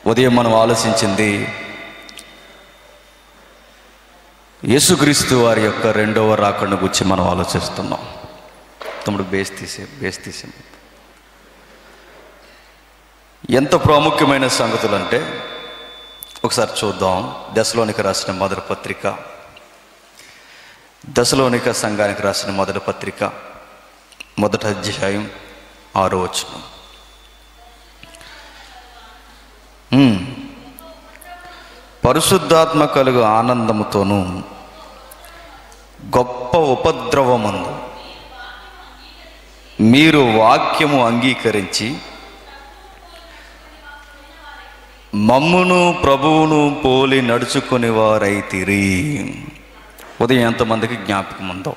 ఉదయం మనం ఆలోచించింది యేసుక్రీస్తు వారి యొక్క రెండవ రాకడ గురించి మనం ఆలోచిస్తున్నాం. తమ్ముడు బేస్ తీసే ఎంత ప్రాముఖ్యమైన సంగతులు అంటే ఒకసారి చూద్దాం. దశలోనిక రాసిన మొదటి పత్రిక, దశలోనిక సంఘానికి రాసిన మొదటి పత్రిక, మొదటి అధ్యాయం 6వ వచనం. పరిశుద్ధాత్మ కలుగు ఆనందముతోనూ గొప్ప ఉపద్రవమందు మీరు వాక్యము అంగీకరించి మమ్మును ప్రభువును పోలి నడుచుకుని వారైతిరి. ఉదయం ఎంతమందికి జ్ఞాపకం ఉందో,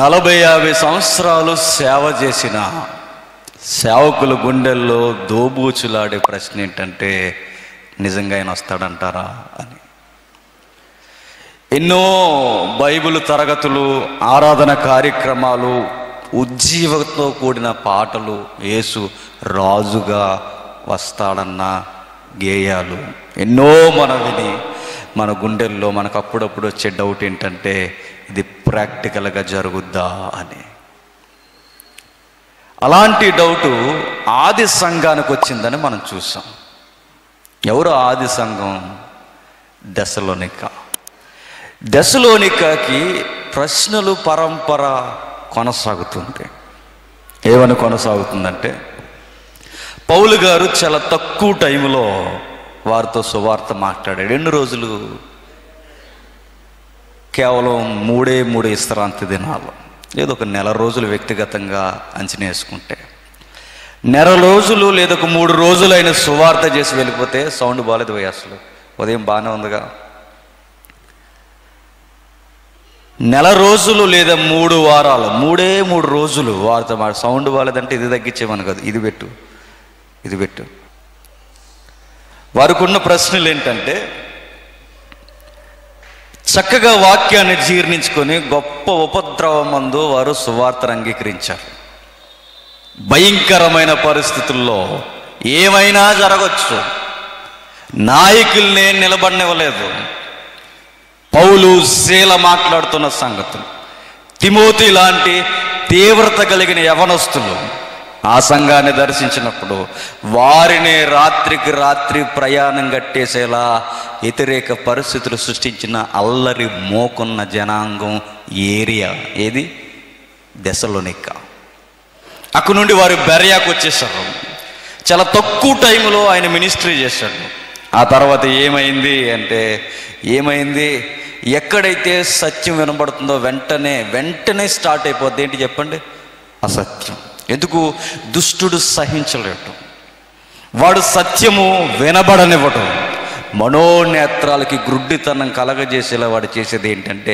40-50 సంవత్సరాలు సేవ చేసిన సేవకుల గుండెల్లో దోబూచులాడే ప్రశ్న ఏంటంటే, నిజంగా ఆయన వస్తాడంటారా అని. ఎన్నో బైబిల్ తరగతులు, ఆరాధన కార్యక్రమాలు, ఉజ్జీవంతో కూడిన పాటలు, యేసు రాజుగా వస్తాడన్న గేయాలు ఎన్నో మనం విని మన గుండెల్లో మనకు అప్పుడప్పుడు వచ్చే డౌట్ ఏంటంటే, ఇది ప్రాక్టికల్గా జరుగుద్దా అని. అలాంటి డౌటు ఆది సంఘానికి వచ్చిందని మనం చూసాం. ఎవరు ఆది సంఘం? దశలోనికకి ప్రశ్నలు పరంపర కొనసాగుతుంది. ఏమని కొనసాగుతుందంటే, పౌలు గారు చాలా తక్కువ టైంలో వారితో సువార్త మాట్లాడాడు. ఎన్ని రోజులు? కేవలం 3 విశ్రాంతి దినాలు, లేదా ఒక నెల రోజులు వ్యక్తిగతంగా అంచనా వేసుకుంటే, నెల రోజులు లేదా ఒక 3 రోజులు ఆయన సువార్త చేసి వెళ్ళిపోతే సౌండ్ బాగాలేదు పోయి. అసలు ఉదయం బాగానే ఉందిగా. నెల రోజులు లేదా 3 వారాలు, 3 రోజులు వారితో సౌండ్ బాగాలేదంటే ఇది తగ్గించేమని కాదు, ఇది పెట్టు. వారికి ఉన్న ప్రశ్నలు ఏంటంటే, చక్కగా వాక్యాన్ని జీర్ణించుకొని గొప్ప ఉపద్రవమందు వారు సువార్తను అంగీకరించారు. భయంకరమైన పరిస్థితుల్లో ఏమైనా జరగచ్చు, నాయకుల్నే నిలబడనివ్వలేదు. పౌలు శీల మాట్లాడుతున్న సంగతులు, తిమోతి లాంటి తీవ్రత కలిగిన యవనస్తులు ఆ సంఘాన్ని దర్శించినప్పుడు వారిని రాత్రికి రాత్రి ప్రయాణం కట్టేసేలా వ్యతిరేక పరిస్థితులు సృష్టించిన అల్లరి మోకున్న జనాంగం ఏరియా ఏది? దశలోనిక. అక్కడి నుండి వారు బెరయాకు వచ్చేసారు. చాలా తక్కువ టైంలో ఆయన మినిస్ట్రీ చేశాడు. ఆ తర్వాత ఏమైంది? ఎక్కడైతే సత్యం వినబడుతుందో వెంటనే స్టార్ట్ అయిపోద్ది. ఏంటి చెప్పండి? అసత్యం. ఎందుకు? దుష్టుడు సహించలేడు, వాడు సత్యము వినబడనివ్వడం, మనోనేత్రాలకి గ్రుడ్డితనం కలగజేసేలా వాడు చేసేది ఏంటంటే,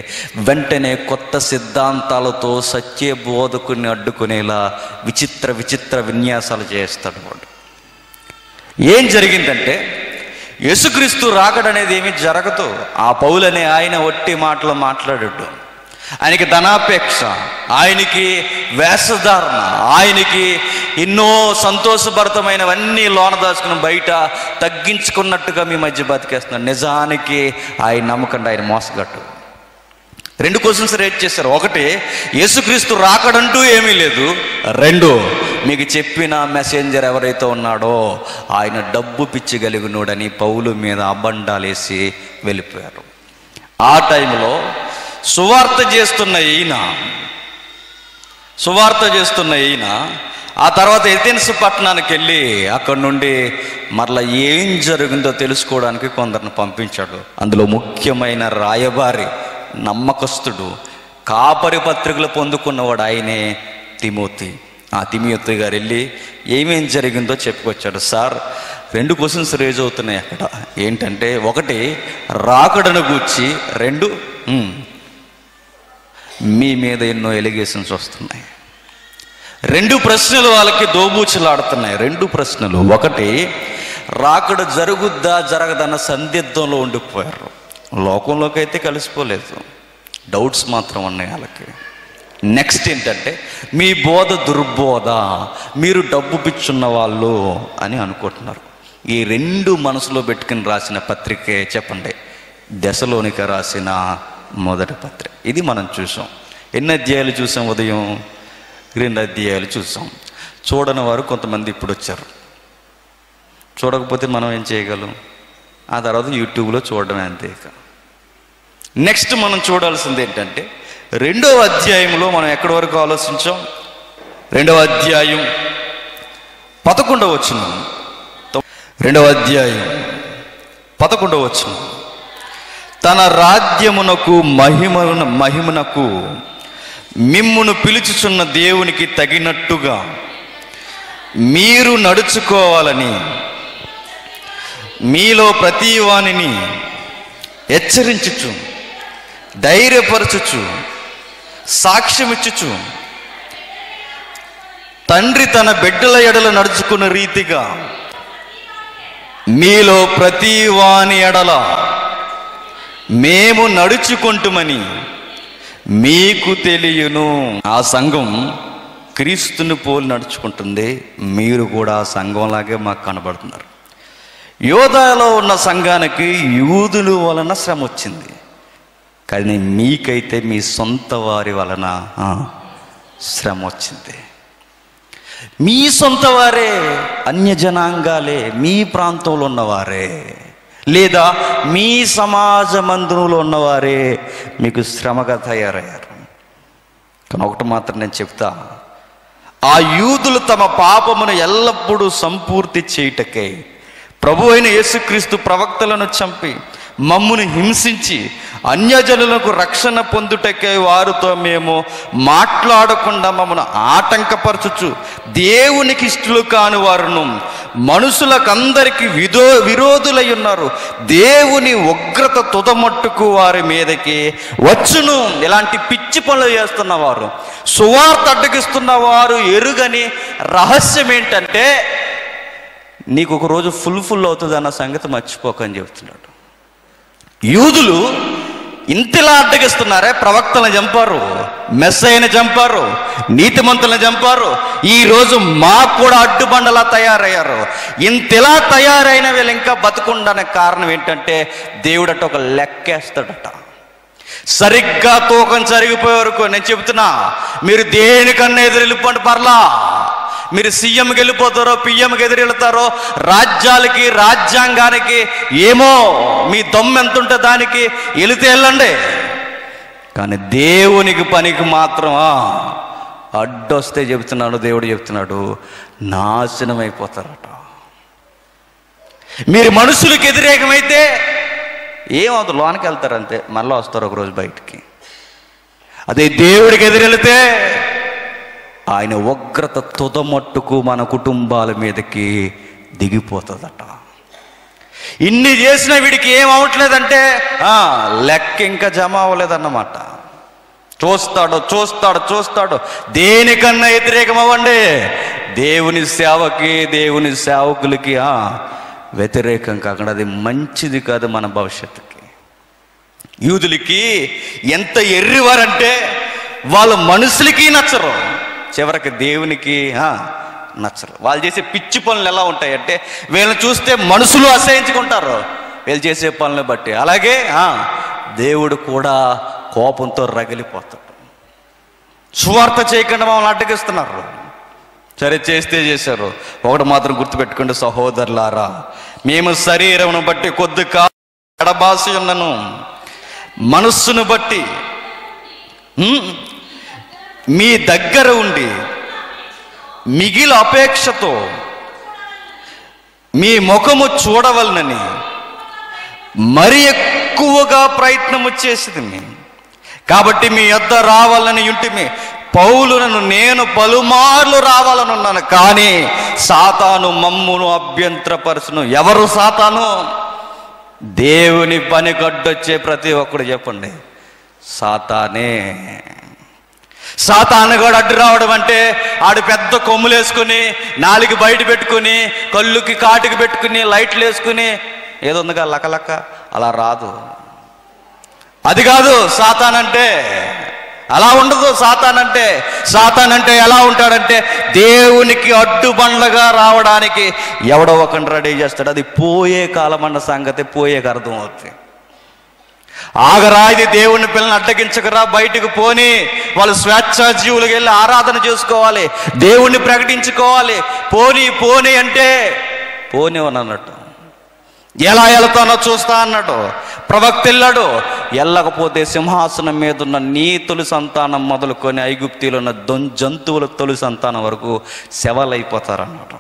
వెంటనే కొత్త సిద్ధాంతాలతో సత్య బోధకుని అడ్డుకునేలా విచిత్ర విన్యాసాలు చేస్తాడు వాడు. ఏం జరిగిందంటే, యేసుక్రీస్తు రాకడనేది ఏమీ జరగదు. ఆ పౌలనే ఆయన ఒట్టి మాటలు మాట్లాడాడు. ఆయనకి ధనాపేక్ష, ఆయనకి వేషధారణ, ఆయనకి ఎన్నో సంతోషభరితమైనవన్నీ లోన దాచుకుని బయట తగ్గించుకున్నట్టుగా మీ మధ్య బతికేస్తున్నాడు. నిజానికి ఆయన నమ్మకండి, ఆయన మోసగట్టు. 2 క్వశ్చన్స్ రేట్ చేశారు. 1, యేసుక్రీస్తు రాకడంటూ ఏమీ లేదు. 2, మీకు చెప్పిన మెసెంజర్ ఎవరైతే ఉన్నాడో ఆయన డబ్బు పిచ్చి కలిగినోడని పౌలు మీద అబండాలేసి వెళ్ళిపోయారు. ఆ టైంలో సువార్త చేస్తున్న ఈయన ఆ తర్వాత ఎథెన్స్ పట్టణానికి వెళ్ళి అక్కడి నుండి మరలా ఏం జరిగిందో తెలుసుకోవడానికి కొందరిని పంపించాడు. అందులో ముఖ్యమైన రాయబారి, నమ్మకస్తుడు, కాపరి పత్రికలు పొందుకున్నవాడు ఆయనే తిమోతి. ఆ తిమోతి గారు వెళ్ళి ఏమేం జరిగిందో చెప్పుకొచ్చాడు. సార్, 2 క్వశ్చన్స్ రేజ్ అవుతున్నాయి అక్కడ. ఏంటంటే, 1 రాకడను గూర్చి, 2 మీ మీద ఎన్నో ఎలిగేషన్స్ వస్తున్నాయి. 2 ప్రశ్నలు వాళ్ళకి దోబూచులాడుతున్నాయి. 2 ప్రశ్నలు. 1, రాకడ జరుగుద్దా జరగదన్న సందిగ్ధంలో ఉండిపోయారు. లోకంలోకి అయితే కలిసిపోలేదు, డౌట్స్ మాత్రం ఉన్నాయి వాళ్ళకి. నెక్స్ట్ ఏంటంటే మీ బోధ దుర్బోధ, మీరు డబ్బు పిచ్చున్న వాళ్ళు అని అనుకుంటున్నారు. ఈ రెండు మనసులో పెట్టుకుని రాసిన పత్రికే చెప్పండి, దశలోనిక రాసిన మొదటి పత్రిక. ఇది మనం చూసాం. ఎన్ని అధ్యాయాలు చూసాం? ఉదయం 2 అధ్యాయాలు చూసాం. చూడని వారు కొంతమంది ఇప్పుడు వచ్చారు. చూడకపోతే మనం ఏం చేయగలం? ఆ తర్వాత యూట్యూబ్లో చూడడమే, అంతే. నెక్స్ట్ మనం చూడాల్సింది ఏంటంటే 2వ అధ్యాయంలో మనం ఎక్కడి వరకు ఆలోచించాం? 2వ అధ్యాయం 11వ వచనం. 2వ అధ్యాయం 11వ వచనం. తన రాజ్యమునకు మహిమనకు మిమ్మును పిలుచుచున్న దేవునికి తగినట్టుగా మీరు నడుచుకోవాలని మీలో ప్రతి వానిని హెచ్చరించుచు, ధైర్యపరచుచు, సాక్ష్యమిచ్చుచు, తండ్రి తన బిడ్డల ఎడల నడుచుకున్న రీతిగా మీలో ప్రతి వాని ఎడల మేము నడుచుకుంటుమని మీకు తెలియను. ఆ సంఘం క్రీస్తుని పోలి నడుచుకుంటుంది. మీరు కూడా ఆ సంఘంలాగే మాకు కనబడుతున్నారు. యోధాలో ఉన్న సంఘానికి యూదుల వలన శ్రమ వచ్చింది, కానీ మీకైతే మీ సొంత వారి వలన శ్రమ వచ్చింది. మీ సొంత వారే, అన్యజనాంగాలే, మీ ప్రాంతంలో ఉన్నవారే, లేదా మీ సమాజ మందిరంలో ఉన్నవారే మీకు శ్రమగా తయారయ్యారు. కానీ ఒకటి మాత్రం నేను చెప్తా, ఆ యూదులు తమ పాపమును ఎల్లప్పుడూ సంపూర్తి చేయుటకై ప్రభు అయిన యేసుక్రీస్తు ప్రవక్తలను చంపి మమ్మును హింసించి అన్యజనులకు రక్షణ పొందుటకై వారితో మేము మాట్లాడకుండా మమ్మను ఆటంకపరచుచు దేవునికి ఇష్టలు కాని వారును మనుషులకందరికీ విరోధులై ఉన్నారు. దేవుని ఉగ్రత తుదమట్టుకు వారి మీదకి వచ్చును. ఇలాంటి పిచ్చి పనులు చేస్తున్నవారు, సువార్త అడ్డగిస్తున్న వారు ఎరుగని రహస్యం ఏంటంటే, నీకు ఒక రోజు ఫుల్ అవుతుంది అన్న సంగతి మర్చిపోకని చెప్తున్నాడు. యూదులు ఇంతలా అడ్డగిస్తున్నారే, ప్రవక్తలను చంపారు, మెస్సయ్యని చంపారు, నీతిమంతులను చంపారు. ఈరోజు మాకు కూడా అడ్డుబండలా తయారయ్యారు. ఇంతలా తయారైన వీళ్ళు ఇంకా బతుకుండడానికి కారణం ఏంటంటే, దేవుడట ఒక లెక్కేస్తాడట. సరిగ్గా తూకం జరిగిపోయే వరకు నేను చెబుతున్నా, మీరు దేనికన్నా ఎదురెళ్ళిపోండి, పర్లా. మీరు సీఎంకి వెళ్ళిపోతారో, పిఎంకి ఎదురెళ్తారో, రాజ్యాలకి, రాజ్యాంగానికి, ఏమో మీ దమ్ము ఎంత ఉంటే దానికి వెళితే వెళ్ళండి. కానీ దేవునికి పనికి మాత్రం అడ్డొస్తే చెబుతున్నాడు, దేవుడు చెబుతున్నాడు, నాశనం అయిపోతారట. మీరు మనుషులకు వ్యతిరేకమైతే ఏమవుతుంది? లోనికి వెళ్తారంతే, మళ్ళీ వస్తారు ఒకరోజు బయటికి. అదే దేవుడికి ఎదురెళ్తే ఆయన ఉగ్రత తుదమట్టుకు మన కుటుంబాల మీదకి దిగిపోతుందట. ఇన్ని చేసిన వీడికి ఏం అవట్లేదంటే లెక్క ఇంకా జమ అవ్వలేదన్నమాట. చూస్తాడు. దేనికన్నా వ్యతిరేకం అవ్వండి, దేవుని సేవకి, దేవుని సేవకులకి వ్యతిరేకం కాకుండా అది మంచిది కాదు మన భవిష్యత్తుకి. యూదులకి ఎంత ఎర్రివారంటే వాళ్ళ మనుషులకి నచ్చరు, చివరికి దేవునికి నచ్చరు. వాళ్ళు చేసే పిచ్చి పనులు ఎలా ఉంటాయంటే, వీళ్ళని చూస్తే మనుషులు అసహించుకుంటారు వీళ్ళు చేసే పనులను బట్టి. అలాగే దేవుడు కూడా కోపంతో రగిలిపోతాడు. సువార్త చేయకుండా మమ్మల్ని అడ్డగిస్తున్నారు. సరే, చేస్తే చేశారు. ఒకటి మాత్రం గుర్తుపెట్టుకోండి సహోదరులారా, మేము శరీరమును బట్టి కొద్ది కాలం ఎడబాసి ఉన్నను, మనస్సును బట్టి మీ దగ్గర ఉండి మిగిలిన అపేక్షతో మీ ముఖము చూడవలనని మరి ఎక్కువగా ప్రయత్నము చేసింది. కాబట్టి మీ యొద్ద రావాలని ఉంటిమి. పౌలును నేను పలుమార్లు రావాలనున్నాను, కానీ సాతాను మమ్మును అభ్యంతరపరచును. ఎవరు సాతాను? దేవుని పని గడ్డొచ్చే ప్రతి ఒక్కడు చెప్పండి, సాతానే. సాతాను కూడా అడ్డు రావడం అంటే ఆడు పెద్ద కొమ్ములు వేసుకుని, నాలుగు బయట పెట్టుకుని, కళ్ళుకి కాటుకి పెట్టుకుని, లైట్లు వేసుకుని ఏదో ఉందిగా లకలక, అలా రాదు. అది కాదు సాతానంటే. అలా ఉండదు సాతాన్ అంటే ఎలా ఉంటాడంటే దేవునికి అడ్డుబండ్లగా రావడానికి ఎవడో ఒకరిని రెడీ చేస్తాడు. అది పోయే కాలం అన్న సంగతి పోయేకి అర్థం అవుతుంది. ఆగరా, ఇది దేవుని పిల్లల్ని అడ్డగించకరా, బయటకు పోని, వాళ్ళు స్వేచ్ఛాజీవులకు వెళ్ళి ఆరాధన చేసుకోవాలి, దేవుణ్ణి ప్రకటించుకోవాలి, పోని అంటే పోనివని అన్నట్టు. ఎలా వెళ్తానో చూస్తా అన్నాడు. ప్రవక్త వెళ్ళాడు, వెళ్ళకపోతే సింహాసనం మీద ఉన్న నీ తొలి సంతానం మొదలుకొని ఐగుప్తిలో ఉన్న జంతువుల తొలి సంతానం వరకు శవాలైపోతారన్నాడు.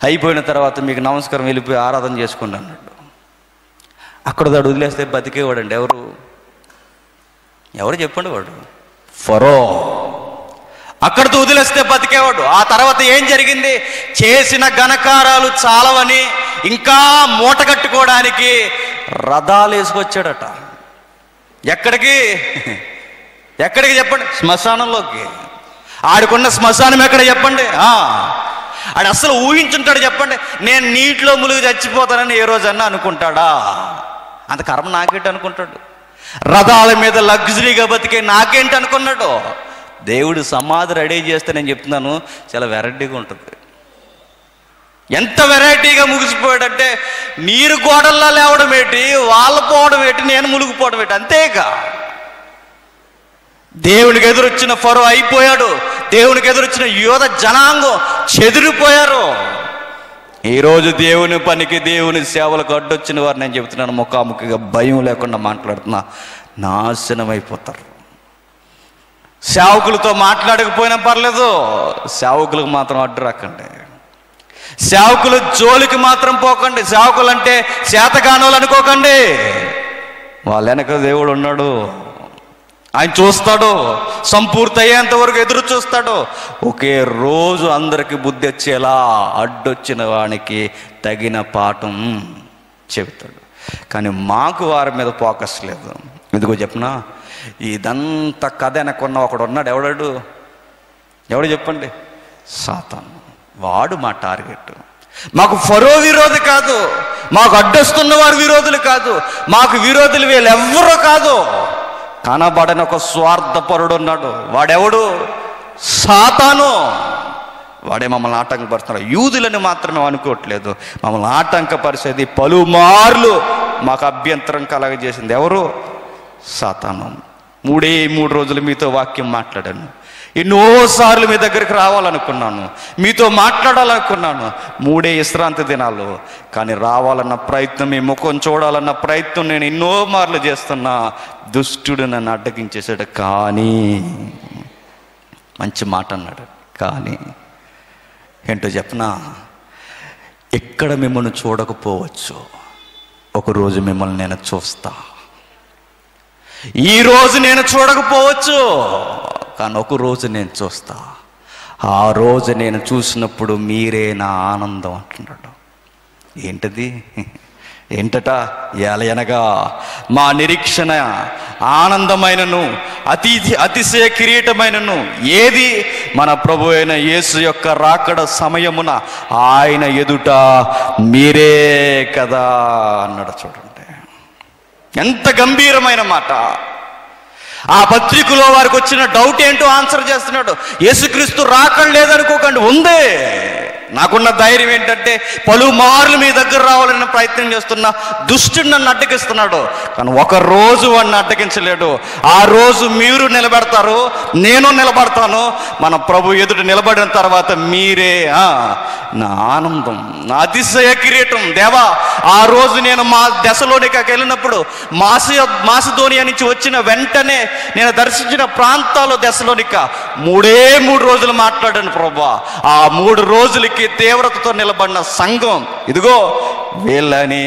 అయిపోయిన తర్వాత మీకు నమస్కారం, వెళ్ళిపోయి ఆరాధన చేసుకోండి అన్నాడు. అక్కడ దాడు వదిలేస్తే బతికేవాడండి ఎవరు చెప్పండి? వాడు ఫరో. అక్కడితో వదిలేస్తే బతికేవాడు. ఆ తర్వాత ఏం జరిగింది? చేసిన ఘనకారాలు చాలవని ఇంకా మూట కట్టుకోవడానికి రథాలు వేసుకొచ్చాడట. ఎక్కడికి చెప్పండి? శ్మశానంలోకి. ఆడికున్న శ్మశానం ఎక్కడ చెప్పండి? ఆడు అస్సలు ఊహించుంటాడు చెప్పండి? నేను నీటిలో ములుగు చచ్చిపోతానని ఏ రోజన్నా అనుకుంటాడా? అంత కర్మ నాకేంటి అనుకుంటాడు? రథాల మీద లగ్జరీగా బతికే నాకేంటి అనుకున్నాడు? దేవుడు సమాధి రెడీ చేస్తే నేను చెప్తున్నాను చాలా వెరైటీగా ఉంటుంది. ఎంత వెరైటీగా ముగిసిపోయాడంటే నీరు గోడల్లా లేవడం ఏంటి, వాళ్ళు పోవడం ఏంటి, నేను మునిగిపోవడం ఏంటి, అంతేగా. దేవునికి ఎదురొచ్చిన ఫరో అయిపోయాడు. దేవునికి ఎదురొచ్చిన యోధ జనాంగం చెదిరిపోయారు. ఈరోజు దేవుని పనికి, దేవుని సేవలకు అడ్డొచ్చిన వారు నేను చెబుతున్నాను, ముఖాముఖిగా భయం లేకుండా మాట్లాడుతున్నా, నాశనం అయిపోతారు. సేవకులతో మాట్లాడకపోయినా పర్లేదు, సేవకులకు మాత్రం అడ్డు రాకండి. సేవకులు జోలికి మాత్రం పోకండి. సేవకులు అంటే చేతగానోళ్ళు అనుకోకండి. వాళ్ళ వెనక దేవుడు ఉన్నాడు, ఆయన చూస్తాడు, సంపూర్తి అయ్యేంత వరకు ఎదురు చూస్తాడు. ఒకే రోజు అందరికి బుద్ధి వచ్చేలా అడ్డొచ్చిన వానికి తగిన పాఠం చెబుతాడు. కానీ మాకు వారి మీద ఫోకస్ లేదు. ఎందుకో చెప్పనా? ఇదంతా కథ వెనకున్న ఒకడు ఉన్నాడు. ఎవడు చెప్పండి? సాతాను. వాడు మా టార్గెట్. మాకు ఫరో విరోధి కాదు, మాకు అడ్డొస్తున్న వారు విరోధులు కాదు, మాకు విరోధులు వీళ్ళు ఎవ్వరూ కాదు. కనబడని ఒక స్వార్థపరుడు ఉన్నాడు. వాడెవడు? సాతాను. వాడే మమ్మల్ని ఆటంకపరుస్తున్నాడు. యూదులని మాత్రమే అనుకోవట్లేదు, మమ్మల్ని ఆటంకపరిచేది పలుమార్లు మాకు అభ్యంతరం కలగజేసింది ఎవరు? సాతాను. 3 రోజులు మీతో వాక్యం మాట్లాడాను, ఎన్నోసార్లు మీ దగ్గరికి రావాలనుకున్నాను, మీతో మాట్లాడాలనుకున్నాను. 3 విశ్రాంతి దినాలు. కానీ రావాలన్న ప్రయత్నం, మీ ముఖం చూడాలన్న ప్రయత్నం నేను ఎన్నో మార్లు చేస్తున్నా. దుష్టుడు నన్ను అడ్డగించేశాడు. కానీ మంచి మాట అన్నాడు. కానీ ఏంటో చెప్పనా? ఎక్కడ మిమ్మల్ని చూడకపోవచ్చు, ఒకరోజు మిమ్మల్ని నేను చూస్తా. ఈరోజు నేను చూడకపోవచ్చు, కానీ ఒక రోజు నేను చూస్తా. ఆ రోజు నేను చూసినప్పుడు మీరే నా ఆనందం అంటున్నాడు. ఏంటట? ఎలయనగా మా నిరీక్షణ ఆనందమైనను అతిశయ కిరీటమైనను ఏది? మన ప్రభు అయిన యేసు యొక్క రాకడ సమయమున ఆయన ఎదుట మీరే కదా అన్నాడు. చూడండి ఎంత గంభీరమైన మాట. ఆ పత్రికలో వారికి వచ్చిన డౌట్ ఏంటో ఆన్సర్ చేస్తున్నాడు. యేసుక్రీస్తు రాకడ లేదనుకోకండి, ఉంది. నాకున్న ధైర్యం ఏంటంటే పలుమార్లు మీ దగ్గర రావాలని ప్రయత్నం చేస్తున్నా దుష్టుడు నన్ను అడ్డగిస్తున్నాడు. కానీ ఒక రోజు వాడిని అడ్డగించలేడు. ఆ రోజు మీరు నిలబెడతారు, నేను నిలబడతాను. మన ప్రభు ఎదుట నిలబడిన తర్వాత మీరే నా ఆనందం, నా అతిశయ కిరీటం. దేవా, ఆ రోజు నేను మా దెసలోనికకి వెళ్ళినప్పుడు మాసిదోనియా నుంచి వచ్చిన వెంటనే నేను దర్శించిన ప్రాంతాల్లో దెసలోనిక 3 రోజులు మాట్లాడాను ప్రభువా. ఆ 3 రోజులకి తీవ్రతతో నిలబడిన సంఘం ఇదిగో వీళ్ళని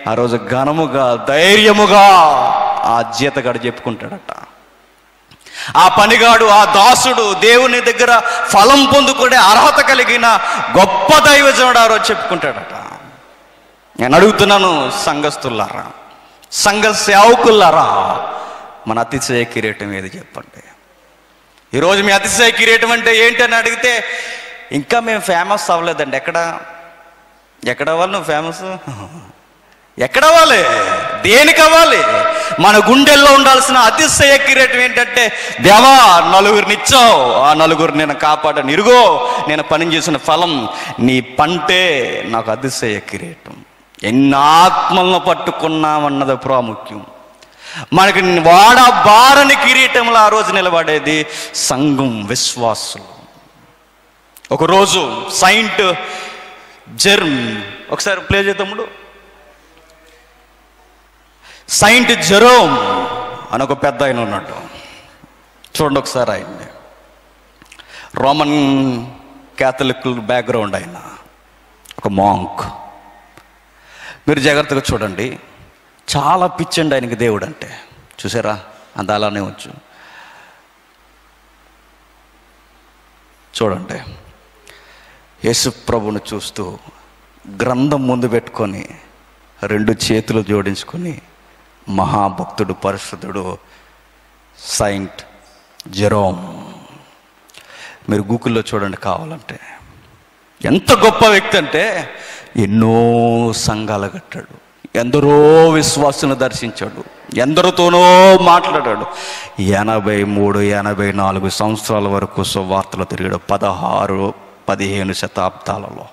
ఆ రోజు ఘనముగా, ధైర్యముగా ఆ జీతగాడు చెప్పుకుంటాడట. ఆ పనిగాడు, ఆ దాసుడు దేవుని దగ్గర ఫలం పొందుకునే అర్హత కలిగిన గొప్ప దైవజనుడు ఆ రోజు చెప్పుకుంటాడట. నేను అడుగుతున్నాను, సంఘస్థులారా, సంఘ సేవకులారా, మన అతిశయ కిరీటం ఏది చెప్పండి? ఈరోజు మీ అతిశయ కిరీటం అంటే ఏంటని అడిగితే ఇంకా మేము ఫేమస్ అవ్వలేదండి. ఎక్కడ అవ్వాలి నువ్వు ఫేమస్? ఎక్కడవ్వాలి? దేనికి అవ్వాలి? మన గుండెల్లో ఉండాల్సిన అతిశయ కిరీటం ఏంటంటే, దేవా నలుగురినిచ్చావు, ఆ నలుగురు నేను కాపాడాను, ఇరుగో నేను పని చేసిన ఫలం, నీ పంటే నాకు అతిశయ కిరీటం. ఎన్ని ఆత్మలను పట్టుకున్నామన్నది ప్రాముఖ్యం. మనకి వాడబారని కిరీటంలో ఆ రోజు నిలబడేది సంఘం, విశ్వాసులు. ఒకరోజు సైంట్ జెర్మ్, ఒకసారి ప్లే చేద్దాముడు. సైంట్ జెరోమ్ అని ఒక పెద్ద ఆయన ఉన్నాడు. చూడండి ఒకసారి ఆయన్ని. రోమన్ క్యాథలిక్ బ్యాక్గ్రౌండ్ ఆయన, ఒక మాంక్. మీరు జాగ్రత్తగా చూడండి. చాలా పిచ్చండి ఆయనకి దేవుడు అంటే. చూసారా? అంత అలానే వచ్చు. చూడండి, యేసు ప్రభువును చూస్తూ గ్రంథం ముందు పెట్టుకొని 2 చేతులు జోడించుకొని మహాభక్తుడు, పరిశుద్ధుడు సైంట్ జెరోమ్. మీరు గూగుల్లో చూడండి కావాలంటే. ఎంత గొప్ప వ్యక్తి అంటే, ఎన్నో సంఘాలు కట్టాడు, ఎందరో విశ్వాసులను దర్శించాడు, ఎందరితోనో మాట్లాడాడు. 83-84 సంవత్సరాల వరకు సువార్తలు తిరిగాడు. 16-15 శతాబ్దాలలో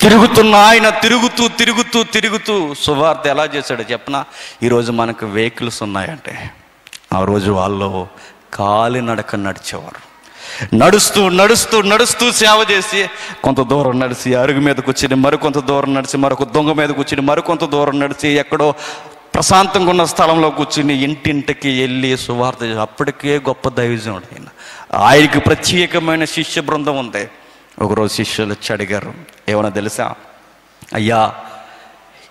తిరుగుతున్న ఆయన తిరుగుతూ తిరుగుతూ తిరుగుతూ సువార్త ఎలా చేశాడో చెప్పనా? ఈరోజు మనకు వెహికల్స్ ఉన్నాయంటే, ఆ రోజు వాళ్ళు కాలినడక నడిచేవారు. నడుస్తూ నడుస్తూ నడుస్తూ సేవ చేసి కొంత దూరం నడిచి అరుగు మీద కూర్చుని, మరికొంత దూరం నడిచి మరొక దొంగ మీద కూర్చుని, మరికొంత దూరం నడిచి ఎక్కడో ప్రశాంతంగా ఉన్న స్థలంలో కూర్చుని ఇంటింటికి వెళ్ళి సువార్త. అప్పటికే గొప్ప దైవజనుడు ఆయన. ఆయనకి ప్రత్యేకమైన శిష్య బృందం ఉంది. ఒకరోజు శిష్యులు వచ్చి అడిగారు, ఏమన్నా తెలుసా అయ్యా,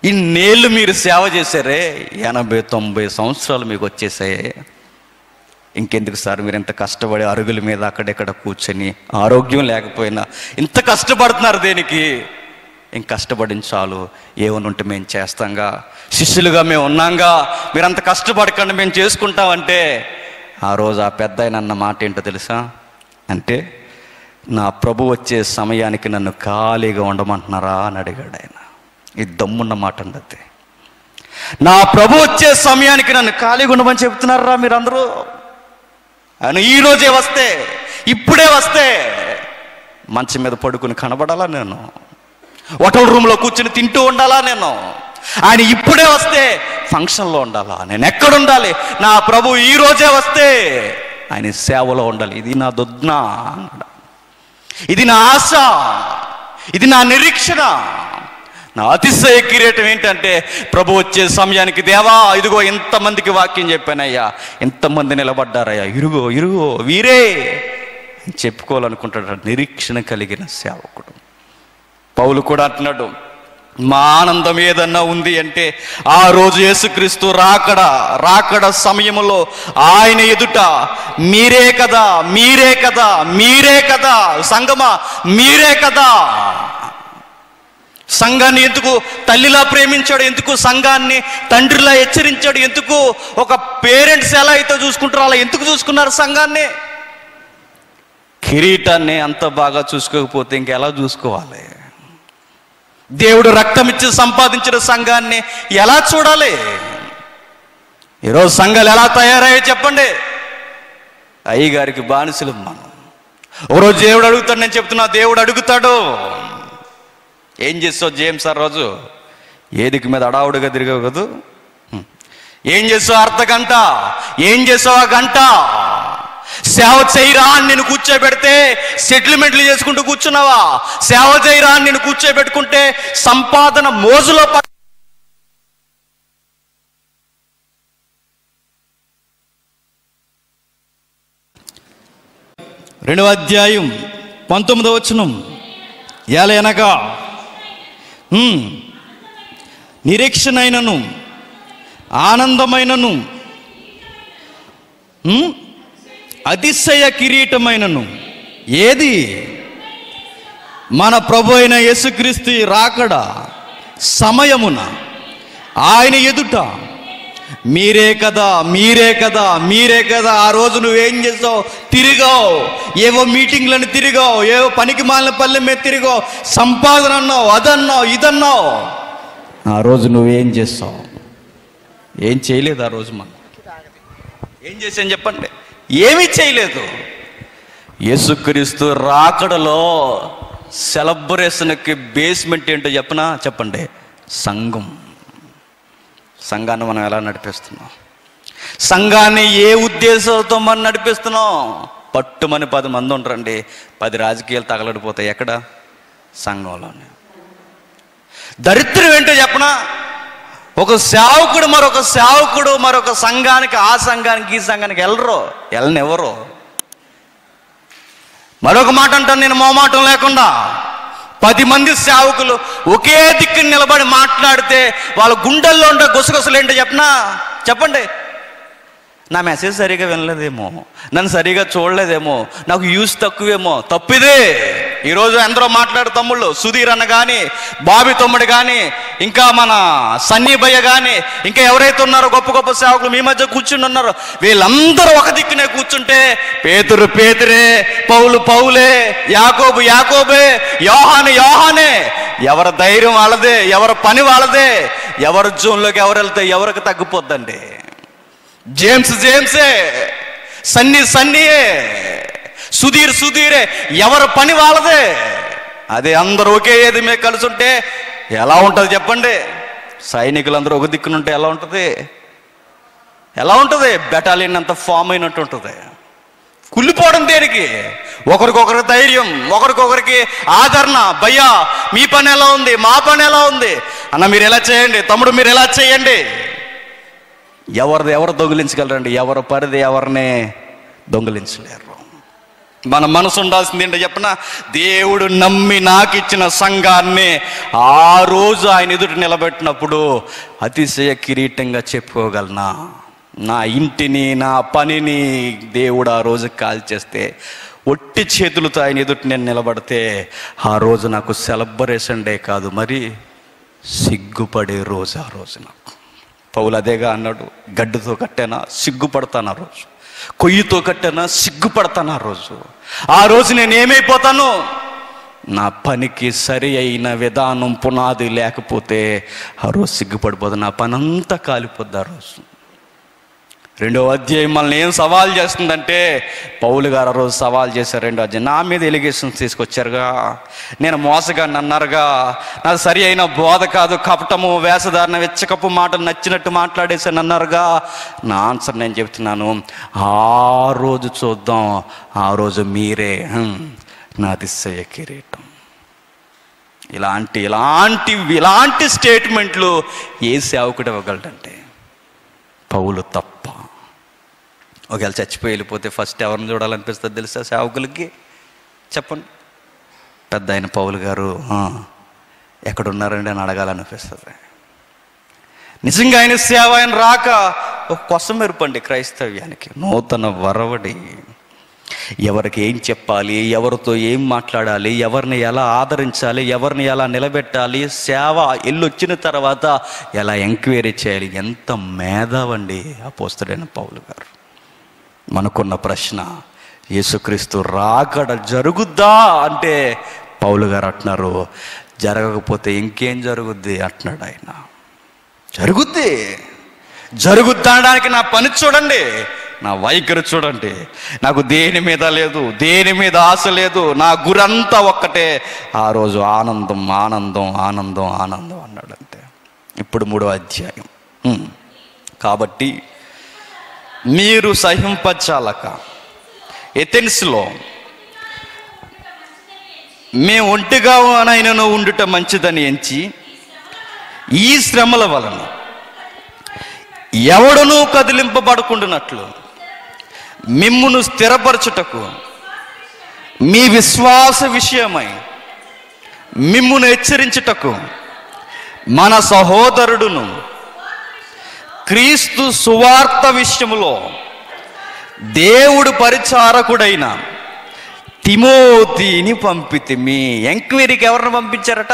ఇన్నేళ్ళు మీరు సేవ చేశారే, 80-90 సంవత్సరాలు మీకు వచ్చేసాయి, ఇంకెందుకు సార్ మీరు ఇంత కష్టపడి అరుగుల మీద అక్కడెక్కడ కూర్చొని, ఆరోగ్యం లేకపోయినా ఇంత కష్టపడుతున్నారు దేనికి? ఇంక కష్టపడించాలు, ఏమని ఉంటే మేము చేస్తాంగా, శిష్యులుగా మేము ఉన్నాంగా, మీరు అంత కష్టపడకండి, మేము చేసుకుంటామంటే. ఆ రోజు ఆ పెద్ద ఆయన అన్న మాట ఏంటో తెలుసా? అంటే, నా ప్రభు వచ్చే సమయానికి నన్ను ఖాళీగా ఉండమంటున్నారా అని అడిగాడు ఆయన. ఇది దమ్మున్న మాట అండి. అది నా ప్రభు వచ్చే సమయానికి నన్ను ఖాళీగా ఉండమని చెప్తున్నారా మీరందరూ? ఆయన ఈరోజే వస్తే, ఇప్పుడే వస్తే మంచం మీద పడుకుని కనబడాలా నేను? హోటల్ రూమ్లో కూర్చుని తింటూ ఉండాలా నేను? ఆయన ఇప్పుడే వస్తే ఫంక్షన్లో ఉండాలా? నేను ఎక్కడ ఉండాలి? నా ప్రభు ఈరోజే వస్తే ఆయన సేవలో ఉండాలి. ఇది నా దుద్నా, ఇది నా ఆశ, ఇది నా నిరీక్షణ. నా అతిశయ కిరీటం ఏంటంటే, ప్రభు వచ్చే సమయానికి, దేవా ఇదిగో ఎంతమందికి వాక్యం చెప్పానయ్యా, ఎంతమంది నిలబడ్డారయ్యా, ఇరుగో ఇరుగో వీరే చెప్పుకోవాలనుకుంటాడు నిరీక్షణ కలిగిన సేవకుడు. పౌలు కూడా అంటున్నాడు, మా ఆనందం ఏదన్నా ఉంది అంటే ఆ రోజు యేసుక్రీస్తు రాకడ సమయంలో ఆయన ఎదుట మీరే కదా, మీరే కదా, మీరే కదా, సంగమా మీరే కదా. సంఘాన్ని ఎందుకు తల్లిలా ప్రేమించాడు? ఎందుకు సంఘాన్ని తండ్రిలా హెచ్చరించాడు? ఎందుకు ఒక పేరెంట్స్ ఎలా అయితే చూసుకుంటారో అలా ఎందుకు చూసుకున్నారు సంఘాన్ని? కిరీటాన్ని అంత బాగా చూసుకోకపోతే ఇంకెలా చూసుకోవాలి? దేవుడు రక్తం ఇచ్చి సంపాదించిన సంఘాన్ని ఎలా చూడాలి? ఈరోజు సంఘాలు ఎలా తయారయ్యాయో చెప్పండి. అయ్యగారికి బానిసలు మనం. ఒకరోజు దేవుడు అడుగుతాడు, నేను చెప్తున్నా, దేవుడు అడుగుతాడు, ఏం చేస్తావు జేమ్స్ ఆ రోజు? ఏదికి మీద అడావుడిగా తిరిగావు కదా, ఏం చేసావు అర్ధగంట, ఏం చేసావు ఆ గంట? సేవ చేయరా అని నేను కూర్చోబెడితే సెటిల్మెంట్లు చేసుకుంటూ కూర్చున్నావా? సేవ చేయరా అని నేను కూర్చోబెట్టుకుంటే సంపాదన మోజులో 2వ అధ్యాయం 19వ వచనం, ఏలయనగా నిరీక్షణైనను ఆనందమైనను అతిశయ కిరీటమైనను ఏది? మన ప్రభు అయిన యేసుక్రీస్తు రాకడ సమయమున ఆయన ఎదుట మీరే కదా, మీరే కదా, మీరే కదా. ఆ రోజు నువ్వేం చేసావు? తిరిగావు, ఏవో మీటింగ్లను తిరిగావు, ఏవో పనికి మాలిన పల్లె మీద తిరిగావు, సంపాదన అన్నావు, అదన్నావు, ఇదన్నావు. ఆ రోజు నువ్వేం చేస్తావు? ఏం చేయలేదు. ఆ రోజు మనం ఏం చేసాను చెప్పండి? ఏమీ చేయలేదు. యేసుక్రీస్తు రాకడలో సెలబ్రేషన్కి బేస్మెంట్ ఏంటో చెప్పండి, సంఘం. సంఘాన్ని మనం ఎలా నడిపిస్తున్నాం? సంఘాన్ని ఏ ఉద్దేశంతో మనం నడిపిస్తున్నాం? పట్టుమని 10 మంది ఉంటారండి, 10 రాజకీయాలు తగలడిపోతాయి. ఎక్కడ? సంఘంలోనే. దరిద్రం ఏంటో ఒక సేవకుడు మరొక సంఘానికి, ఆ సంఘానికి ఈ సంఘానికి వెళ్ళనివ్వరు. మరొక మాట అంటాను నేను మోమాటం లేకుండా, 10 మంది సేవకులు ఒకే దిక్కుని నిలబడి మాట్లాడితే వాళ్ళ గుండెల్లో ఉండే గుసగుసలు ఏంటో చెప్పండి. నా మెసేజ్ సరిగా వినలేదేమో, నన్ను సరిగా చూడలేదేమో, నాకు యూస్ తక్కువేమో. తప్పిదే. ఈరోజు ఎందరో మాట్లాడు తమ్ముళ్ళు, సుధీర్ అన్న కానీ, బాబీ తమ్ముడు కానీ, ఇంకా మన సన్నీ భయ్య కానీ, ఇంకా ఎవరైతే ఉన్నారో గొప్ప గొప్ప సేవకులు మీ మధ్య కూర్చుని ఉన్నారో, వీళ్ళందరూ ఒక దిక్కునే కూర్చుంటే పేతురు పేతురే, పౌలు పౌలే, యాకోబు యాకోబే, యోహాను యోహానే. ఎవరి ధైర్యం వాళ్ళదే, ఎవరి పని వాళ్ళదే. ఎవరి జోన్లోకి ఎవరు వెళ్తే ఎవరికి తగ్గిపోద్దండి. జేమ్స్ జేమ్సే, సన్నీయే, సుధీరే. ఎవరి పని వాళ్ళదే. అదే అందరూ ఒకే ఏది మీద కలిసి ఉంటే ఎలా ఉంటుంది చెప్పండి? సైనికులందరూ ఒక దిక్కునుంటే ఎలా ఉంటుంది? బెటాలియన్ అంతా ఫామ్ అయినట్టు ఉంటుంది. కుళ్ళిపోవడం దేనికి? ఒకరికొకరికి ధైర్యం, ఒకరికొకరికి ఆదరణ. భయ్యా మీ పని ఎలా ఉంది, మా పని ఎలా ఉంది, అన్న మీరు ఎలా చేయండి, తమ్ముడు మీరు ఎలా చేయండి. ఎవరు దొంగిలించగలరండి? ఎవరు పరిధి ఎవరిని దొంగిలించలేరు. మన మనసు ఉండాల్సింది ఏంటో దేవుడు నమ్మి నాకు ఇచ్చిన సంఘాన్ని ఆ రోజు ఆయన ఎదుట నిలబెట్టినప్పుడు అతిశయ కిరీటంగా చెప్పుకోగలనా? నా ఇంటిని, నా పనిని దేవుడు ఆ రోజు కాల్చేస్తే, ఒట్టి చేతులతో ఆయన ఎదుట నేను నిలబడితే ఆ రోజు నాకు సెలబ్రేషన్ డే కాదు, మరి సిగ్గుపడే రోజు ఆ రోజు నాకు. పౌలు అదేగా అన్నాడు, గడ్డుతో కట్టానా సిగ్గుపడతాను ఆ రోజు, కొయ్యితో కట్టానా సిగ్గుపడతాను ఆ రోజు నేను ఏమైపోతాను? నా పనికి సరి అయిన విధానం పునాది లేకపోతే ఆ రోజు సిగ్గుపడిపోతాను, నా పని అంతా కాలిపోద్ది ఆ రోజు. 2వ అధ్యాయం మనల్ని ఏం సవాల్ చేస్తుందంటే, పౌలు గారు ఆ రోజు సవాల్ చేశారు. 2వ అధ్యాయం, నా మీద ఎలిగేషన్స్ తీసుకొచ్చారుగా, నేను మోసగాన్ని అన్నారుగా, నాది సరి అయిన బోధ కాదు, కపటము వేషధారణ వెచ్చకపు మాటలు నచ్చినట్టు మాట్లాడేసాను అన్నారుగా. నా ఆన్సర్ నేను చెప్తున్నాను, ఆ రోజు చూద్దాం, ఆ రోజు మీరే నా అతిశయ కిరీటం. ఇలాంటి స్టేట్మెంట్లు ఏ సేవకుడు ఇవ్వగలడంటే పౌలు తప్ప. ఒకవేళ చచ్చిపోయి వెళ్ళిపోతే ఫస్ట్ ఎవరిని చూడాలనిపిస్తుంది తెలుసా సేవకులకి? చెప్పండి. పెద్ద ఆయన పౌలు గారు ఎక్కడున్నారండి అని అడగాలనిపిస్తుంది. నిజంగా ఆయన సేవ, ఆయన రాక ఒక కొసం మెరుపండి క్రైస్తవ్యానికి, నూతన వరవడి. ఎవరికి ఏం చెప్పాలి, ఎవరితో ఏం మాట్లాడాలి, ఎవరిని ఎలా ఆదరించాలి, ఎవరిని ఎలా నిలబెట్టాలి, సేవ వెళ్ళొచ్చిన తర్వాత ఎలా ఎంక్వైరీ చేయాలి. ఎంత మేధావండి అపోస్తలుడైన పౌలు గారు. మనకున్న ప్రశ్న, యేసుక్రీస్తు రాకడ జరుగుద్దా అంటే పౌలు గారు అంటున్నారు, జరగకపోతే ఇంకేం జరుగుద్ది అంటున్నాడు ఆయన. జరుగుద్దా అనడానికి నా పని చూడండి, నా వైఖరి చూడండి. నాకు దేని మీద లేదు, దేని మీద ఆశ లేదు, నా గురంతా ఒక్కటే. ఆ రోజు ఆనందం ఆనందం ఆనందం ఆనందం అన్నాడు అంతే. ఇప్పుడు 3వ అధ్యాయం. కాబట్టి మీరు సహింపచాలక ఎథెన్స్లో మేము ఒంటిగా నైనను ఉండుట మంచిదని ఎంచి, ఈ శ్రమల వలన ఎవడనూ కదిలింపబడకుండానట్లు మిమ్మును స్థిరపరచుటకు, మీ విశ్వాస విషయమై మిమ్మును హెచ్చరించుటకు, మన సహోదరుడును క్రీస్తు సువార్త విషయములో దేవుడు పరిచారకుడైన తిమోతిని పంపితిమి. ఎంక్వైరీకి ఎవరిని పంపించారట?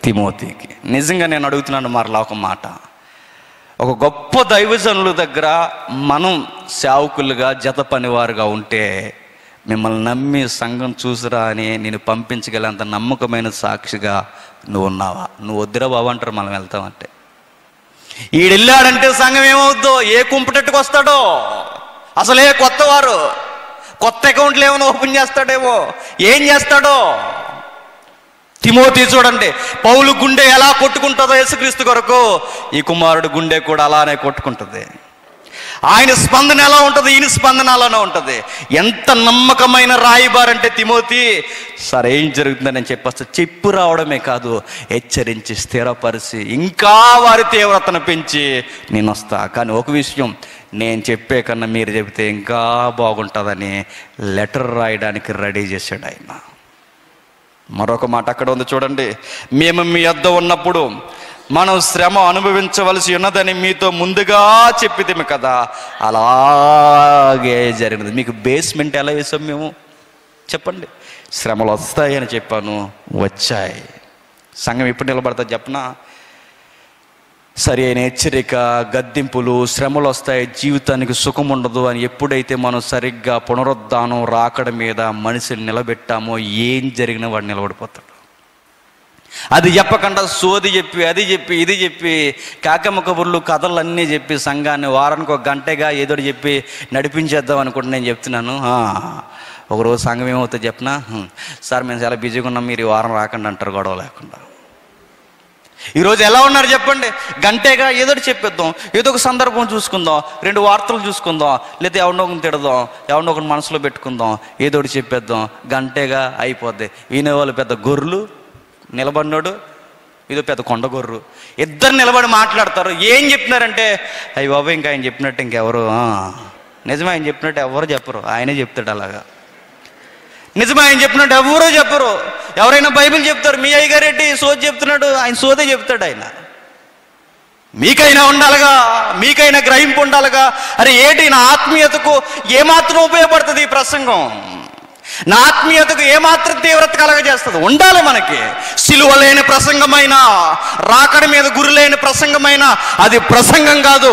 తిమోతికి. నిజంగా నేను అడుగుతున్నాను మరలా ఒక మాట, ఒక గొప్ప దైవజనుల దగ్గర మనం సేవకులుగా జత పనివారుగా ఉంటే మిమ్మల్ని నమ్మి సంఘం చూసిరా అని నేను పంపించగలంత నమ్మకమైన సాక్షిగా నువ్వు ఉన్నావా? నువ్వు వద్దురా బాబు అంటారు మనం వెళ్తామంటే. ఈడెళ్ళాడంటే సంఘం ఏమవుద్దో, ఏ కుంపటెట్టుకు వస్తాడో, అసలే కొత్తవారు, కొత్త అకౌంట్లు ఏమైనా ఓపెన్ చేస్తాడేమో, ఏం చేస్తాడో. తిమోతి చూడండి, పౌలు గుండె ఎలా కొట్టుకుంటుందో యేసుక్రీస్తు కొరకు, ఈ కుమారుడు గుండె కూడా అలానే కొట్టుకుంటుంది. ఆయన స్పందన ఎలా ఉంటుంది, ఈయన స్పందన అలానే ఉంటుంది. ఎంత నమ్మకమైన రాయిబారంటే తిమోతి. సరే ఏం జరుగుతుందని నేను చెప్పేస్తా, చెప్పు రావడమే కాదు, హెచ్చరించి స్థిరపరిచి ఇంకా వారి తీవ్రతను పెంచి నేను వస్తా. కానీ ఒక విషయం, నేను చెప్పే కన్నా మీరు చెబితే ఇంకా బాగుంటుందని లెటర్ రాయడానికి రెడీ చేశాడు ఆయన. మరొక మాట అక్కడ ఉంది చూడండి, మేము మీ వద్ద ఉన్నప్పుడు మనం శ్రమ అనుభవించవలసి ఉన్నదని మీతో ముందుగా చెప్పితేమి కదా, అలాగే జరిగినది. మీకు బేస్మెంట్ ఎలా వేసాం మేము చెప్పండి? శ్రమలు వస్తాయని చెప్పాను, వచ్చాయి. సంఘం ఎప్పుడు నిలబడతా చెప్పనా? సరి అయిన హెచ్చరిక, గద్దింపులు, శ్రమలు వస్తాయి, జీవితానికి సుఖం ఉండదు అని ఎప్పుడైతే మనం సరిగ్గా పునరుద్ధానం రాకడ మీద మనిషిని నిలబెట్టామో ఏం జరిగినా వాడు నిలబడిపోతాడు. అది చెప్పకుండా సోది చెప్పి, అది చెప్పి, ఇది చెప్పి, కాకమ్మ కబుర్లు, కథలు అన్నీ చెప్పి సంఘాన్ని వారానికి ఒక గంటగా ఏదో చెప్పి నడిపించేద్దాం అనుకుంటే నేను చెప్తున్నాను. ఒకరోజు సంఘం ఏమవుతుంది చెప్పనా, సార్ మేము చాలా బిజీగా ఉన్నాం, మీరు ఈ వారం రాకండి అంటారు గొడవ లేకుండా. ఈరోజు ఎలా ఉన్నారు చెప్పండి? గంటేగా ఏదో చెప్పేద్దాం, ఏదో ఒక సందర్భం చూసుకుందాం, 2 వార్తలు చూసుకుందాం, లేదా ఎవరినో ఒకరిని తిడదాం, ఎవరినో ఒకరిని మనసులో పెట్టుకుందాం, ఏదో ఒకటి చెప్పేద్దాం, గంటేగా అయిపోద్ది. వినేవాళ్ళు పెద్ద గొర్రెలు, నిలబడినోడు ఇదో పెద్ద కొండ గొర్రు, ఇద్దరు నిలబడి మాట్లాడతారు. ఏం చెప్తున్నారంటే, అయ్యి బాబు ఇంకా ఆయన చెప్పినట్టు ఇంకెవరు, నిజమే ఆయన చెప్పినట్టు ఎవరు చెప్పరు, ఆయనే చెప్తాడు అలాగా. నిజమే ఆయన చెప్పినట్టు ఎవరూ చెప్పరు. ఎవరైనా బైబిల్ చెప్తారు, మీ అయ్యగారెడ్డి సోది చెప్తున్నాడు, ఆయన సోదే చెప్తాడు ఆయన. మీకైనా ఉండాలిగా, మీకైనా గ్రహింపు ఉండాలిగా. అరే ఏంటి, నా ఆత్మీయతకు ఏమాత్రం ఉపయోగపడుతుంది ఈ ప్రసంగం, నా ఆత్మీయతకు ఏమాత్రం తీవ్రత కలగజేస్తుంది? ఉండాలి మనకి. సిలువ లేని ప్రసంగమైన, రాకడ మీద గురి లేని ప్రసంగమైన అది ప్రసంగం కాదు,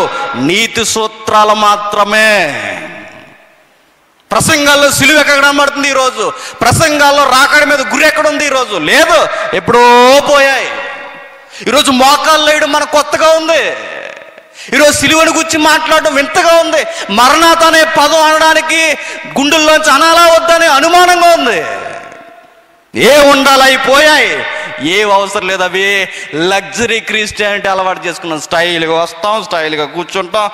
నీతి సూత్రాలు మాత్రమే. ప్రసంగాల్లో సిలువ ఎక్కడ కనబడుతుంది ఈరోజు? ప్రసంగాల్లో రాకడ మీద గురి ఎక్కడుంది ఈరోజు? లేదు, ఎప్పుడో పోయాయి. ఈరోజు మోకాళ్ళు వేయడం మనకు కొత్తగా ఉంది. ఈరోజు సిలువను గురించి మాట్లాడడం వింతగా ఉంది. మరణాత అనే పదం అనడానికి గుండెల్లోంచి అనాలా వద్దనే అనుమానంగా ఉంది. ఏ ఉండాలి అవి పోయాయి, ఏం అవసరం లేదు. అవి లగ్జరీ క్రిస్టియానిటీ అలవాటు చేసుకున్నాం. స్టైల్గా వస్తాం, స్టైల్గా కూర్చుంటాం,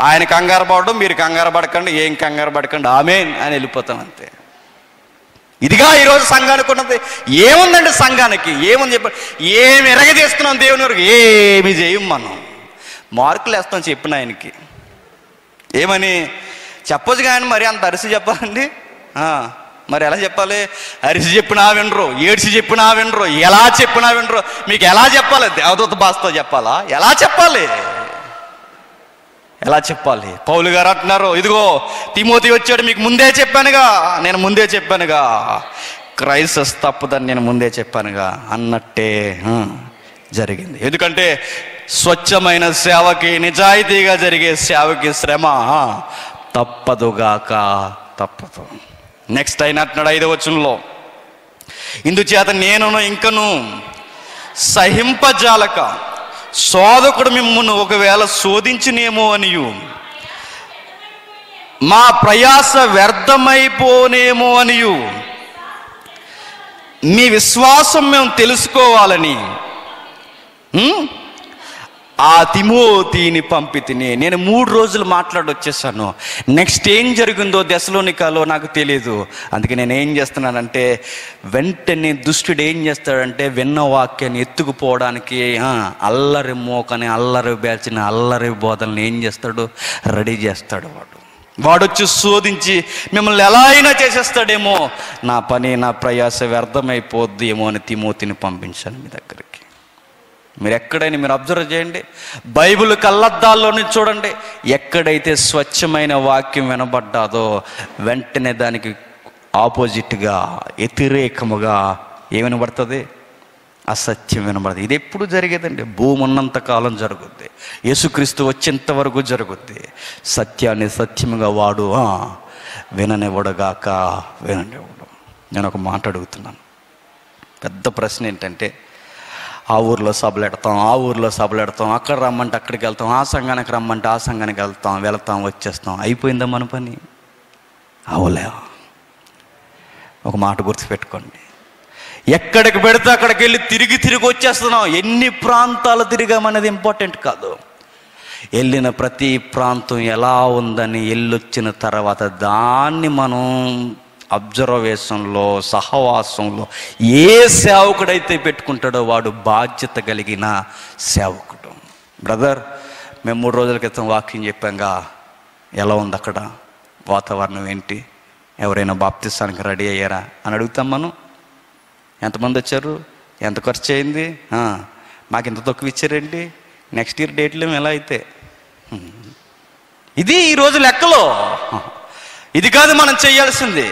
ఆయన కంగారు పడడం, మీరు కంగారు పడకండి, ఏం కంగారు పడకండి, ఆమేన్ అని వెళ్ళిపోతాం అంతే. ఇదిగా ఈరోజు సంఘానికి ఉన్నది. ఏముందండి సంఘానికి? ఏముంది చెప్పండి? ఏమి ఎరగదీస్తున్నాం దేవుని వరకు? ఏమి చేయం మనం. మార్కులు వేస్తాం చెప్పిన ఆయనకి. ఏమని చెప్పొచ్చు కానీ మరి అంత అరిసి చెప్పాలండి? మరి ఎలా చెప్పాలి? అరిసి చెప్పినా వినరు, ఏడ్చి చెప్పినా వినరు, ఎలా చెప్పినా వినరు. మీకు ఎలా చెప్పాలి? దేవదూత భాషతో చెప్పాలా? ఎలా చెప్పాలి? ఎలా చెప్పాలి? పౌలు గారు అంటున్నారు, ఇదిగో తిమోతి వచ్చాడు, మీకు ముందే చెప్పానుగా, నేను ముందే చెప్పానుగా, క్రైస్తస్ తప్పదని నేను ముందే చెప్పానుగా అన్నట్టే జరిగింది. ఎందుకంటే స్వచ్ఛమైన సేవకి, నిజాయితీగా జరిగే సేవకి శ్రమ తప్పదుగాక తప్పదు. నెక్స్ట్ ఆయన అంటున్నాడు 5వ వచనంలో, ఇందుచేత నేనును ఇంకను సహింపజాలక శోధకుడు మిమ్మును ఒకవేళ శోధించినేమో అనియు, మా ప్రయాస వ్యర్థమైపోనేమో అనియు, మీ విశ్వాసం మేము తెలుసుకోవాలని ఆ తిమోతిని పంపితిని. నేను 3 రోజులు మాట్లాడి వచ్చేసాను. నెక్స్ట్ ఏం జరిగిందో దెసలోనికలో నాకు తెలియదు. అందుకే నేను ఏం చేస్తున్నానంటే, వెంటనే దుష్టుడు ఏం చేస్తాడంటే, విన్న వాక్యాన్ని ఎత్తుకుపోవడానికి అల్లరి మోకని, అల్లరి బ్యాచిన, అల్లరి బోధనని ఏం చేస్తాడు? రెడీ చేస్తాడు. వాడొచ్చి శోధించి మిమ్మల్ని ఎలా అయినా చేసేస్తాడేమో, నా పని, నా ప్రయాస వ్యర్థమైపోద్ది ఏమో అని తిమోతిని పంపించాను మీ దగ్గరికి. మీరు ఎక్కడైనా మీరు అబ్జర్వ్ చేయండి, బైబిల్ కళ్ళద్దాల్లోని చూడండి, ఎక్కడైతే స్వచ్ఛమైన వాక్యం వినబడ్డాదో వెంటనే దానికి ఆపోజిట్గా, వ్యతిరేకముగా ఏం వినబడుతుంది? అసత్యం వినబడుతుంది. ఇది ఎప్పుడు జరిగేదండి? భూమి ఉన్నంత కాలం జరుగుద్ది, యేసుక్రీస్తు వచ్చేంత వరకు జరుగుద్ది. సత్యాన్ని సత్యముగా వాడు విననివ్వడుగాక విననివ్వడు. నేను ఒక మాట అడుగుతున్నాను. పెద్ద ప్రశ్న ఏంటంటే, ఆ ఊర్లో సభలెడతాం, ఆ ఊర్లో సభలెడతాం, అక్కడ రమ్మంటే అక్కడికి వెళ్తాం, ఆ సంఘానికి రమ్మంటే ఆ సంఘానికి వెళ్తాం వచ్చేస్తాం. అయిపోయిందా మన పని? అవలే. ఒక మాట గుర్తుపెట్టుకోండి, ఎక్కడికి పెడితే అక్కడికి వెళ్ళి తిరిగి వచ్చేస్తున్నాం. ఎన్ని ప్రాంతాలు తిరిగామనేది ఇంపార్టెంట్ కాదు. వెళ్ళిన ప్రతి ప్రాంతం ఎలా ఉందని వెళ్ళొచ్చిన తర్వాత దాన్ని మనం అబ్జర్వేషన్లో, సహవాసంలో ఏ సేవకుడైతే పెట్టుకుంటాడో వాడు బాధ్యత కలిగిన సేవకుడు. బ్రదర్, మేము 3 రోజుల క్రితం వాక్యం చెప్పాంగా, ఎలా ఉంది అక్కడ వాతావరణం ఏంటి? ఎవరైనా బాప్తిస్తానికి రెడీ అయ్యారా అని అడుగుతాం మనం. ఎంతమంది వచ్చారు? ఎంత ఖర్చు అయింది? మాకు ఇంత తక్కువ ఇచ్చారేంటి? నెక్స్ట్ ఇయర్ డేట్లు ఎలా అయితే? ఇది ఈరోజు లెక్కలో. ఇది కాదు మనం చేయాల్సింది.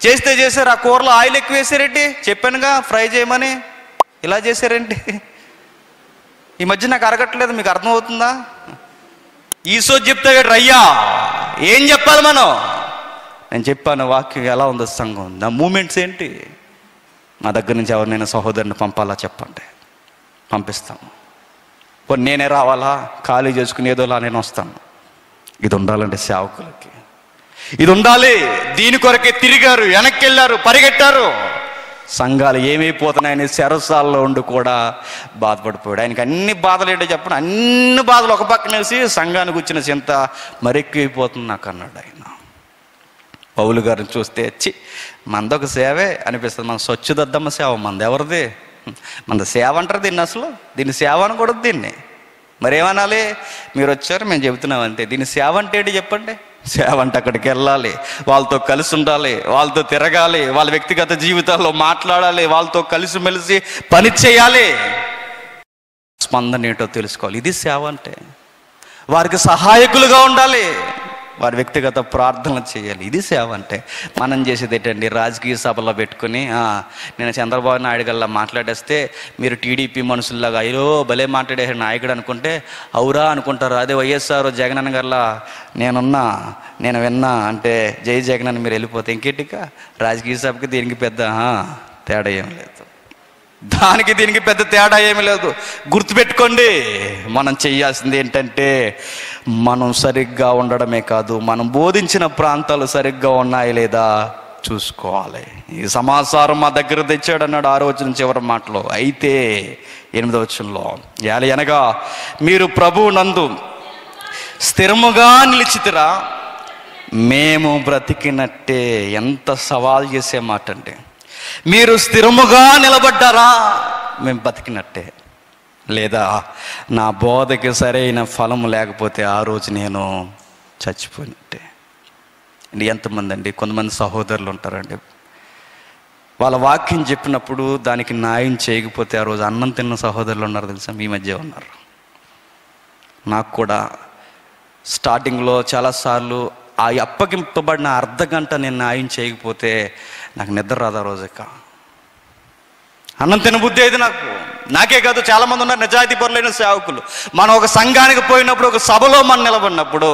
చేశారు, ఆ కూరలో ఆయిల్ ఎక్కువ వేసారేంటి? చెప్పానుగా ఫ్రై చేయమని, ఇలా చేశారేంటి? ఈ మధ్య నాకు అరగట్లేదు, మీకు అర్థమవుతుందా? ఈ సోది చెప్తే రయ్యా ఏం చెప్పాలి మనం? నేను చెప్పాను వాక్యం ఎలా ఉందో సంఘం, నా మూమెంట్స్ ఏంటి? నా దగ్గర నుంచి ఎవరినైనా సహోదరుని పంపాలా చెప్పండి, పంపిస్తాను. కొన్ని నేనే రావాలా? ఖాళీ చేసుకుని ఏదోలా నేను వస్తాను. ఇది ఉండాలంటే సేవకులకి ఇది ఉండాలి. దీని కొరకే తిరిగారు, వెనక్కి వెళ్ళారు, పరిగెట్టారు. సంఘాలు ఏమైపోతున్నాయని చెరసాల్లో ఉండి కూడా బాధపడిపోయాడు. ఆయనకి అన్ని బాధలు ఏంటో చెప్పండి. అన్ని బాధలు ఒక పక్కన వేసి సంఘానికి వచ్చిన చింత మరెక్కువైపోతుంది నాకు అన్నాడు ఆయన. పౌలు గారిని చూస్తే మనదొక సేవే అనిపిస్తుంది. మన స్వచ్ఛదద్దమ్మ సేవ మనది ఎవరిది? మన సేవ అంటారు దీన్ని, అసలు దీన్ని సేవ అనకూడదు. దీన్ని మరేమనాలి? మీరు వచ్చారు, మేము చెబుతున్నాం అంతే. దీన్ని సేవ అంటే ఏంటి చెప్పండి? సేవ అంటే అక్కడికి వెళ్ళాలి, వాళ్ళతో కలిసి ఉండాలి, వాళ్ళతో తిరగాలి, వాళ్ళ వ్యక్తిగత జీవితాల్లో మాట్లాడాలి, వాళ్ళతో కలిసిమెలిసి పని చేయాలి, స్పందన ఏంటో తెలుసుకోవాలి. ఇది సేవ అంటే. వారికి సహాయకులుగా ఉండాలి, వారి వ్యక్తిగత ప్రార్థనలు చేయాలి. ఇది సేవ అంటే. మనం చేసేది ఏంటండి? రాజకీయ సభలో పెట్టుకుని నేను చంద్రబాబు నాయుడు గల్లా మాట్లాడేస్తే మీరు టీడీపీ మనుషుల్లాగా అయ్యో భలే మాట్లాడే నాయకుడు అనుకుంటే అవురా అనుకుంటారు. అదే వైఎస్ఆర్ జగనన్న గల్లా నేను విన్నా అంటే జై జగన్ అని మీరు వెళ్ళిపోతే ఇంకేంటిగా రాజకీయ సభకి దీనికి పెద్ద తేడా ఏం లేదు. దానికి దీనికి పెద్ద తేడా ఏమీ లేదు. గుర్తుపెట్టుకోండి, మనం చేయాల్సింది ఏంటంటే మనం సరిగ్గా ఉండడమే కాదు, మనం బోధించిన ప్రాంతాలు సరిగ్గా ఉన్నాయి లేదా చూసుకోవాలి. ఈ సమాచారం మా దగ్గర తెచ్చాడు అన్నాడు 6వ వచనం చివరి మాటలో. అయితే 8వ వచనంలో అనగా మీరు ప్రభువు నందు స్థిరముగా నిలిచితిరా మేము బ్రతికినట్టే. ఎంత సవాల్ చేసే మాట అండి. మీరు స్థిరముగా నిలబడ్డారా మేము బతికినట్టే, లేదా నా బోధకి సరైన ఫలం లేకపోతే ఆ రోజు నేను చచ్చిపోయినట్టే. ఎంతమంది అండి, కొంతమంది సహోదరులు ఉంటారండి, వాళ్ళ వాక్యం చెప్పినప్పుడు దానికి న్యాయం చేయకపోతే ఆ రోజు అన్నం తిన్న సహోదరులు ఉన్నారు తెలుసా, మీ మధ్య ఉన్నారు. నాకు కూడా స్టార్టింగ్లో చాలాసార్లు ఆ అప్పగింపబడిన అర్ధగంట నేను న్యాయం చేయకపోతే నాకు నిద్ర రాదు ఆ రోజుక. అన్నం తినబుద్ధి అయితే నాకే కాదు, చాలామంది ఉన్నారు నిజాయితీ పరులైన సేవకులు. మనం ఒక సంఘానికి పోయినప్పుడు, ఒక సభలో మనం నిలబడినప్పుడు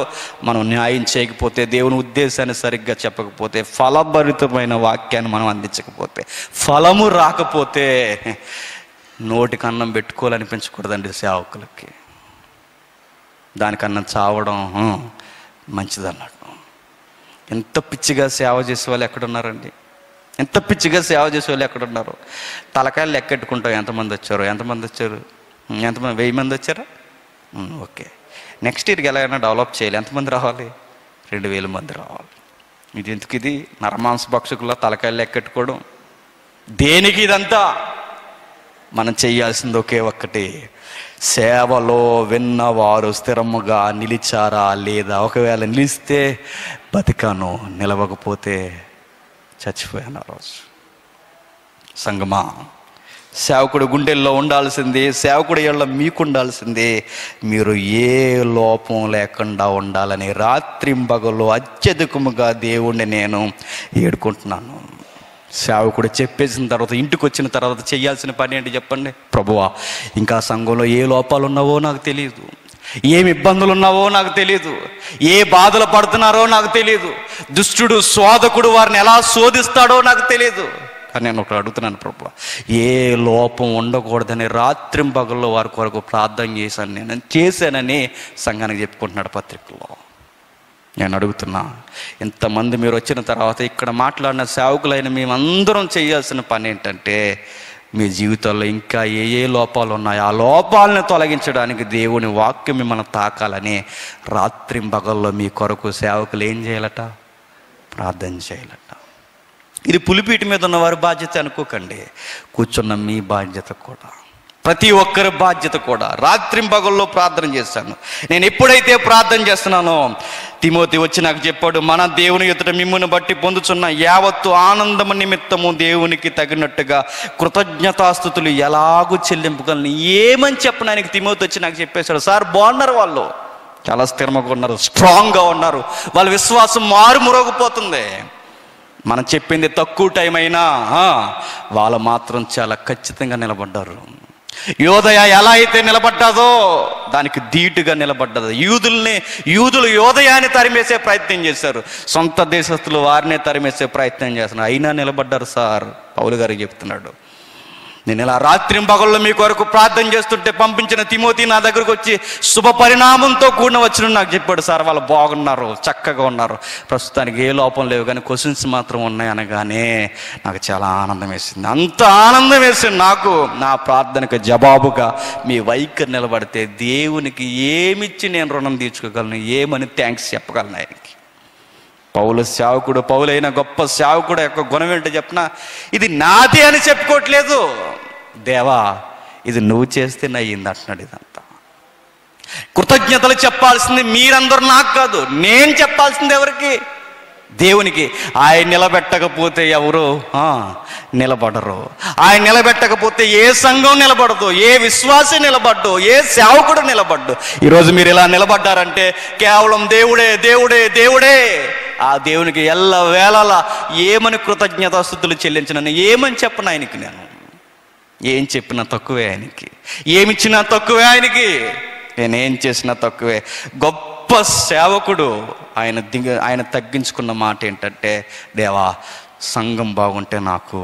మనం న్యాయం చేయకపోతే, దేవుని ఉద్దేశాన్ని సరిగ్గా చెప్పకపోతే, ఫలభరితమైన వాక్యాన్ని మనం అందించకపోతే, ఫలము రాకపోతే నోటికి అన్నం పెట్టుకోవాలనిపించకూడదండి సేవకులకి. దానికన్నా చావడం మంచిదన్నట్టు. ఎంత పిచ్చిగా సేవ చేసే వాళ్ళు ఎక్కడున్నారండి? ఎంత పిచ్చిగా సేవ చేసే వాళ్ళు ఎక్కడున్నారు? తలకాయలు లెక్కెట్టుకుంటాం, ఎంతమంది వచ్చారు 1000 మంది వచ్చారా? ఓకే, నెక్స్ట్ ఇయర్కి ఎలాగైనా డెవలప్ చేయాలి. ఎంతమంది రావాలి? 2000 మంది రావాలి. ఇది ఎందుకు? ఇది నరమాంస భక్షకుల్లో తలకాయలు లెక్కెట్టుకోవడం దేనికి? ఇదంతా మనం చేయాల్సింది ఒకే ఒక్కటి, సేవలో విన్నవారు స్థిరముగా నిలిచారా లేదా? ఒకవేళ నిలిస్తే బతికాను, నిలవకపోతే చచ్చిపోయాను ఆ రోజు. సంగమా, సేవకుడు గుండెల్లో ఉండాల్సింది, సేవకుడు ఏళ్ళ మీకు ఉండాల్సింది, మీరు ఏ లోపం లేకుండా ఉండాలని రాత్రింబగలు అత్యధికముగా దేవుణ్ణి నేను ఏడుకుంటున్నాను. సేవకుడు చెప్పేసిన తర్వాత, ఇంటికి వచ్చిన తర్వాత చేయాల్సిన పని ఏంటి చెప్పండి? ప్రభువా, ఇంకా సంఘంలో ఏ లోపాలు ఉన్నావో నాకు తెలియదు, ఏమి ఇబ్బందులు ఉన్నావో నాకు తెలియదు, ఏ బాధలు పడుతున్నారో నాకు తెలియదు, దుష్టుడు శోధకుడు వారిని ఎలా శోధిస్తాడో నాకు తెలియదు. కానీ నేను ఒకటి అడుగుతున్నాను ప్రభు, ఏ లోపం ఉండకూడదని రాత్రింపగల్లో వారి కొరకు ప్రార్థన చేశానని సంఘానికి చెప్పుకుంటున్నాడు పత్రికలో. నేను అడుగుతున్నా, ఇంతమంది మీరు వచ్చిన తర్వాత ఇక్కడ మాట్లాడిన సేవకులైన మేమందరం చేయాల్సిన పని ఏంటంటే, మీ జీవితాల్లో ఇంకా ఏ లోపాలు ఉన్నాయో ఆ లోపాలను తొలగించడానికి దేవుని వాక్యం మిమ్మల్ని తాకాలని రాత్రింపగల్లో మీ కొరకు సేవకులు ఏం చేయాలట? ప్రార్థన చేయాలట. ఇది పులిపీటి మీద ఉన్నవారి బాధ్యత అనుకోకండి, కూర్చున్న మీ బాధ్యత కూడా, ప్రతి ఒక్కరి బాధ్యత కూడా. రాత్రింపగల్లో ప్రార్థన చేశాను. నేను ఎప్పుడైతే ప్రార్థన చేస్తున్నానో, తిమోతి వచ్చి నాకు చెప్పాడు, మన దేవుని ఎదుట మిమ్మును బట్టి పొందుచున్న యావత్తు ఆనందము నిమిత్తము దేవునికి తగినట్టుగా కృతజ్ఞతాస్తుతులు ఎలాగూ చెల్లింపగలను. ఏమని చెప్పడానికి తిమోతి వచ్చి నాకు చెప్పేశాడు. సార్ బాగున్నారు, వాళ్ళు చాలా స్థిరంగా ఉన్నారు, స్ట్రాంగ్గా ఉన్నారు, వాళ్ళ విశ్వాసం మారుమోగిపోతుంది. మనం చెప్పింది తక్కువ టైం అయినా వాళ్ళు మాత్రం చాలా ఖచ్చితంగా నిలబడ్డారు. యోదయ ఎలా అయితే నిలబడ్డాదో దానికి ధీటుగా నిలబడ్డది. యూదులు యోదయాన్ని తరిమేసే ప్రయత్నం చేశారు, సొంత దేశస్తులు వారినే తరిమేసే ప్రయత్నం చేస్తున్నారు, అయినా నిలబడ్డారు సార్. పౌలు గారికి చెప్తున్నాడు, నేను ఇలా రాత్రింపగళ్ళు మీ కొరకు ప్రార్థన చేస్తుంటే పంపించిన తిమోతి నా దగ్గరకు వచ్చి శుభ పరిణామంతో కూడిన వచ్చిన నాకు చెప్పాడు, సార్ వాళ్ళు బాగున్నారు, చక్కగా ఉన్నారు, ప్రస్తుతానికి ఏ లోపం లేవు, కానీ క్వశ్చన్స్ మాత్రం ఉన్నాయి అనగానే నాకు చాలా ఆనందం వేసింది. అంత ఆనందం వేసింది నాకు. నా ప్రార్థనకు జవాబుగా మీ వైఖరి నిలబడితే దేవునికి ఏమిచ్చి నేను రుణం తీర్చుకోగలను, ఏమని థ్యాంక్స్ చెప్పగలను ఆయనకి. పౌలు సేవకుడు, పౌలైన గొప్ప సేవకుడు యొక్క గుణం ఏంటో చెప్పిన, ఇది నాదే అని చెప్పుకోవట్లేదు, దేవా ఇది నువ్వు చేస్తే అయ్యింది అంటున్నాడు. ఇదంతా కృతజ్ఞతలు చెప్పాల్సింది మీరందరూ నాకు కాదు, నేను చెప్పాల్సింది ఎవరికి? దేవునికి. ఆయన నిలబెట్టకపోతే ఎవరు నిలబడరు. ఆయన నిలబెట్టకపోతే ఏ సంఘం నిలబడదు, ఏ విశ్వాసి నిలబడ్డు, ఏ సేవకుడు నిలబడ్డు. ఈరోజు మీరు ఇలా నిలబడ్డారంటే కేవలం దేవుడే దేవుడే దేవుడే. ఆ దేవునికి ఎల్ల వేళలా ఏమని కృతజ్ఞతాస్తుతులు చెల్లించినని ఏమని చెప్పను ఆయనకి. నేను ఏం చెప్పినా తక్కువే ఆయనకి, ఏమిచ్చినా తక్కువే ఆయనకి, నేనేం చేసినా తక్కువే. గొప్ప సేవకుడు ఆయన తగ్గించుకున్న మాట ఏంటంటే, దేవా సంఘం బాగుంటే నాకు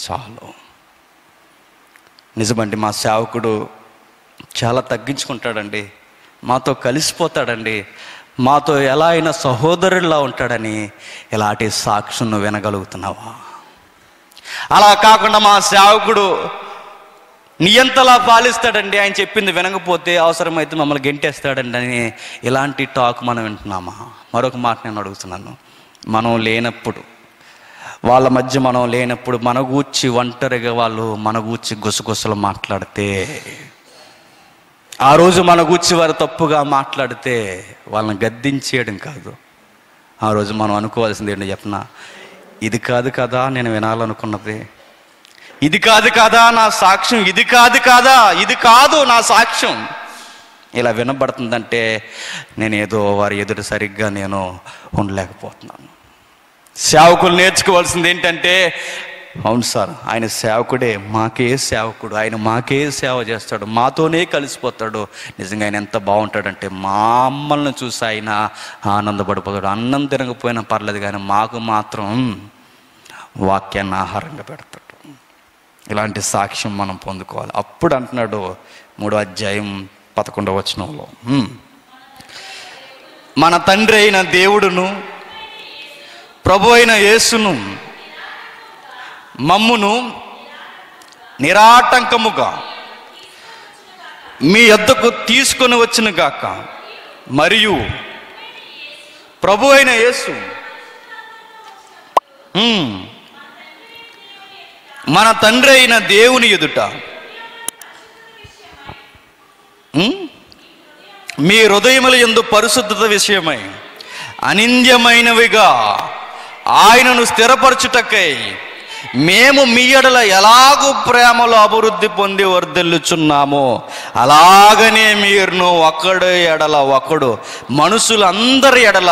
చాలు. నిజమండి, మా సేవకుడు చాలా తగ్గించుకుంటాడండి, మాతో కలిసిపోతాడండి, మాతో ఎలా అయినా సహోదరుడిలా ఉంటాడని ఇలాంటి సాక్ష్యం వినగలుగుతున్నావా? అలా కాకుండా మా సేవకుడు నియంతలా పాలిస్తాడండి, ఆయన చెప్పింది వినకపోతే అవసరమైతే మమ్మల్ని గెంటేస్తాడండి అని ఇలాంటి టాక్ మనం వింటున్నామా? మరొక మాట నేను అడుగుతున్నాను, మనం లేనప్పుడు, వాళ్ళ మధ్య మనం లేనప్పుడు మన గూర్చి ఒంటరిగా వాళ్ళు మన గూర్చి గుసగుసలు మాట్లాడితే, ఆ రోజు మన గూర్చి వారు తప్పుగా మాట్లాడితే వాళ్ళని గద్దించేయడం కాదు, ఆ రోజు మనం అనుకోవాల్సింది ఏంటో చెప్పనా? ఇది కాదు కదా నేను వినాలనుకున్నది, ఇది కాదు కదా నా సాక్ష్యం, ఇది కాదు కదా, ఇది కాదు నా సాక్ష్యం. ఇలా వినబడుతుందంటే నేను ఏదో వారి ఎదురు సరిగ్గా నేను ఉండలేకపోతున్నాను. సేవకులు నేర్చుకోవాల్సింది ఏంటంటే, అవును సార్ ఆయన సేవకుడే, మాకే సేవకుడు, ఆయన మాకే సేవ చేస్తాడు, మాతోనే కలిసిపోతాడు. నిజంగా ఆయన ఎంత బాగుంటాడంటే మమ్మల్ని చూసి ఆయన ఆనందపడిపోతాడు. అన్నం తినకపోయినా పర్లేదు కానీ మాకు మాత్రం వాక్యాన్ని ఆహారంగా పెడతాడు. ఇలాంటి సాక్ష్యం మనం పొందుకోవాలి. అప్పుడు అంటున్నాడు 3వ అధ్యాయం 11వ వచనంలో, మన తండ్రి అయిన దేవుడును ప్రభు అయిన యేసును మమ్మును నిరాటంకముగా మీ యొద్దకు తీసుకొని వచ్చును గాక, మరియు ప్రభు అయిన యేసు మన తండ్రి అయిన దేవుని ఎదుట మీ హృదయముల యందు పరిశుద్ధత విషయమై అనింద్యమైనవిగా ఆయనను స్థిరపరచుటకై మేము మీ ఎడల ఎలాగూ ప్రేమలో అభివృద్ధి పొంది వర్ధిల్లుచున్నామో అలాగనే మీరును ఒకడు ఎడల ఒకడు మనుషులందరి ఎడల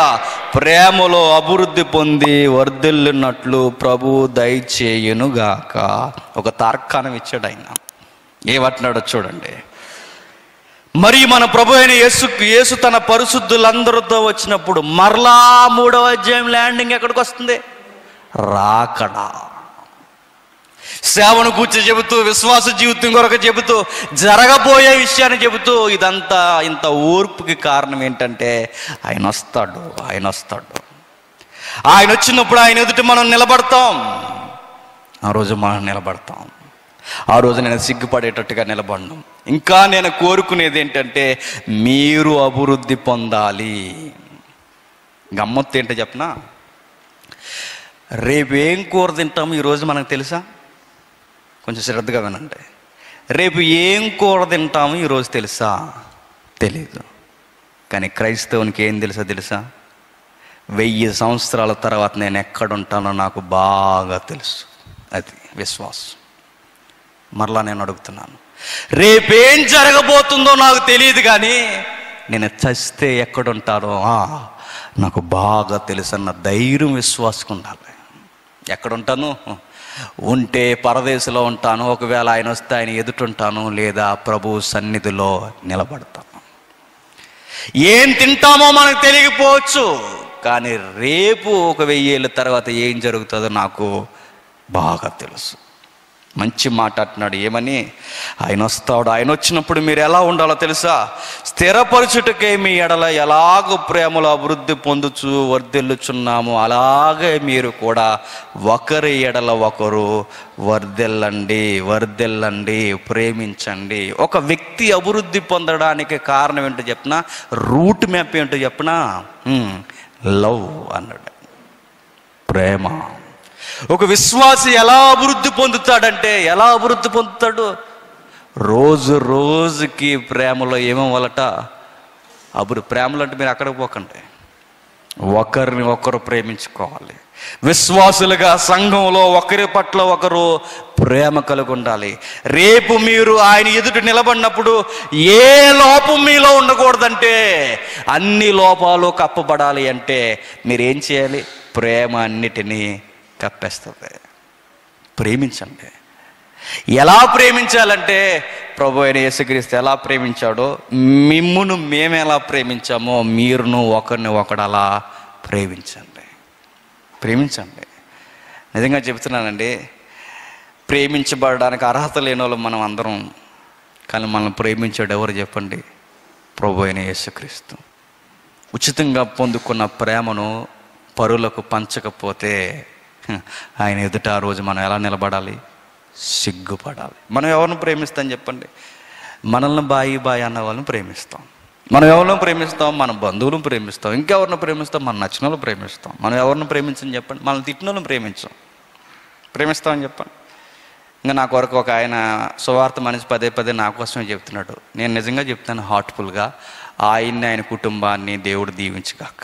ప్రేమలో అభివృద్ధి పొంది వర్ధిల్లున్నట్లు ప్రభు దయచేయునుగాక. ఒక తార్కాణం ఇచ్చాడు ఆయన. ఏమంటున్నాడో చూడండి, మరి మన ప్రభు అయిన యేసు తన పరిశుద్ధులందరితో వచ్చినప్పుడు మరలా 3వ అధ్యాయం ల్యాండింగ్ ఎక్కడికి వస్తుంది? రాకడా. సేవను కూర్చి చెబుతూ, విశ్వాస జీవితం కొరకు చెబుతూ, జరగబోయే విషయాన్ని చెబుతూ, ఇదంతా ఇంత ఓర్పుకి కారణం ఏంటంటే ఆయన వస్తాడు. ఆయన వచ్చినప్పుడు ఆయన ఎదుట మనం నిలబడతాం. ఆ రోజు మనం నిలబడతాం. ఆ రోజు నేను సిగ్గుపడేటట్టుగా నిలబడను. ఇంకా నేను కోరుకునేది ఏంటంటే మీరు అభివృద్ధి పొందాలి. గమ్మత్తు ఏంటో చెప్పనా? రేపు ఏం కూర తింటాము ఈరోజు మనకు తెలుసా? కొంచెం శ్రద్ధగా వినండి. రేపు ఏం కూర తింటాము ఈరోజు తెలుసా? తెలీదు. కానీ క్రైస్తవునికి ఏం తెలుసా? 1000 సంవత్సరాల తర్వాత నేను ఎక్కడుంటానో నాకు బాగా తెలుసు. అది విశ్వాసం. మరలా నేను అడుగుతున్నాను, రేపేం జరగబోతుందో నాకు తెలియదు, కానీ నేను చస్తే ఎక్కడుంటానో నాకు బాగా తెలుసన్న ధైర్యం, విశ్వాసం ఉండాలి. ఎక్కడుంటాను? ఉంటే పరదేశంలో ఉంటాను. ఒకవేళ ఆయన వస్తే ఆయన ఎదుటుంటాను, లేదా ప్రభు సన్నిధిలో నిలబడతాను. ఏం తింటామో మనకు తెలియకపోవచ్చు, కానీ రేపు ఒక 1000 ఏళ్ళ తర్వాత ఏం జరుగుతుందో నాకు బాగా తెలుసు. మంచి మాట అంటున్నాడు. ఏమని? ఆయన వస్తాడు. ఆయన వచ్చినప్పుడు మీరు ఎలా ఉండాలో తెలుసా? స్థిరపరచుటకే మీ ఎడల ఎలాగ ప్రేమలో అభివృద్ధి పొందుచు వర్ధిల్లుచున్నాము, అలాగే మీరు కూడా ఒకరి ఎడల ఒకరు వర్ధిల్లండి, ప్రేమించండి. ఒక వ్యక్తి అభివృద్ధి పొందడానికి కారణం ఏంటో చెప్పినా, రూట్ మ్యాప్ ఏంటో చెప్పినా, లవ్ అన్నాడు, ప్రేమ. ఒక విశ్వాసి ఎలా అభివృద్ధి పొందుతాడు? రోజు రోజుకి ప్రేమలో ఏమవ్వాలట? ప్రేమలు అంటే మీరు అక్కడికి పోకండి, ఒకరిని ఒకరు ప్రేమించుకోవాలి. విశ్వాసులుగా సంఘంలో ఒకరి పట్ల ఒకరు ప్రేమ కలిగి ఉండాలి. రేపు మీరు ఆయన ఎదుట నిలబడినప్పుడు ఏ లోపం మీలో ఉండకూడదంటే, అన్ని లోపాలు కప్పబడాలి అంటే మీరేం చేయాలి? ప్రేమ అన్నిటినీ కప్పేస్తుంది. ప్రేమించండి. ఎలా ప్రేమించాలంటే ప్రభు అయిన యేసుక్రీస్తు ఎలా ప్రేమించాడో, మిమ్మును మేము ఎలా ప్రేమించామో మీరును ఒకరిని ఒకడు అలా ప్రేమించండి. నిజంగా చెబుతున్నానండి, ప్రేమించబడడానికి అర్హత లేని వాళ్ళు మనం అందరం. కానీ మనల్ని ప్రేమించాడు ఎవరు చెప్పండి? ప్రభు అయిన యేసుక్రీస్తు. ఉచితంగా పొందుకున్న ప్రేమను పరులకు పంచకపోతే ఆయన ఎదుట ఆ రోజు మనం ఎలా నిలబడాలి? సిగ్గుపడాలి. మనం ఎవరిని ప్రేమిస్తాం చెప్పండి? మనల్ని బాయి అన్న వాళ్ళని ప్రేమిస్తాం. మనం ఎవరిని ప్రేమిస్తాం? మన బంధువులను ప్రేమిస్తాం. ఇంకెవరిని ప్రేమిస్తాం? మన నచ్చిన వాళ్ళు ప్రేమిస్తాం. మనం ఎవరిని ప్రేమించని చెప్పండి? మనల్ని తిట్టిన వాళ్ళని ప్రేమిస్తామని చెప్పండి. ఇంకా నా కొరకు ఒక ఆయన సువార్త మనిషి పదే నా కోసమే చెప్తున్నాడు. నేను నిజంగా చెప్తాను హార్ట్ఫుల్గా, ఆయన్ని ఆయన కుటుంబాన్ని దేవుడు దీవించుగాక.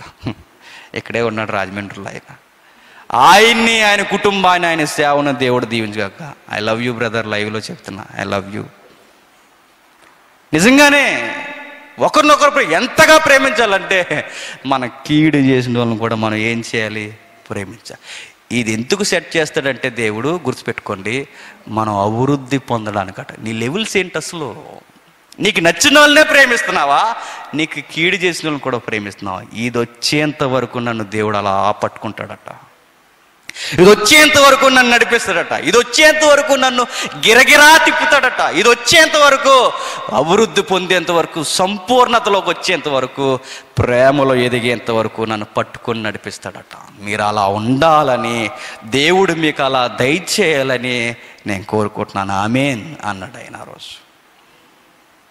ఇక్కడే ఉన్నాడు రాజమండ్రిలో. ఆయన్ని ఆయన కుటుంబాన్ని ఆయన సేవను దేవుడు దీవించుగాక. I love you brother. లైవ్లో చెప్తున్నా, ఐ లవ్ యూ. నిజంగానే ఒకరినొకరు ఎంతగా ప్రేమించాలంటే, మన కీడు చేసిన వాళ్ళని కూడా మనం ఏం చేయాలి? ప్రేమించాలి. ఇది ఎందుకు సెట్ చేస్తాడంటే దేవుడు, గుర్తుపెట్టుకోండి, మనం అభివృద్ధి పొందడానికట. నీ లెవెల్స్ ఏంటి అసలు? నీకు నచ్చిన వాళ్ళనే ప్రేమిస్తున్నావా? నీకు కీడు చేసిన వాళ్ళని కూడా ప్రేమిస్తున్నావా? ఇది వచ్చేంత వరకు నన్ను దేవుడు అలా పట్టుకుంటాడట. ఇది వచ్చేంత వరకు నన్ను నడిపిస్తాడట. ఇది వచ్చేంత వరకు నన్ను గిరగిరా తిప్పుతాడట. ఇది వచ్చేంత వరకు, అభివృద్ధి పొందేంత వరకు, సంపూర్ణతలోకి వచ్చేంత వరకు, ప్రేమలో ఎదిగేంత వరకు నన్ను పట్టుకొని నడిపిస్తాడట. మీరు అలా ఉండాలని, దేవుడు మీకు అలా దయచేయాలని నేను కోరుకుంటున్నాను. ఆమేన్ అన్నాడు ఆయన ఆ రోజు.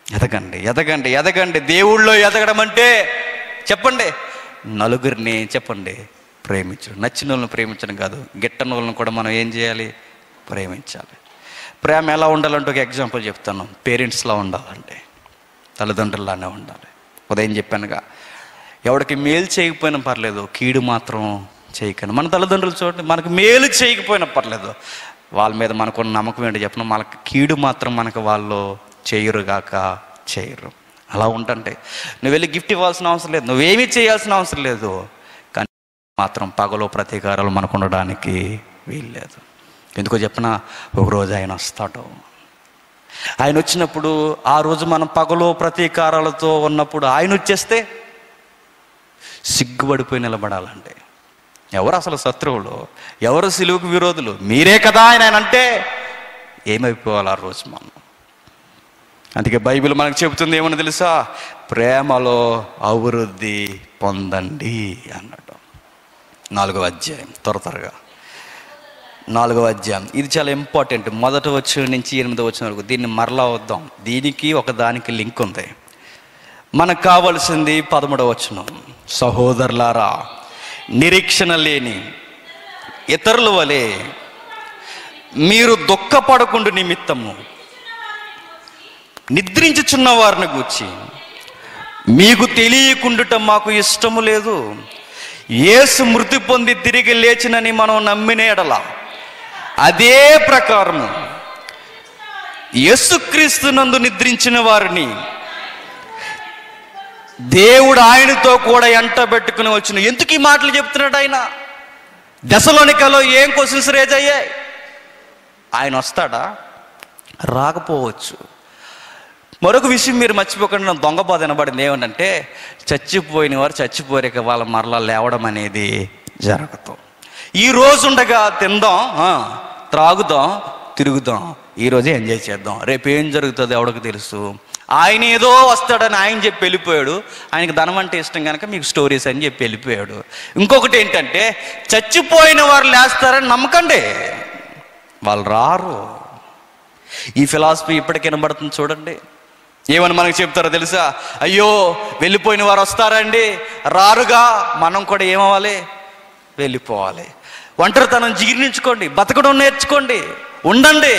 ఎదగండి. దేవుళ్ళో ఎదగడం అంటే చెప్పండి, నలుగురిని చెప్పండి ప్రేమించడం. నచ్చిన వాళ్ళని ప్రేమించడం కాదు, గిట్టని వాళ్ళని కూడా మనం ఏం చేయాలి? ప్రేమించాలి. ప్రేమ ఎలా ఉండాలంటే ఒక ఎగ్జాంపుల్ చెప్తాను. పేరెంట్స్లా ఉండాలంటే, తల్లిదండ్రుల్లానే ఉండాలి. ఉదయం చెప్పానుగా, ఎవరికి మేలు చేయకపోయినా పర్లేదు, కీడు మాత్రం చేయకండి. మన తల్లిదండ్రులు చూడండి, మనకు మేలు చేయకపోయినా పర్లేదు, వాళ్ళ మీద మనకున్న నమ్మకం ఏంటో చెప్పిన, మనకు కీడు మాత్రం మనకు వాళ్ళు చేయరు. అలా ఉంటుంటే నువ్వు వెళ్ళి గిఫ్ట్ ఇవ్వాల్సిన అవసరం లేదు, నువ్వేమీ చేయాల్సిన అవసరం లేదు. కానీ మాత్రం పగలో ప్రతీకారాలు మనకు ఉండడానికి వీల్లేదు. ఎందుకో చెప్పినా, ఒకరోజు ఆయన వస్తాడు. ఆయన వచ్చినప్పుడు ఆ రోజు మనం పగలో ప్రతీకారాలతో ఉన్నప్పుడు ఆయన వచ్చేస్తే సిగ్గుపడిపోయి నిలబడాలండి. ఎవరు అసలు శత్రువులు, ఎవరు సిలువకు విరోధులు? మీరే కదా ఆయన అంటే ఏమైపోవాలి ఆ రోజు మనం. అందుకే బైబిల్ మనకు చెబుతుంది ఏమని తెలుసా? ప్రేమలో అభివృద్ధి పొందండి అన్నాడు. 4వ అధ్యాయం, త్వరగా 4వ అధ్యాయం. ఇది చాలా ఇంపార్టెంట్. 1వ వచనం నుంచి 8వ వచనం వరకు దీన్ని మరలా వద్దాం. దీనికి ఒకదానికి లింక్ ఉంది. మనకు కావాల్సింది 11వ వచనం. సహోదరులారా, నిరీక్షణ లేని ఇతరుల వలె మీరు దుఃఖపడకుండు నిమిత్తము నిద్రించుచున్న వారిని గూర్చి మీకు తెలియకుండుట మాకు ఇష్టము లేదు. యేసు మృతి పొంది తిరిగి లేచినని మనం నమ్మిన ఎడల అదే ప్రకారము యేసుక్రీస్తునందు నిద్రించిన వారిని దేవుడు ఆయనతో కూడా ఎంటబెట్టుకుని వచ్చిన. ఎందుకు ఈ మాటలు చెప్తున్నాడు ఆయన? దశలోనికలో ఏం క్వశ్చన్స్ రేజ్ అయ్యాయి? ఆయన వస్తాడా? రాకపోవచ్చు. మరొక విషయం మీరు మర్చిపోకుండా నా దొంగ బాధ వినబడింది. ఏమంటే చచ్చిపోయిన వారు చచ్చిపోయాక వాళ్ళ మరలా లేవడం అనేది జరగదు. ఈ రోజు ఉండగా తిందాం, త్రాగుదాం, తిరుగుదాం, ఈరోజే ఎంజాయ్ చేద్దాం. రేపు ఏం జరుగుతుందో ఎవడికి తెలుసు. ఆయన ఏదో వస్తాడని ఆయన చెప్పి వెళ్ళిపోయాడు. ఆయనకి ధనం అంటే ఇష్టం కనుక మీకు స్టోరీస్ అని చెప్పి వెళ్ళిపోయాడు. ఇంకొకటి ఏంటంటే చచ్చిపోయిన వారు లేస్తారని నమ్మకండి, వాళ్ళు రారు. ఈ ఫిలాసఫీ ఇప్పటికి వినబడుతుంది చూడండి. ఏమని మనకు చెప్తారో తెలుసా? అయ్యో వెళ్ళిపోయిన వారు వస్తారండి, రారుగా. మనం కూడా ఏమవ్వాలి? వెళ్ళిపోవాలి. ఒంటరితనం జీర్ణించుకోండి, బతకడం నేర్చుకోండి, ఉండండి.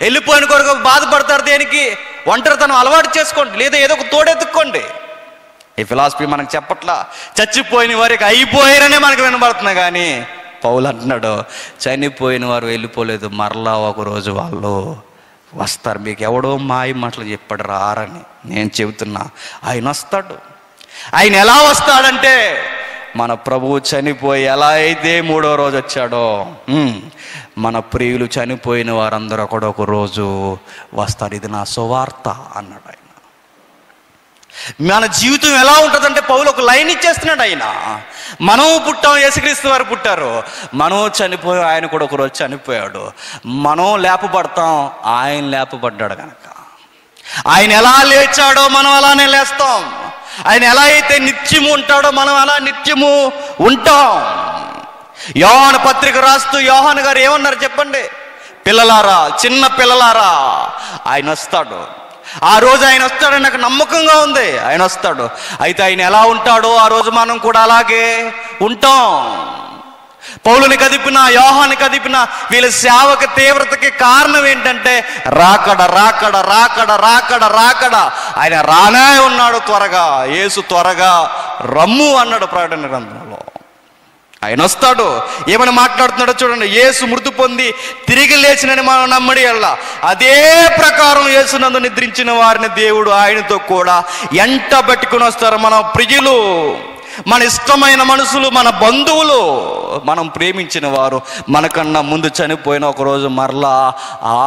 వెళ్ళిపోయిన కొరకు బాధపడతారు దేనికి? ఒంటరితనం అలవాటు చేసుకోండి, లేదా ఏదో ఒక తోడెత్తుక్కోండి. ఈ ఫిలాసఫీ మనకు చెప్పట్లా. చచ్చిపోయిన వారికి అయిపోయారనే మనకు వినబడుతున్నా. కానీ పౌలు అంటున్నాడు, చనిపోయిన వారు వెళ్ళిపోలేదు, మరలా ఒకరోజు వాళ్ళు వస్తారు. మీకు ఎవడో మాయ మాటలు చెప్పాడు రారని. నేను చెబుతున్నా, ఆయన వస్తాడు. ఆయన ఎలా వస్తాడంటే మన ప్రభువు చనిపోయి ఎలా అయితే 3వ రోజు వచ్చాడో మన ప్రియులు చనిపోయిన వారందరూ ఒక రోజు వస్తారు. ఇది నా సువార్త అన్నాడు ఆయన. మన జీవితం ఎలా ఉంటుందంటే పౌలు ఒక లైన్ ఇచ్చేస్తున్నాడు ఆయన. మనం పుట్టాం, యేసుక్రీస్తు వారు పుట్టారు, మనం చనిపోయాం, ఆయన కూడా ఒకరోజు చనిపోయాడు. మనం లేపబడతాం, ఆయన లేపబడ్డాడు కనుక. ఆయన ఎలా లేచాడో మనం అలానే లేస్తాం. ఆయన ఎలా అయితే నిత్యము ఉంటాడో మనం అలా నిత్యము ఉంటాం. యోహాను పత్రిక రాస్తూ యోహాను గారు ఏమన్నారు చెప్పండి? పిల్లలారా, చిన్న పిల్లలారా, ఆయన వస్తాడు. ఆ రోజు ఆయన వస్తాడని నాకు నమ్మకంగా ఉంది. ఆయన వస్తాడు. అయితే ఆయన ఎలా ఉంటాడో ఆ రోజు మనం కూడా అలాగే ఉంటాం. పౌలుని కదిపిన, యోహాను కదిపిన వీళ్ళ సేవక తీవ్రతకి కారణం ఏంటంటే రాకడ రాకడ రాకడ రాకడ రాకడ. ఆయన రానే ఉన్నాడు త్వరగా. యేసు త్వరగా రమ్ము అన్నాడు ప్రకటన గ్రంథంలో. ఆయన వస్తాడు. ఏమని మాట్లాడుతున్నాడో చూడండి. యేసు మృతి పొంది తిరిగి లేచినని మనం నమ్మడి అలా అదే ప్రకారం యేసునందు నిద్రించిన వారిని దేవుడు ఆయనతో కూడా ఎంట పెట్టుకుని వస్తారు. మన ప్రియులు, మన ఇష్టమైన మనుషులు, మన బంధువులు, మనం ప్రేమించిన వారు మనకన్నా ముందు చనిపోయిన ఒకరోజు మరలా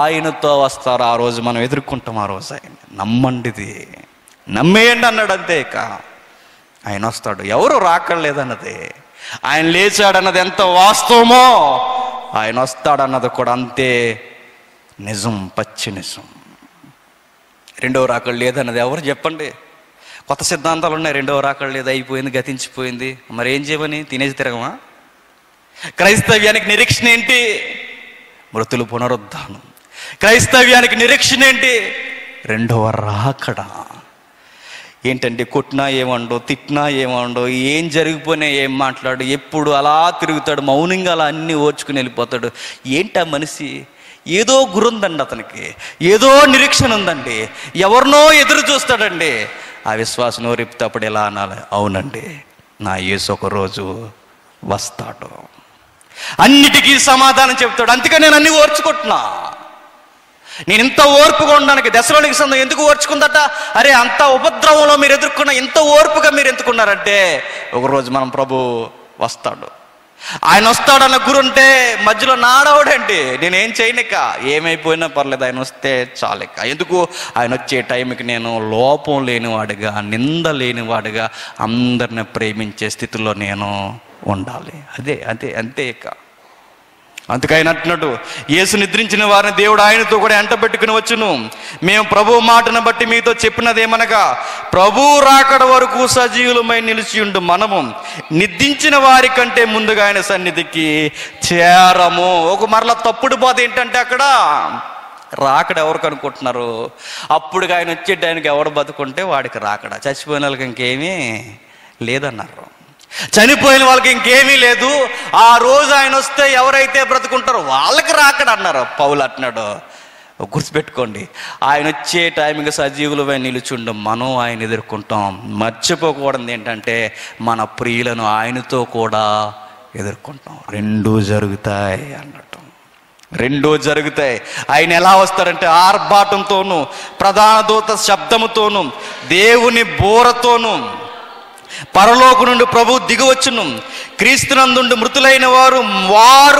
ఆయనతో వస్తారు. ఆ రోజు మనం ఎదుర్కొంటాం. ఆ రోజు ఆయన నమ్మండిది, నమ్మేయండి అన్నాడు. అంతేక ఆయన వస్తాడు. ఎవరు రాకలేదన్నది, ఆయన లేచాడన్నది ఎంత వాస్తవమో ఆయన వస్తాడన్నది కూడా అంతే నిజం, పచ్చి నిజం. రెండవ రాకడ లేదన్నది ఎవరు చెప్పండి? కొత్త సిద్ధాంతాలు ఉన్నాయి. రెండవ రాకడ లేదు, అయిపోయింది, గతించిపోయింది. మరి ఏం చేయమని? తినేసి తిరగమా? క్రైస్తవ్యానికి నిరీక్షణ ఏంటి? మృతులు పునరుద్ధానం. క్రైస్తవ్యానికి నిరీక్షణ ఏంటి? రెండవ రాకడ. ఏంటంటే కొట్టినా ఏమండో, తిట్టినా ఏమండో, ఏం జరిగిపోయినా ఏం మాట్లాడు, ఎప్పుడు అలా తిరుగుతాడు, మౌనంగా అలా అన్నీ ఓర్చుకుని వెళ్ళిపోతాడు. ఏంటి ఆ మనిషి? ఏదో గురుందండి అతనికి, ఏదో నిరీక్షణ ఉందండి, ఎవరినో ఎదురు చూస్తాడండి. ఆ విశ్వాసం రేపితే అప్పుడు ఎలా అనాలి? అవునండి, నా యేసు ఒకరోజు వస్తాడు, అన్నిటికీ సమాధానం చెప్తాడు. అందుకే నేను అన్ని ఓర్చుకుంటున్నా. నేను ఇంత ఓర్పుగా ఉండడానికి దశలోనికి సంఘం ఎందుకు ఓర్చుకుందట? అరే, అంత ఉపద్రవంలో మీరు ఎదుర్కొన్న ఇంత ఓర్పుగా మీరు ఎందుకున్నారంటే ఒకరోజు మనం ప్రభు వస్తాడు. ఆయన వస్తాడన్న గురుంటే మధ్యలో నాడవడండి. నేనేం చేయనిక, ఏమైపోయినా పర్లేదు, ఆయన వస్తే చాలిక. ఎందుకు? ఆయన వచ్చే టైంకి నేను లోపం లేనివాడిగా, నింద లేనివాడిగా, అందరిని ప్రేమించే స్థితిలో నేను ఉండాలి. అదే అదే అంతే. ఇక అందుకైనా అంటున్నాడు, యేసు నిద్రించిన వారిని దేవుడు ఆయనతో కూడా ఎంట పెట్టుకుని వచ్చును. మేము ప్రభు మాటను బట్టి మీతో చెప్పినదేమనగా, ప్రభు రాకడ వరకు సజీవులమై నిలిచియుండు మనము నిద్రించిన వారి కంటే ముందుగా ఆయన సన్నిధికి చేరము. ఒక మరలా తప్పుడు బాధ ఏంటంటే, అక్కడ రాకడ ఎవరికి అనుకుంటున్నారు? అప్పుడు ఆయన వచ్చే టైంకి ఎవడు బతుకుంటే వాడికి రాకడ, చచ్చిపోయిన వాళ్ళకి ఇంకేమీ లేదన్నారు. చనిపోయిన వాళ్ళకి ఇంకేమీ లేదు. ఆ రోజు ఆయన వస్తే ఎవరైతే బ్రతుకుంటారో వాళ్ళకి రాకడ అన్నారు. పౌలు అంటున్నాడు, గుర్తుపెట్టుకోండి, ఆయన వచ్చే టైంకి సజీవులపై నిలుచుండు మనం ఆయన ఎదుర్కొంటాం. మర్చిపోకూడదు ఏంటంటే, మన ప్రియులను ఆయనతో కూడా ఎదుర్కొంటాం. రెండూ జరుగుతాయి అన్నట్టు, రెండూ జరుగుతాయి. ఆయన ఎలా వస్తారంటే, ఆర్భాటంతోనూ, ప్రధాన దూత శబ్దముతోనూ, దేవుని బోరతోనూ, పరలోకు నుండి ప్రభు దిగివచ్చును. క్రీస్తునందుండి మృతులైన వారు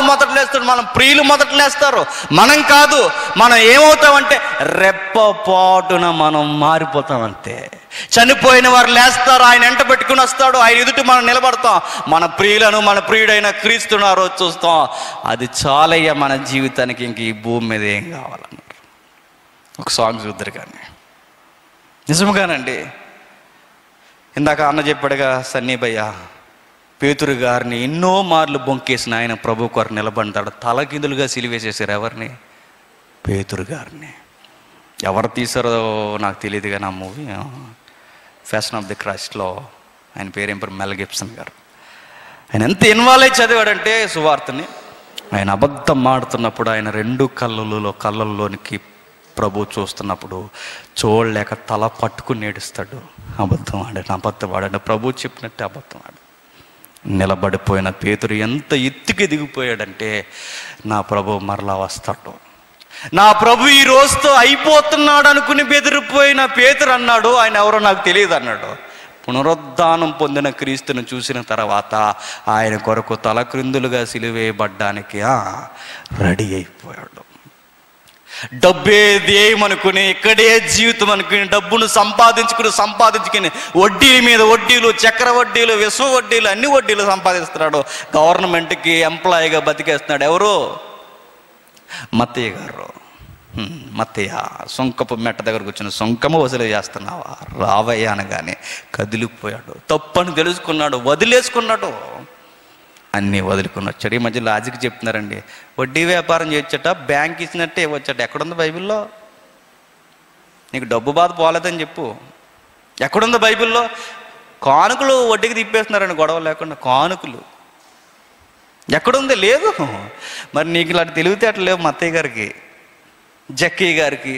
మొదట లేస్తారు. మనం ప్రియులు మొదట లేస్తారు, మనం కాదు. మనం ఏమవుతామంటే రెప్పపాటున మనం మారిపోతామంతే. చనిపోయిన వారు లేస్తారు, ఆయన ఎంట పెట్టుకుని వస్తాడు, ఆయన ఎదుటి మనం నిలబడతాం. మన ప్రియులను, మన ప్రియుడైన క్రీస్తును ఆ రోజు చూస్తాం. అది చాలయ్య మన జీవితానికి, ఇంక ఈ భూమి మీద ఏం కావాలన్నారు. ఒక సాంగ్ చూద్దరు కానీ నిజంగానండి. ఇందాక అన్న చెప్పాడుగా సన్నీ భయ్య, పేతురు గారిని ఎన్నో మార్లు బొంకేసిన ఆయన ప్రభు కొరకు నిలబడ్డాడు. తలకిందులుగా సిలివేసేసారు. ఎవరిని? పేతురు గారిని. ఎవరు తీసారో నాకు తెలియదు కానీ ఆ మూవీ ఫ్యాషన్ ఆఫ్ ది క్రైస్ట్లో ఆయన పేరేం పేరు, మెల్ గిబ్సన్ గారు. ఆయన ఎంత ఇన్వాల్వ్ అయి చదివాడంటే సువార్తని, ఆయన అబద్ధం ఆడుతున్నప్పుడు ఆయన రెండు కళ్ళల్లోనికి ప్రభు చూస్తున్నప్పుడు చూడలేక తల పట్టుకుని ఏడుస్తాడు. అబద్ధం ఆడాడు, ప్రభు చెప్పినట్టే అబద్ధం ఆడు. నిలబడిపోయిన పేతురు ఎంత ఎత్తుకి దిగిపోయాడంటే, నా ప్రభు మరలా వస్తాడు, నా ప్రభు ఈ రోజుతో అయిపోతున్నాడు అనుకుని బెదిరిపోయిన పేతురు అన్నాడు, ఆయన ఎవరో నాకు తెలియదు అన్నాడు. పునరుద్ధానం పొందిన క్రీస్తును చూసిన తర్వాత ఆయన కొరకు తలక్రిందులుగా సిలువేయబడ్డానికి రెడీ అయిపోయాడు. డబ్బే ధ్యేయమనుకుని, ఇక్కడే జీవితం అనుకుని, డబ్బును సంపాదించుకుని వడ్డీల మీద వడ్డీలు, చక్ర వడ్డీలు, విశ్వ వడ్డీలు, అన్ని వడ్డీలు సంపాదిస్తున్నాడు. గవర్నమెంట్కి ఎంప్లాయీగా బతికేస్తున్నాడు. ఎవరు? మత్తయ్య గారు. మత్తయ్య, సొంకపు మెట్ట దగ్గరకు వచ్చిన సొంకము వసూలు చేస్తున్నావా, రావయ్య అనగానే కదిలిపోయాడు. తప్పని తెలుసుకున్నాడు, వదిలేసుకున్నాడు, అన్నీ వదులుకుని వచ్చాడు. ఈ మధ్య లాజిక్ చెప్తున్నారండి, వడ్డీ వ్యాపారం చేయొచ్చట, బ్యాంక్ ఇచ్చినట్టే ఇవ్వచ్చట. ఎక్కడుంది బైబిల్లో? నీకు డబ్బు బాధ పోలేదని చెప్పు. ఎక్కడుందో బైబిల్లో? కానుకలు వడ్డీకి తిప్పేస్తున్నారండి గొడవ లేకుండా. కానుకలు ఎక్కడుంది? లేదు. మరి నీకు ఇలాంటి తెలివితేటలు లేవు మత్తయ్య గారికి, జక్కయ్య గారికి.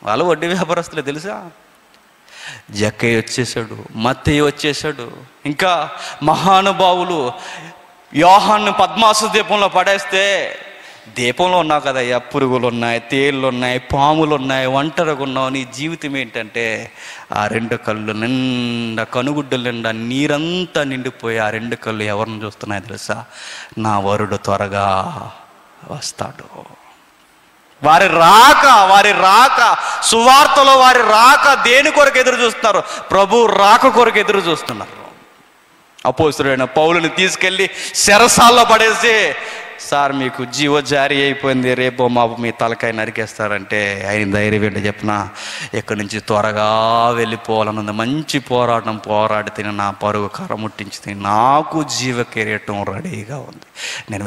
వాళ్ళు వడ్డీ వ్యాపారస్తులే తెలుసా. జక్కయ్య వచ్చేసాడు, మత్తయ్య వచ్చేసాడు, ఇంకా మహానుభావులు. యోహాను పద్మాసు దీపంలో పడేస్తే, దీపంలో ఉన్నావు కదయ్యా, పురుగులు ఉన్నాయి, తేళ్ళు ఉన్నాయి, పాములు ఉన్నాయి, ఒంటరిగా ఉన్నావు. నీ జీవితం ఏంటంటే, ఆ రెండు కళ్ళు నిండా, కనుగుడ్డలు నిండా నీరంతా నిండిపోయి ఆ రెండు కళ్ళు ఎవరిని చూస్తున్నాయి తెలుసా? నా వరుడు త్వరగా వస్తాడు. వారి రాక సువార్తలో వారి రాక దేని కొరకు ఎదురు చూస్తున్నారు? ప్రభు రాక కొరకు ఎదురు చూస్తున్నారు. అపోస్తలుడైన పౌలుని తీసుకెళ్ళి చెరసాల్లో పడేసి, సార్ మీకు జీవజారీ అయిపోయింది, రేపో మాపు మీ తలకాయ నరికేస్తారంటే ఆయన ధైర్యం ఏంటో చెప్పిన, ఇక్కడి నుంచి త్వరగా వెళ్ళిపోవాలన్నది. మంచి పోరాడితే నా పరుగు కరముట్టించింది, నాకు జీవ కిరీటం రెడీగా ఉంది, నేను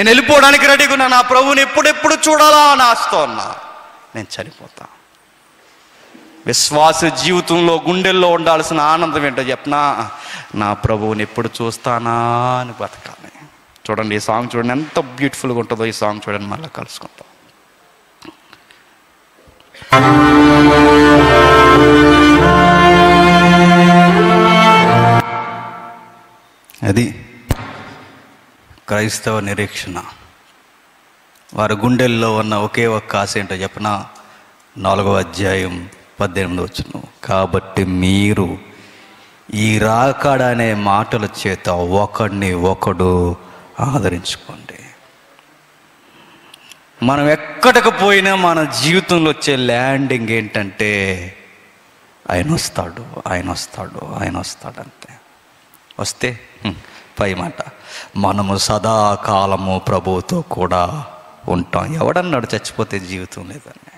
వెళ్ళిపోవడానికి రెడీగా ఉన్నా. నా ప్రభువుని ఎప్పుడెప్పుడు చూడాలా అని ఆశతో ఉన్నా. నేను చనిపోతా. విశ్వాస జీవితంలో గుండెల్లో ఉండాల్సిన ఆనందం ఏంటో చెప్పనా? నా ప్రభువుని ఎప్పుడు చూస్తానా అని బతకాలి. చూడండి ఈ సాంగ్ చూడండి, ఎంత బ్యూటిఫుల్గా ఉంటుందో ఈ సాంగ్ చూడండి. మళ్ళీ కలుసుకుంటాం. అది క్రైస్తవ నిరీక్షణ. వారి గుండెల్లో ఉన్న ఒకే ఒక్క ఆశ ఏంటో చెప్పిన 4వ అధ్యాయం 18వ వచనం. కాబట్టి మీరు ఈ రాకడ అనే మాటల చేత ఒకడిని ఒకడు ఆదరించుకోండి. మనం ఎక్కడికి పోయినా మన జీవితంలో వచ్చే ల్యాండింగ్ ఏంటంటే ఆయన వస్తాడు, ఆయన వస్తాడు, ఆయన వస్తాడు అంతే. వస్తే పై మాట, మనము సదాకాలము ప్రభువుతో కూడా ఉంటాం. ఎవడన్నాడు చచ్చిపోతే జీవితం లేదని?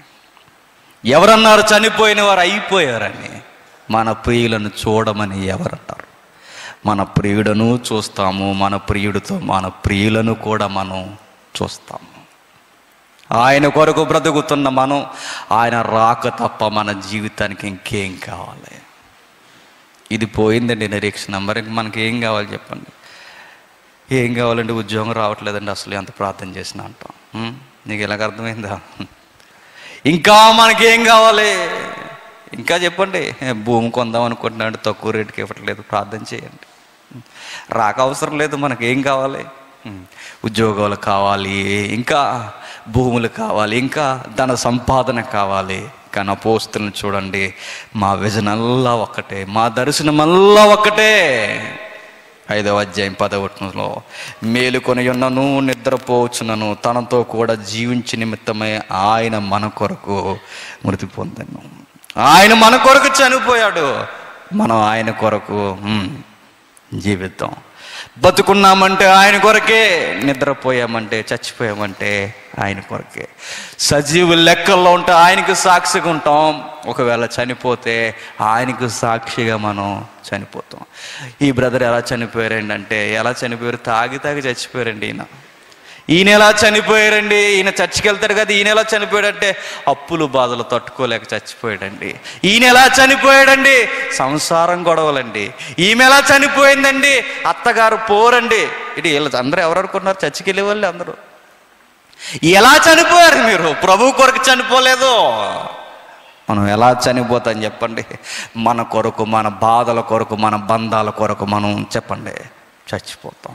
ఎవరన్నారు చనిపోయిన వారు అయిపోయారని? మన ప్రియులను చూడమని ఎవరన్నారు? మన ప్రియుడను చూస్తాము, మన ప్రియుడితో మన ప్రియులను కూడా మనం చూస్తాము. ఆయన కొరకు బ్రతుకుతున్న మనం ఆయన రాక తప్ప మన జీవితానికి ఇంకేం కావాలి? ఇది పోయిందండి నిరీక్షణ. మరి మనకి ఏం కావాలి చెప్పండి? ఏం కావాలండి? ఉద్యోగం రావట్లేదండి, అసలు ఎంత ప్రార్థన చేసినా అంటాం. నీకు ఎలాగ అర్థమైందా? ఇంకా మనకి ఏం కావాలి? ఇంకా చెప్పండి. భూమి కొందాం అనుకుంటున్నాడు, తక్కువ రేటుకి ఇవ్వట్లేదు, ప్రార్థన చేయండి. రాక అవసరం లేదు, మనకి ఏం కావాలి? ఉద్యోగాలు కావాలి, ఇంకా భూములు కావాలి, ఇంకా ధన సంపాదన కావాలి. కానీ అపోస్తులను చూడండి, మా విజన్ అల్లా ఒక్కటే, మా దర్శనమల్లా ఒక్కటే. 5వ అధ్యాయం 10వ వచనంలో, మేలుకొని ఉన్నను నిద్రపోవచ్చునను తనతో కూడా జీవించి నిమిత్తమై ఆయన మన కొరకు మృతి పొందను. ఆయన మన కొరకు చనిపోయాడు, మనం ఆయన కొరకు జీవితం. బతుకున్నామంటే ఆయన కొరకే, నిద్రపోయామంటే చచ్చిపోయామంటే ఆయన కొరకే. సజీవు లెక్కల్లో ఉంటే ఆయనకు సాక్షిగా ఉంటాం, ఒకవేళ చనిపోతే ఆయనకు సాక్షిగా మనం చనిపోతాం. ఈ బ్రదర్ ఎలా చనిపోయారండి అంటే, ఎలా చనిపోయారు? తాగి చచ్చిపోయారండి. ఈయన ఎలా చనిపోయారండి? ఈయన చర్చికి వెళ్తాడు కదా, ఈయన ఎలా చనిపోయాడంటే అప్పులు బాధలు తట్టుకోలేక చచ్చిపోయాడండి. ఈయన ఎలా చనిపోయాడండి? సంసారం గొడవలండి. ఈమె ఎలా చనిపోయిందండి? అత్తగారు పోరండి. ఇది వీళ్ళు అందరూ ఎవరు అనుకుంటున్నారు? చర్చికి వెళ్ళే వాళ్ళు అందరూ. ఎలా చనిపోయారు మీరు? ప్రభు కొరకు చనిపోలేదు. మనం ఎలా చనిపోతాం చెప్పండి? మన కొరకు, మన బాధల కొరకు, మన బంధాల కొరకు మనం చెప్పండి చచ్చిపోతాం.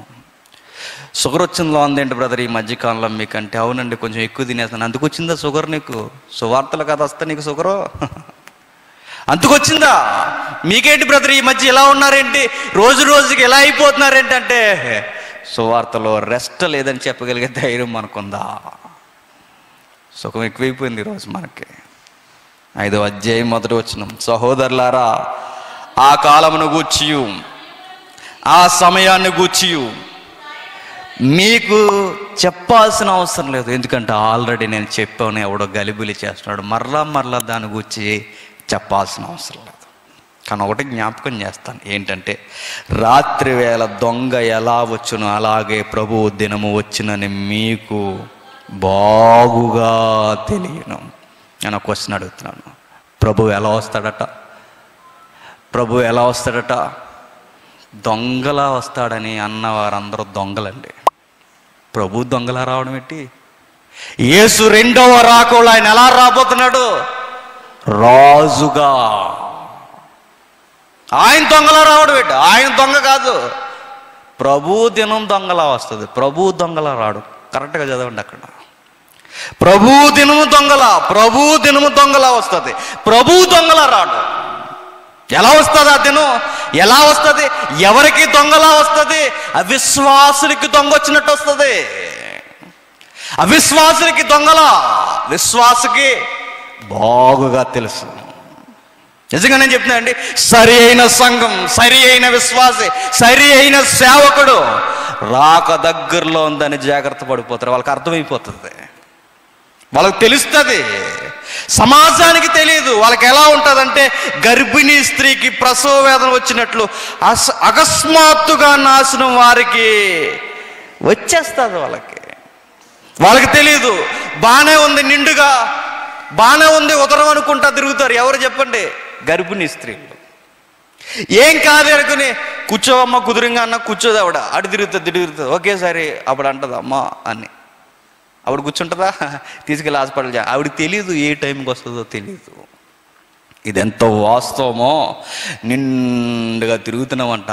షుగర్ వచ్చిందో అందేంటి బ్రదర్ ఈ మధ్యకాలంలో మీకంటే? అవునండి, కొంచెం ఎక్కువ తినేస్తాను. అందుకు వచ్చిందా షుగర్ నీకు? సువార్తలు కదా వస్తా నీకు షుగరు? అందుకు వచ్చిందా? మీకేంటి బ్రదర్ ఈ మధ్య ఎలా ఉన్నారేంటి, రోజు రోజుకి ఎలా అయిపోతున్నారేంటంటే, సువార్తలో రెస్ట్ లేదని చెప్పగలిగే ధైర్యం మనకుందా? సుఖం ఎక్కువైపోయింది ఈరోజు మనకి. 5వ అధ్యాయం 1వ వచనం, సహోదరులారా, ఆ కాలమును గూర్చియు ఆ సమయాన్ని గూర్చియు మీకు చెప్పాల్సిన అవసరం లేదు, ఎందుకంటే ఆల్రెడీ నేను చెప్పాను. ఎవడో గలిబిలి చేస్తున్నాడు, మరలా దాని గురించి చెప్పాల్సిన అవసరం లేదు. కానీ ఒకటి జ్ఞాపకం చేస్తాను, ఏంటంటే రాత్రి వేళ దొంగ ఎలా వచ్చునో అలాగే ప్రభువు దినము వచ్చినని మీకు బాగుగా తెలియను. నేను క్వశ్చన్ అడుగుతున్నాను, ప్రభువు ఎలా వస్తాడట? ప్రభువు ఎలా వస్తాడట? దొంగలా వస్తాడని అన్నవారందరూ దొంగలండి. ప్రభు దొంగలా రావడం ఏంటి? యేసు 2వ రాకడలో ఆయన ఎలా రాబోతున్నాడు? రాజుగా. ఆయన దొంగలా రావడం ఏంటి? ఆయన దొంగ కాదు, ప్రభు దినం దొంగలా వస్తుంది. ప్రభు దొంగలా రాడు. కరెక్ట్గా చదవండి అక్కడ. ప్రభు దినము దొంగలా వస్తుంది. ప్రభు దొంగలా రాడు. ఎలా వస్తుంది ఆ దినం? ఎలా వస్తుంది? ఎవరికి దొంగలా వస్తుంది? అవిశ్వాసులకి దొంగ వచ్చినట్టు వస్తుంది. అవిశ్వాసులకి దొంగలా, విశ్వాసకి బాగుగా తెలుసు. నిజంగా నేను చెప్తున్నానండి, సరి అయిన సంఘం, సరి అయిన విశ్వాసి, సరి అయిన సేవకుడు రాక దగ్గరలో ఉందని జాగ్రత్త పడిపోతారు. వాళ్ళకి అర్థమైపోతుంది, వాళ్ళకి తెలుస్తుంది. సమాజానికి తెలియదు. వాళ్ళకి ఎలా ఉంటుందంటే, గర్భిణీ స్త్రీకి ప్రసవ వేదన వచ్చినట్లు అకస్మాత్తుగా నాశనం వారికి వచ్చేస్తుంది. వాళ్ళకి తెలియదు. బాగానే ఉంది, నిండుగా బాగానే ఉంది, ఉదరం అనుకుంటా తిరుగుతారు. ఎవరు చెప్పండి? గర్భిణీ స్త్రీలు. ఏం కాదు అనుకుని కూర్చోవమ్మ, కుదురుగా అన్న కూర్చోదు ఆవిడ. అటు తిరుగుతుంది ఒకేసారి. అప్పుడు అంటది అమ్మా అని. ఆవిడ కూర్చుంటుందా? తీసుకెళ్ళి హాస్పిటల్. ఆవిడకి తెలియదు ఏ టైంకి వస్తుందో తెలియదు. ఇది ఎంత వాస్తవమో. నిండుగా తిరుగుతున్నామంట.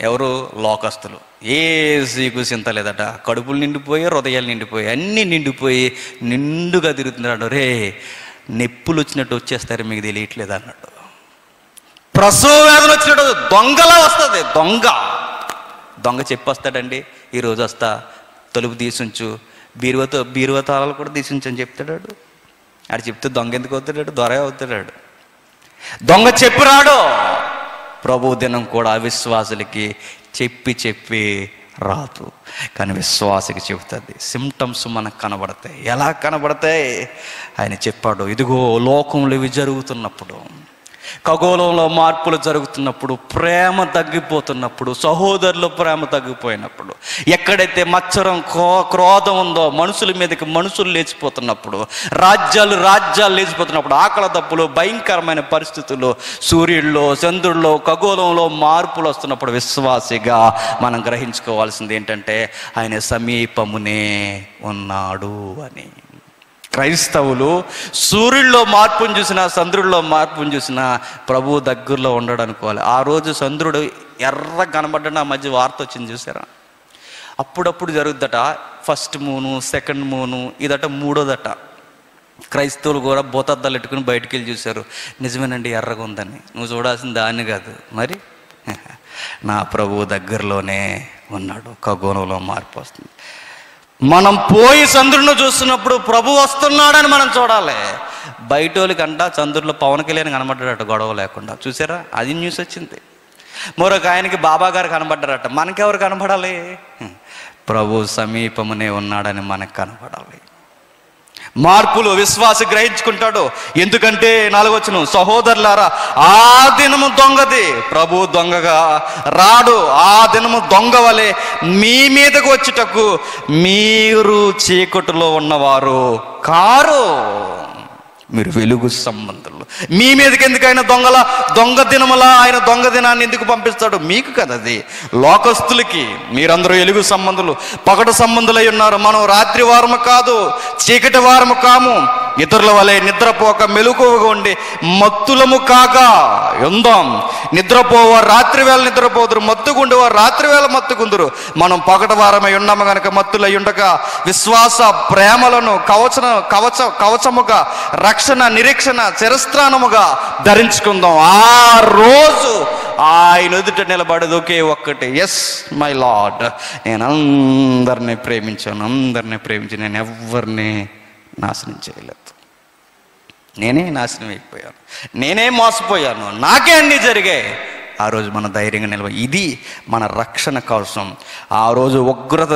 ఎవరు? లోకస్తులు. ఏసీకు చింత లేదట. కడుపులు నిండిపోయి, హృదయాలు నిండిపోయి, అన్నీ నిండిపోయి నిండుగా తిరుగుతున్నాడు. రే, నెప్పులు వచ్చినట్టు వచ్చేస్తారు, మీకు తెలియట్లేదు అన్నాడు. ప్రసవ వేదన వచ్చినట్టు దొంగలా వస్తుంది. దొంగ చెప్పొస్తాడండి, ఈరోజు వస్తా, తలుపు తీసుంచు, బీరువా తాళాలు కూడా తీసుంచు అని చెప్తాడు. ఆడు చెప్తే దొంగ ఎందుకు అవుతాడు? దొర అవుతాడు. దొంగ చెప్పి రాడు. ప్రభు దినం కూడా అవిశ్వాసులకి చెప్పి రాదు, కానీ విశ్వాసకి చెబుతుంది. సిమ్టమ్స్ మనకు కనబడతాయి. ఎలా కనబడతాయి? ఆయన చెప్పాడు, ఇదిగో లోకంలో ఇవి జరుగుతున్నప్పుడు, ఖగోళంలో మార్పులు జరుగుతున్నప్పుడు, ప్రేమ తగ్గిపోతున్నప్పుడు, సహోదరుల ప్రేమ తగ్గిపోయినప్పుడు, ఎక్కడైతే మత్సరం క్రోధం ఉందో మనుషుల మీదకి మనుషులు లేచిపోతున్నప్పుడు, రాజ్యాలు లేచిపోతున్నప్పుడు, ఆకలి దప్పులు, భయంకరమైన పరిస్థితులు, సూర్యుల్లో చంద్రుల్లో ఖగోళంలో మార్పులు వస్తున్నప్పుడు విశ్వాసిగా మనం గ్రహించుకోవాల్సింది ఏంటంటే ఆయన సమీపమునే ఉన్నాడు అని. క్రైస్తవులు సూర్యుల్లో మార్పును చూసినా చంద్రుల్లో మార్పును చూసినా ప్రభు దగ్గరలో ఉండడు అనుకోవాలి. ఆ రోజు చంద్రుడు ఎర్ర కనబడ్డా ఆ మధ్య వార్త వచ్చింది చూసారా? అప్పుడప్పుడు జరుగుద్దట. First మూను, second మూను, ఇదట మూడోదట. క్రైస్తవులు కూడా బోతద్దాలు పెట్టుకుని బయటికి వెళ్ళి చూశారు. నిజమేనండి, ఎర్రగా ఉందని. నువ్వు చూడాల్సింది దాన్ని కాదు, మరి నా ప్రభు దగ్గరలోనే ఉన్నాడు. ఖగోళంలో మార్పు వస్తుంది. మనం పోయి చంద్రుడిని చూస్తున్నప్పుడు ప్రభు వస్తున్నాడని మనం చూడాలి. బయటోళ్ళకంట చంద్రుడిలో పవన్ కళ్యాణ్ కనబడ్డాడట గొడవ లేకుండా. చూసారా? అది న్యూస్ వచ్చింది. మరొక ఆయనకి బాబా గారు కనబడ్డారట. మనకెవరు కనబడాలి? ప్రభు సమీపమునే ఉన్నాడని మనకు కనబడాలి. మార్పులు విశ్వాసి గ్రహించుకుంటాడు. ఎందుకంటే 4వ వచనం, సహోదరులారా ఆ దినము దొంగది, ప్రభు దొంగగా రాడు. ఆ దినము దొంగ వలె మీ మీదకు వచ్చుటకు మీరు చీకటిలో ఉన్నవారు కారు, మీరు వెలుగు సంబంధులు. మీ మీదకి ఎందుకైనా దొంగ దినములా ఆయన దొంగ దినాన్ని ఎందుకు పంపిస్తాడు? మీకు కదా అది, లోకస్తులకి. మీరందరూ వెలుగు సంబంధులు, పగటి సంబంధులై ఉన్నారు. మనం రాత్రి వారము కాదు, చీకటి వారము కాము. ఇతరుల వలె నిద్రపోక మెలకువగా ఉండి మత్తులము కాగా ఉందాం. నిద్రపోవారు రాత్రి వేళ నిద్రపోదురు, మత్తుగుండేవారు రాత్రి వేళ మత్తుకుందురు. మనం పగటి వారమై ఉన్నాము గనక మత్తులై ఉండగా విశ్వాస ప్రేమలను కవచముగా, రక్షణ నిరీక్షణ శిరస్త్రాణముగా ధరించుకుందాం. ఆ రోజు ఆయన ఎదుట నిలబడేది ఒకే ఒక్కటి, ఎస్ మై లార్డ్, నేను అందరినీ ప్రేమించాను, నేను ఎవరిని నాశనం చేయలేదు. నేనే నాశనం అయిపోయాను, నేనే మోసపోయాను, నాకే అన్నీ జరిగాయి. ఆ రోజు మన ధైర్యంగా నిలబడి, ఇది మన రక్షణ కోసం. ఆ రోజు ఉగ్రత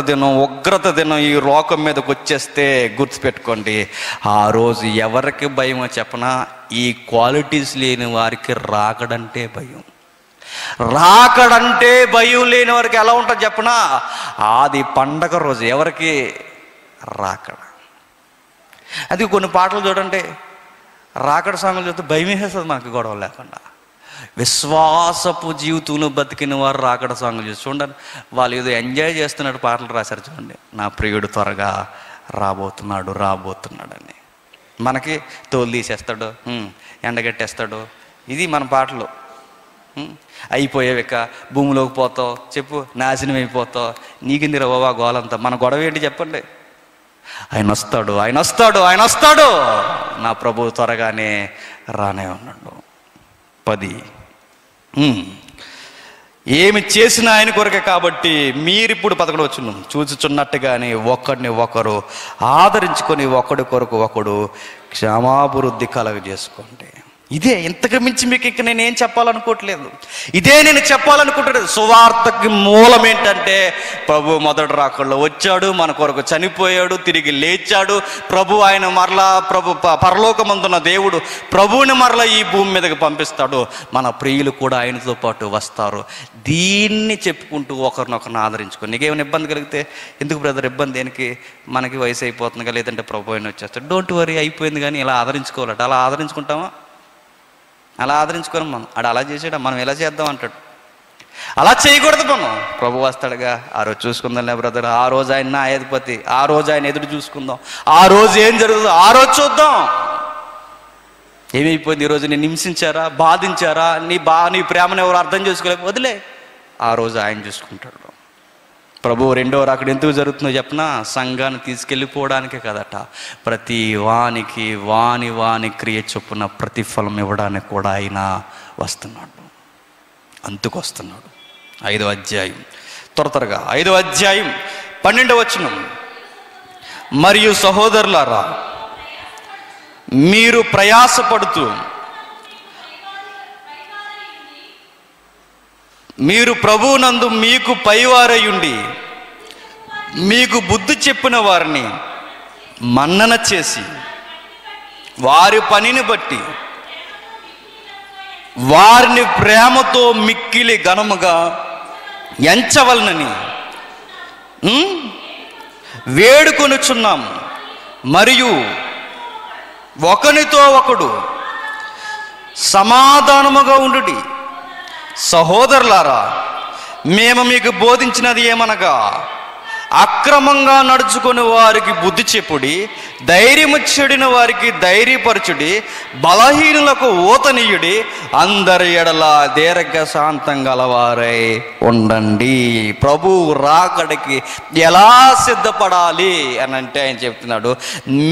దినం ఈ లోకం మీదకి వచ్చేస్తే గుర్తుపెట్టుకోండి, ఆ రోజు ఎవరికి భయమో చెప్పనా? ఈ క్వాలిటీస్ లేని వారికి రాకడంటే భయం. రాకడంటే భయం లేని వారికి ఎలా ఉంటుంది చెప్పనా? అది పండగ రోజు ఎవరికి రాకడ. అది కొన్ని పాటలు చూడండి, రాకడ సాంగులు చూస్తే భయం వేసేస్తుంది మనకి గొడవ లేకుండా. విశ్వాసపు జీవితంలో బతికిన వారు రాకడ సాంగులు చూసి చూడండి, వాళ్ళు ఏదో ఎంజాయ్ చేస్తున్నట్టు పాటలు రాశారు చూడండి. నా ప్రియుడు త్వరగా రాబోతున్నాడని. మనకి తోలు తీసేస్తాడు, ఎండగట్టేస్తాడు, ఇది మన పాటలు. అయిపోయావిక భూమిలోకి పోతావు, చెప్పు నాశనం అయిపోతావు, నీకింది రవ్వా గోలంతా. మన గొడవ ఏంటి చెప్పండి? ఆయన వస్తాడు, నా ప్రభు త్వరగానే రానే ఉన్నాడు. 10 ఏమి చేసినా ఆయన కొరకే కాబట్టి మీరిప్పుడు 11 వచనం చూచుచున్నట్టుగానే ఒకరిని ఒకరు ఆదరించుకొని ఒకడి కొరకు ఒకడు క్షమాభివృద్ధి కలగజేసుకోండి. ఇదే, ఇంతకు మించి మీకు ఇక నేనేం చెప్పాలనుకోవట్లేదు. ఇదే నేను చెప్పాలనుకుంటున్నాను. సువార్తకి మూలం ఏంటంటే ప్రభు మొదటి రాకడలో వచ్చాడు, మన కొరకు చనిపోయాడు, తిరిగి లేచాడు. ప్రభు ఆయన మరలా పరలోకమందున్న దేవుడు ప్రభువుని మరలా ఈ భూమి మీదకి పంపిస్తాడు. మన ప్రియులు కూడా ఆయనతో పాటు వస్తారు. దీన్ని చెప్పుకుంటూ ఒకరినొకరిని ఆదరించుకో. నీకేమైనా ఇబ్బంది కలిగితే, ఎందుకు బ్రదర్ ఇబ్బంది దేనికి, మనకి వయసు అయిపోతుంది కదా, లేదంటే ప్రభు ఆయన వచ్చేస్తాడు, డోంట్ వరీ, అయిపోయింది కానీ ఇలా ఆదరించుకోవాలట. అలా ఆదరించుకుంటామా? అలా ఆదరించుకోను మనం. ఆడు అలా చేసాడు, మనం ఎలా చేద్దాం అంటాడు. అలా చేయకూడదు మనం. ప్రభు వస్తాడుగా, ఆ రోజు చూసుకుందాంలే బ్రదర్, ఆ రోజు ఆయన నా అధిపతి, ఆ రోజు ఆయన ఎదురు చూసుకుందాం, ఆ రోజు ఏం జరుగుతుందో ఆ రోజు చూద్దాం. ఏమైపోయింది ఈరోజు? నేను హింసించారా, బాధించారా, నీ ప్రేమను ఎవరు అర్థం చేసుకోలేక వదిలే, ఆ రోజు ఆయన చూసుకుంటాడు. ప్రభు రెండో రాకడ ఎందుకు జరుగుతుందో చెప్పనా? సంఘాన్ని తీసుకెళ్ళిపోవడానికే కదట, ప్రతి వానికి వాని క్రియ చొప్పున ప్రతిఫలం ఇవ్వడానికి కూడా ఆయన వస్తున్నాడు. అంతుకొస్తున్నాడు. 5వ అధ్యాయం త్వరగా 5వ అధ్యాయం 12వ వచనం. మరియు సహోదరులారా, మీరు ప్రయాసపడుతూ మీరు ప్రభువునందు మీకు పైవారయుండి మీకు బుద్ధి చెప్పిన వారిని మన్నన చేసి వారి పనిని బట్టి వారిని ప్రేమతో మిక్కిలి ఘనముగా ఎంచవలనని వేడుకొనుచున్నాము. మరియు ఒకనితో ఒకడు సమాధానముగా ఉండుడి. సహోదరులారా, మేము మీకు బోధించినది ఏమనగా, అక్రమంగా నడుచుకుని వారికి బుద్ధి చెప్పుడి, ధైర్యము చెడిన వారికి ధైర్యపరచుడి, బలహీనులకు ఊతనీయుడి, అందరి ఎడల దీర్ఘశాంతం గలవారై ఉండండి. ప్రభు రాకడికి ఎలా సిద్ధపడాలి అని అంటే ఆయన చెప్తున్నాడు,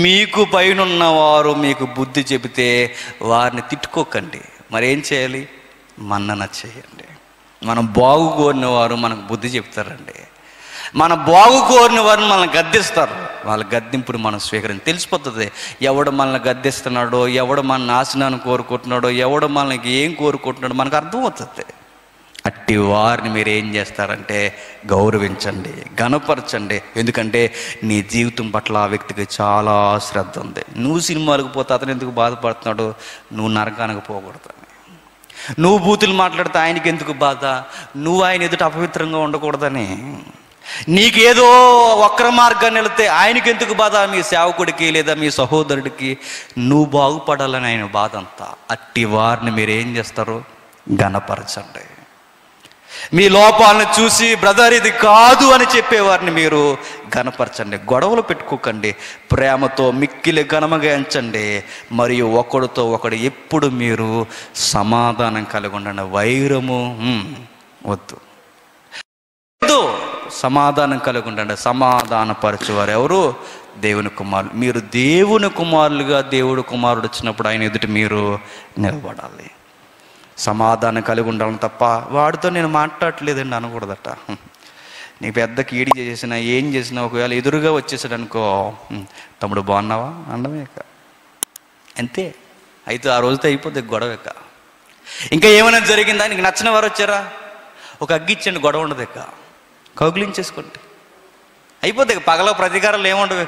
మీకు పైనున్న వారు మీకు బుద్ధి చెబితే వారిని తిట్టుకోకండి. మరేం చేయాలి? మన్నన చేయండి. మనం బాగు కోరిన వారు మనకు బుద్ధి చెప్తారండి. మన బాగు కోరిన వారిని మనల్ని గద్దిస్తారు. వాళ్ళ గద్దింపుని మనం స్వీకరించి తెలిసిపోతుంది. ఎవడు మనల్ని గద్దిస్తున్నాడో, ఎవడు మన నాశనాన్ని కోరుకుంటున్నాడో, ఎవడు మనకి ఏం కోరుకుంటున్నాడో మనకు అర్థమవుతుంది. అట్టి వారిని మీరు ఏం చేస్తారంటే గౌరవించండి, గణపరచండి. ఎందుకంటే నీ జీవితం పట్ల ఆ వ్యక్తికి చాలా శ్రద్ధ ఉంది. నువ్వు సినిమాలకు పోతే అతను ఎందుకు బాధపడుతున్నాడు? నువ్వు నరకానికి పోకూడదు. నువ్వు బూతులు మాట్లాడితే ఆయనకి ఎందుకు బాధ? నువ్వు ఆయన ఎదుట అపవిత్రంగా ఉండకూడదని. నీకేదో వక్ర మార్గాన్ని వెళితే ఆయనకి ఎందుకు బాధ? మీ సేవకుడికి లేదా మీ సహోదరుడికి నువ్వు బాగుపడాలని ఆయన బాధ అంతా. అట్టి వారిని మీరు ఏం చేస్తారు? ఘనపరచండి. మీ లోపాలను చూసి బ్రదర్ ఇది కాదు అని చెప్పేవారిని మీరు ఘనపరచండి. గొడవలు పెట్టుకోకండి, ప్రేమతో మిక్కిలి ఘనముగా ఎంచండి. మరియు ఒకడితో ఒకడు ఎప్పుడు మీరు సమాధానం కలిగి ఉండండి. వైరము వద్దు, సమాధానం కలిగి ఉండండి. సమాధానపరచువారు ఎవరు? దేవుని కుమారులు. మీరు దేవుని కుమారులుగా దేవుడు కుమారుడు వచ్చినప్పుడు ఆయన ఎదుట మీరు నిలబడాలి. సమాధానం కలిగి ఉండాలని తప్ప వాడితో నేను మాట్లాడట్లేదండి అనకూడదట. నీ పెద్ద కీడి చేసినా ఏం చేసినా ఒకవేళ ఎదురుగా వచ్చేసాడు అనుకో, తమ్ముడు బాగున్నావా అనడమే. అంతే. అయితే ఆ రోజుతో అయిపోద్ది గొడవ. ఇంకా ఏమైనా జరిగిందా? నీకు నచ్చిన వారు వచ్చారా? ఒక అగ్గిచ్చండి, గొడవ ఉండదు. కౌగిలించేసుకోండి, అయిపోద్ది. పగల ప్రతీకారాలు ఏముండవు.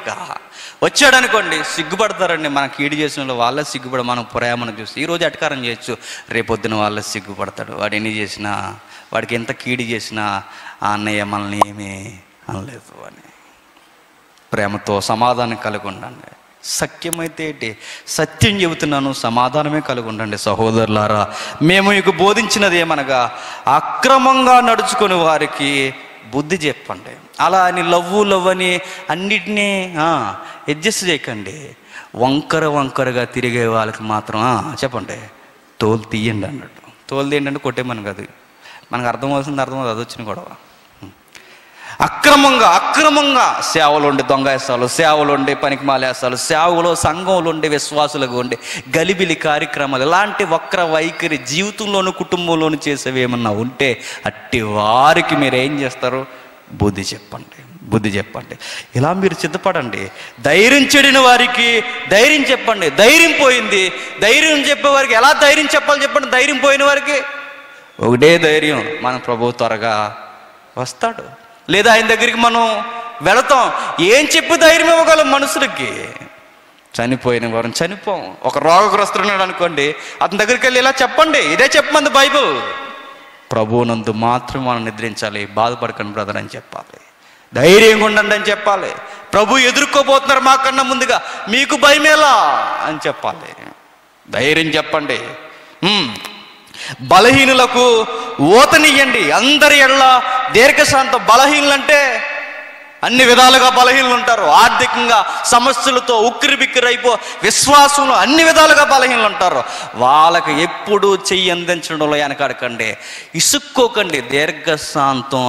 వచ్చాడు అనుకోండి, సిగ్గుపడతారండి. మనకు కీడు చేసిన వాళ్ళే సిగ్గుపడ, మనం ప్రేమను చూసి ఈరోజు అటకారం చేయొచ్చు, రేపొద్దున వాళ్ళే సిగ్గుపడతాడు. వాడు ఎన్ని చేసినా, వాడికి ఎంత కీడు చేసినా ఆ అన్నయ్య మనల్ని ఏమీ అనలేదు అని. ప్రేమతో సమాధానం కలిగి ఉండండి. సత్యమైతే ఏంటి? సత్యం చెబుతున్నాను, సమాధానమే కలిగి ఉండండి. సహోదరులారా, మేము మీకు బోధించినది ఏమనగా, అక్రమంగా నడుచుకుని వారికి బుద్ధి చెప్పండి. అలా అని లవ్వు అని అన్నిటినీ అడ్జస్ట్ చేయకండి. వంకరగా తిరిగే వాళ్ళకి మాత్రం చెప్పండి, తోలు తీయండి అన్నట్టు. తోలు తీయండి అంటే కొట్టేమని కాదు, మనకు అర్థమవుతుంది. అది వచ్చిన గొడవ. అక్రమంగా సేవలు ఉండి దొంగేస్తాలు, సేవలు ఉండి పనికి మాలేస్తాలు, సేవలో సంఘంలో ఉండి విశ్వాసులుగా ఉండి గలిబిలి కార్యక్రమాలు, ఇలాంటి వక్ర వైఖరి జీవితంలోను కుటుంబంలోను చేసేవి ఏమన్నా ఉంటే అట్టి వారికి మీరు ఏం చేస్తారు? బుద్ధి చెప్పండి. ఇలా మీరు సిద్ధపడండి. ధైర్యం చెడిన వారికి ధైర్యం చెప్పండి. ధైర్యం పోయింది, ధైర్యం చెప్పేవారికి ఎలా ధైర్యం చెప్పాలి చెప్పండి. ధైర్యం పోయిన వారికి ఒకటే ధైర్యం, మన ప్రభువు త్వరగా వస్తాడు. లేదా ఆయన దగ్గరికి మనం వెళతాం. ఏం చెప్పి ధైర్యం ఇవ్వగలం మనుషులకి? చనిపోయిన వారిని చనిపోం. ఒక రోగగ్రస్తున్నాడు అనుకోండి, అతని దగ్గరికి వెళ్ళి ఇలా చెప్పండి, ఇదే చెప్పమంది బైబిల్. ప్రభువునందు మాత్రం మనం నిద్రించాలి. బాధపడకండి బ్రదర్ అని చెప్పాలి. ధైర్యంగా ఉండండి అని చెప్పాలి. ప్రభు ఎదుర్కోబోతున్నారు మాకన్నా ముందుగా, మీకు భయమేలా అని చెప్పాలి. ధైర్యం చెప్పండి. బలహీనులకు ఓతనియ్యండి. అందరి ఎడల దీర్ఘశాంతం. బలహీనులంటే అన్ని విధాలుగా బలహీనులు ఉంటారు. ఆర్థికంగా సమస్యలతో ఉక్కిరిబిక్కిరైపో, విశ్వాసంలో అన్ని విధాలుగా బలహీనులు ఉంటారు. వాళ్ళకి ఎప్పుడు చెయ్యి అందించడంలో వెనకాడకండి. ఇసుక్కోకండి, దీర్ఘశాంతం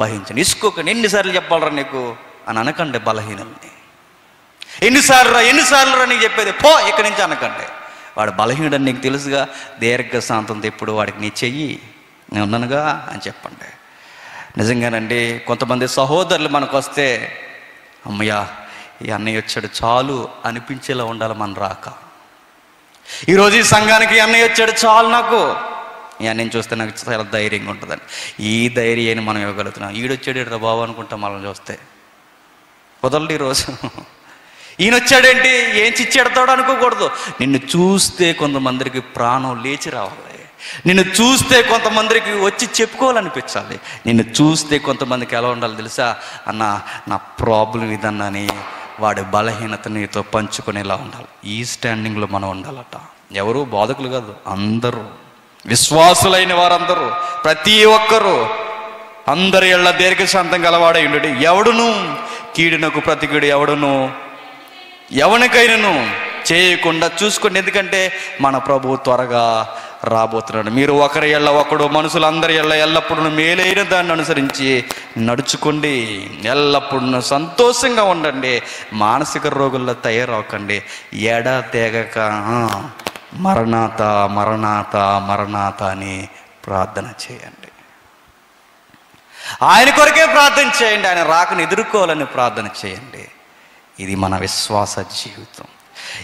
వహించండి. ఇసుకోకండి. ఎన్నిసార్లు చెప్పాలరా నీకు అని అనకండి బలహీనుల్ని. ఎన్నిసార్లు రా నీకు చెప్పేది, పో ఇక్కడి నుంచి అనకండి. వాడు బలహీనుడని నీకు తెలుసుగా. దీర్ఘశాంతంతో ఎప్పుడు వాడికి నీ చెయ్యి నేను ఉన్నానుగా అని చెప్పండి. నిజంగానండి, కొంతమంది సహోదరులు మనకు వస్తే అమ్మయ్య ఈ అన్నయ్య వచ్చాడు చాలు అనిపించేలా ఉండాలి మన రాక. ఈరోజు ఈ సంఘానికి ఈ అన్నయ్య వచ్చాడు చాలు, నాకు ఈ అన్నయ్యని చూస్తే నాకు చాలా ధైర్యంగా ఉంటుందని. ఈ ధైర్యాన్ని మనం ఇవ్వగలుగుతున్నాం. ఈడొచ్చాడు రా బాబు అనుకుంటాం మనం చూస్తే. కుదరదు ఈరోజు. ఈయన వచ్చాడేంటి ఏం చిచ్చెడతాడు అనుకోకూడదు. నిన్ను చూస్తే కొంతమందికి ప్రాణం లేచి రావాలి. నిన్ను చూస్తే కొంతమందికి వచ్చి చెప్పుకోవాలనిపించాలి. నిన్ను చూస్తే కొంతమందికి ఎలా ఉండాలి తెలుసా? అన్న నా ప్రాబ్లం ఇదన్నని వాడి బలహీనత నీతో పంచుకునేలా ఉండాలి. ఈ స్టాండింగ్లో మనం ఉండాలట. ఎవరు బోధకులు కాదు, అందరూ విశ్వాసులైన వారందరూ, ప్రతి ఒక్కరూ అందరి ఎళ్ళ దీర్ఘశాంతం గలవాడై ఉండు. ఎవడును కీడునకు ప్రతికీడు ఎవడును ఎవరికైనాను చేయకుండా చూసుకోండి. ఎందుకంటే మన ప్రభు త్వరగా రాబోతున్నాడు. మీరు ఒకరి ఎళ్ళ ఒకడు, మనుషులందరి ఎళ్ళ ఎల్లప్పుడూ మేలైన దాన్ని అనుసరించి నడుచుకోండి. ఎల్లప్పుడూ సంతోషంగా ఉండండి. మానసిక రోగుల్లో తయారవకండి. ఎడతెగక మరణాత మరణాత మరణాత అని ప్రార్థన చేయండి. ఆయన కొరకే ప్రార్థన చేయండి. ఆయన రాకను ఎదుర్కోవాలని ప్రార్థన చేయండి. ఇది మన విశ్వాస జీవితం.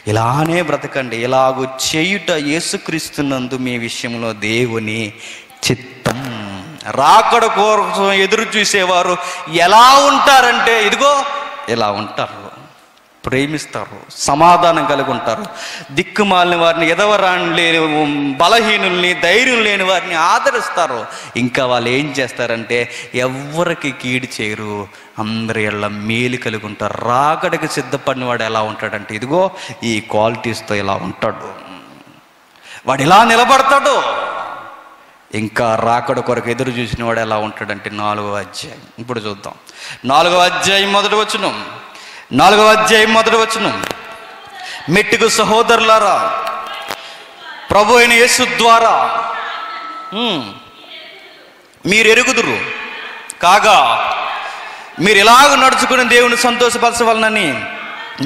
ఇలానే బ్రతకండి. ఇలాగూ చేయుట యేసుక్రీస్తునందు మీ విషయంలో దేవుని చిత్తం. రాకడ కోసం ఎదురు చూసేవారు ఎలా ఉంటారంటే ఇదిగో ఇలా ఉంటారు. ప్రేమిస్తారు, సమాధానం కలిగి ఉంటారు. దిక్కుమాలిన వారిని, ఎదవరాని లేని బలహీనుల్ని, ధైర్యం లేని వారిని ఆదరిస్తారు. ఇంకా వాళ్ళు ఏం చేస్తారంటే ఎవరికి కీడు చేయరు, అందరి ఎళ్ళ మేలు కలిగి ఉంటారు. రాకడికి సిద్ధపడిన వాడు ఎలా ఉంటాడంటే ఇదిగో ఈ క్వాలిటీస్తో ఇలా ఉంటాడు. వాడు ఇలా నిలబడతాడు. ఇంకా రాకడ కొరకు ఎదురు చూసిన వాడు ఎలా ఉంటాడంటే 4వ అధ్యాయం ఇప్పుడు చూద్దాం. 4వ అధ్యాయం మొదటి వచనం. మెట్టుకు సహోదరులారా, ప్రభు అయిన యేసు ద్వారా మీరు ఎరుగుదురు కాగా మీరు ఎలాగ నడుచుకుని దేవుని సంతోషపరచవలనని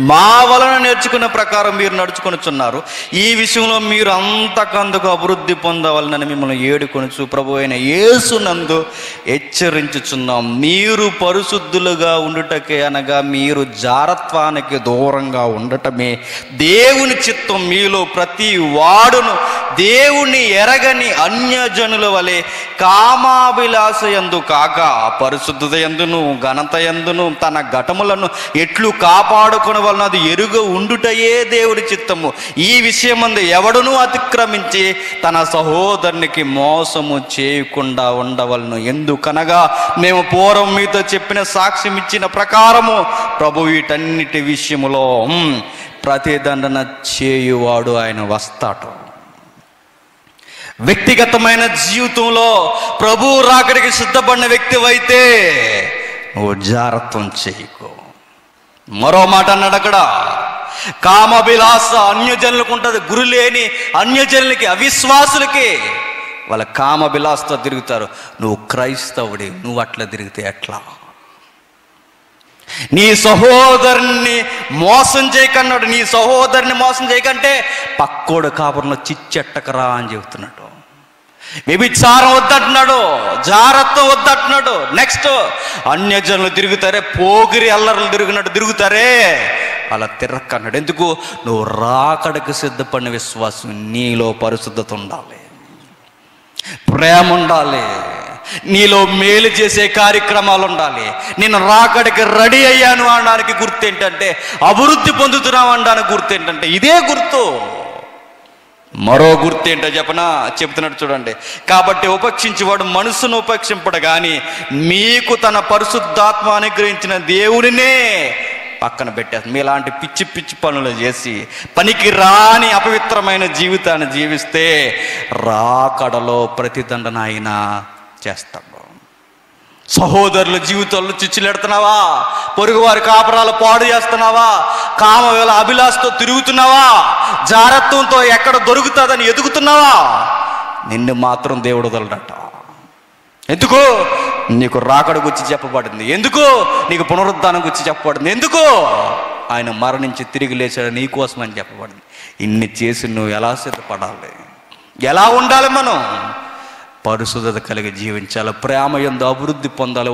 మా వలన నేర్చుకున్న ప్రకారం మీరు నడుచుకొనుచున్నారు. ఈ విషయంలో మీరు అంతకందుకు అభివృద్ధి పొందవలనని మిమ్మల్ని ఏడుకొనుచు ప్రభు అయిన యేసునందు హెచ్చరించుచున్నాం. మీరు పరిశుద్ధులుగా ఉండుటకే, అనగా మీరు జారత్వానికి దూరంగా ఉండటమే దేవుని చిత్తం. మీలో ప్రతి వాడును దేవుని ఎరగని అన్యజనుల వలె కామాభిలాష యందు కాక పరిశుద్ధత యందును ఘనత యందును తన ఘటములను ఎట్లు కాపాడుకుని వలన అది ఎరుగ ఉండుటయే దేవుడి చిత్తము. ఈ విషయమందు ఎవడునూ అతిక్రమించి తన సహోదరునికి మోసము చేయకుండా ఉండవలను. ఎందుకనగా మేము పూర్వం మీతో చెప్పిన సాక్ష్యం ఇచ్చిన ప్రకారము ప్రభు వీటన్నిటి విషయములో ప్రతిదండన చేయువాడు ఆయన వస్తాడు. వ్యక్తిగతమైన జీవితంలో ప్రభు రాకడికి సిద్ధపడిన వ్యక్తివైతే నువ్వు జాగ్రత్తం చేయకు. మరో మాట అన్నాడు అక్కడ, కామభిలాస అన్యజనులకు ఉంటుంది. గురు లేని అన్యజనులకి, అవిశ్వాసులకి వాళ్ళ కామభిలాసతో తిరుగుతారు. నువ్వు క్రైస్తవుడి, నువ్వు అట్లా తిరిగితే ఎట్లా? నీ సహోదరుని మోసం చేయకన్నాడు. నీ సహోదరుని మోసం చేయకంటే పక్కోడు కాపురంలో చిచ్చెట్టకరా అని చెబుతున్నాడు. వ్యభిచారం వద్దంటున్నాడు, జారత్వం వద్దంటున్నాడు. నెక్స్ట్ అన్యజనులు తిరుగుతారే, పోగిరి అల్లర్లు తిరుగుతారే, అలా తిరక్కన్నాడు. ఎందుకు? నువ్వు రాకడకు సిద్ధపడిన విశ్వాసం. నీలో పరిశుద్ధత ఉండాలి, ప్రేమ ఉండాలి, నీలో మేలు చేసే కార్యక్రమాలు ఉండాలి. నేను రాకడికి రెడీ అయ్యాను అనడానికి గుర్తు ఏంటంటే, అభివృద్ధి పొందుతున్నావు అనడానికి గుర్తు ఏంటంటే ఇదే గుర్తు. మరో గుర్తు ఏంటో చెప్తున్నాడు చూడండి. కాబట్టి ఉపేక్షించేవాడు మనసును ఉపేక్షింపడు కానీ మీకు తన పరిశుద్ధాత్మ అనుగ్రహించిన దేవుడినే పక్కన పెట్టేస్తుంది. మీలాంటి పిచ్చి పిచ్చి పనులు చేసి పనికి రాని అపవిత్రమైన జీవితాన్ని జీవిస్తే రాకడలో ప్రతిదండన అయినా చేస్తాడు. సహోదరుల జీవితాల్లో చిచ్చులెడుతున్నావా? పొరుగువారి కాపురాలు పాడు చేస్తున్నావా? కామవేళ అభిలాషతో తిరుగుతున్నావా? జారత్వంతో ఎక్కడ దొరుకుతుందని ఎదుగుతున్నావా? నిన్ను మాత్రం దేవుడు వదలడట. ఎందుకు? నీకు రాకడ గురించి చెప్పబడింది. ఎందుకు? నీకు పునరుద్ధానం గురించి చెప్పబడింది. ఎందుకు? ఆయన మరణించి తిరిగి లేచాడు నీ కోసమని చెప్పబడింది. ఇన్ని చేసి నువ్వు ఎలా సిద్ధపడాలి, ఎలా ఉండాలి? మనం పరిశుద్ధత కలిగి జీవించాలి, ప్రేమ యందు అభివృద్ధి పొందాలి,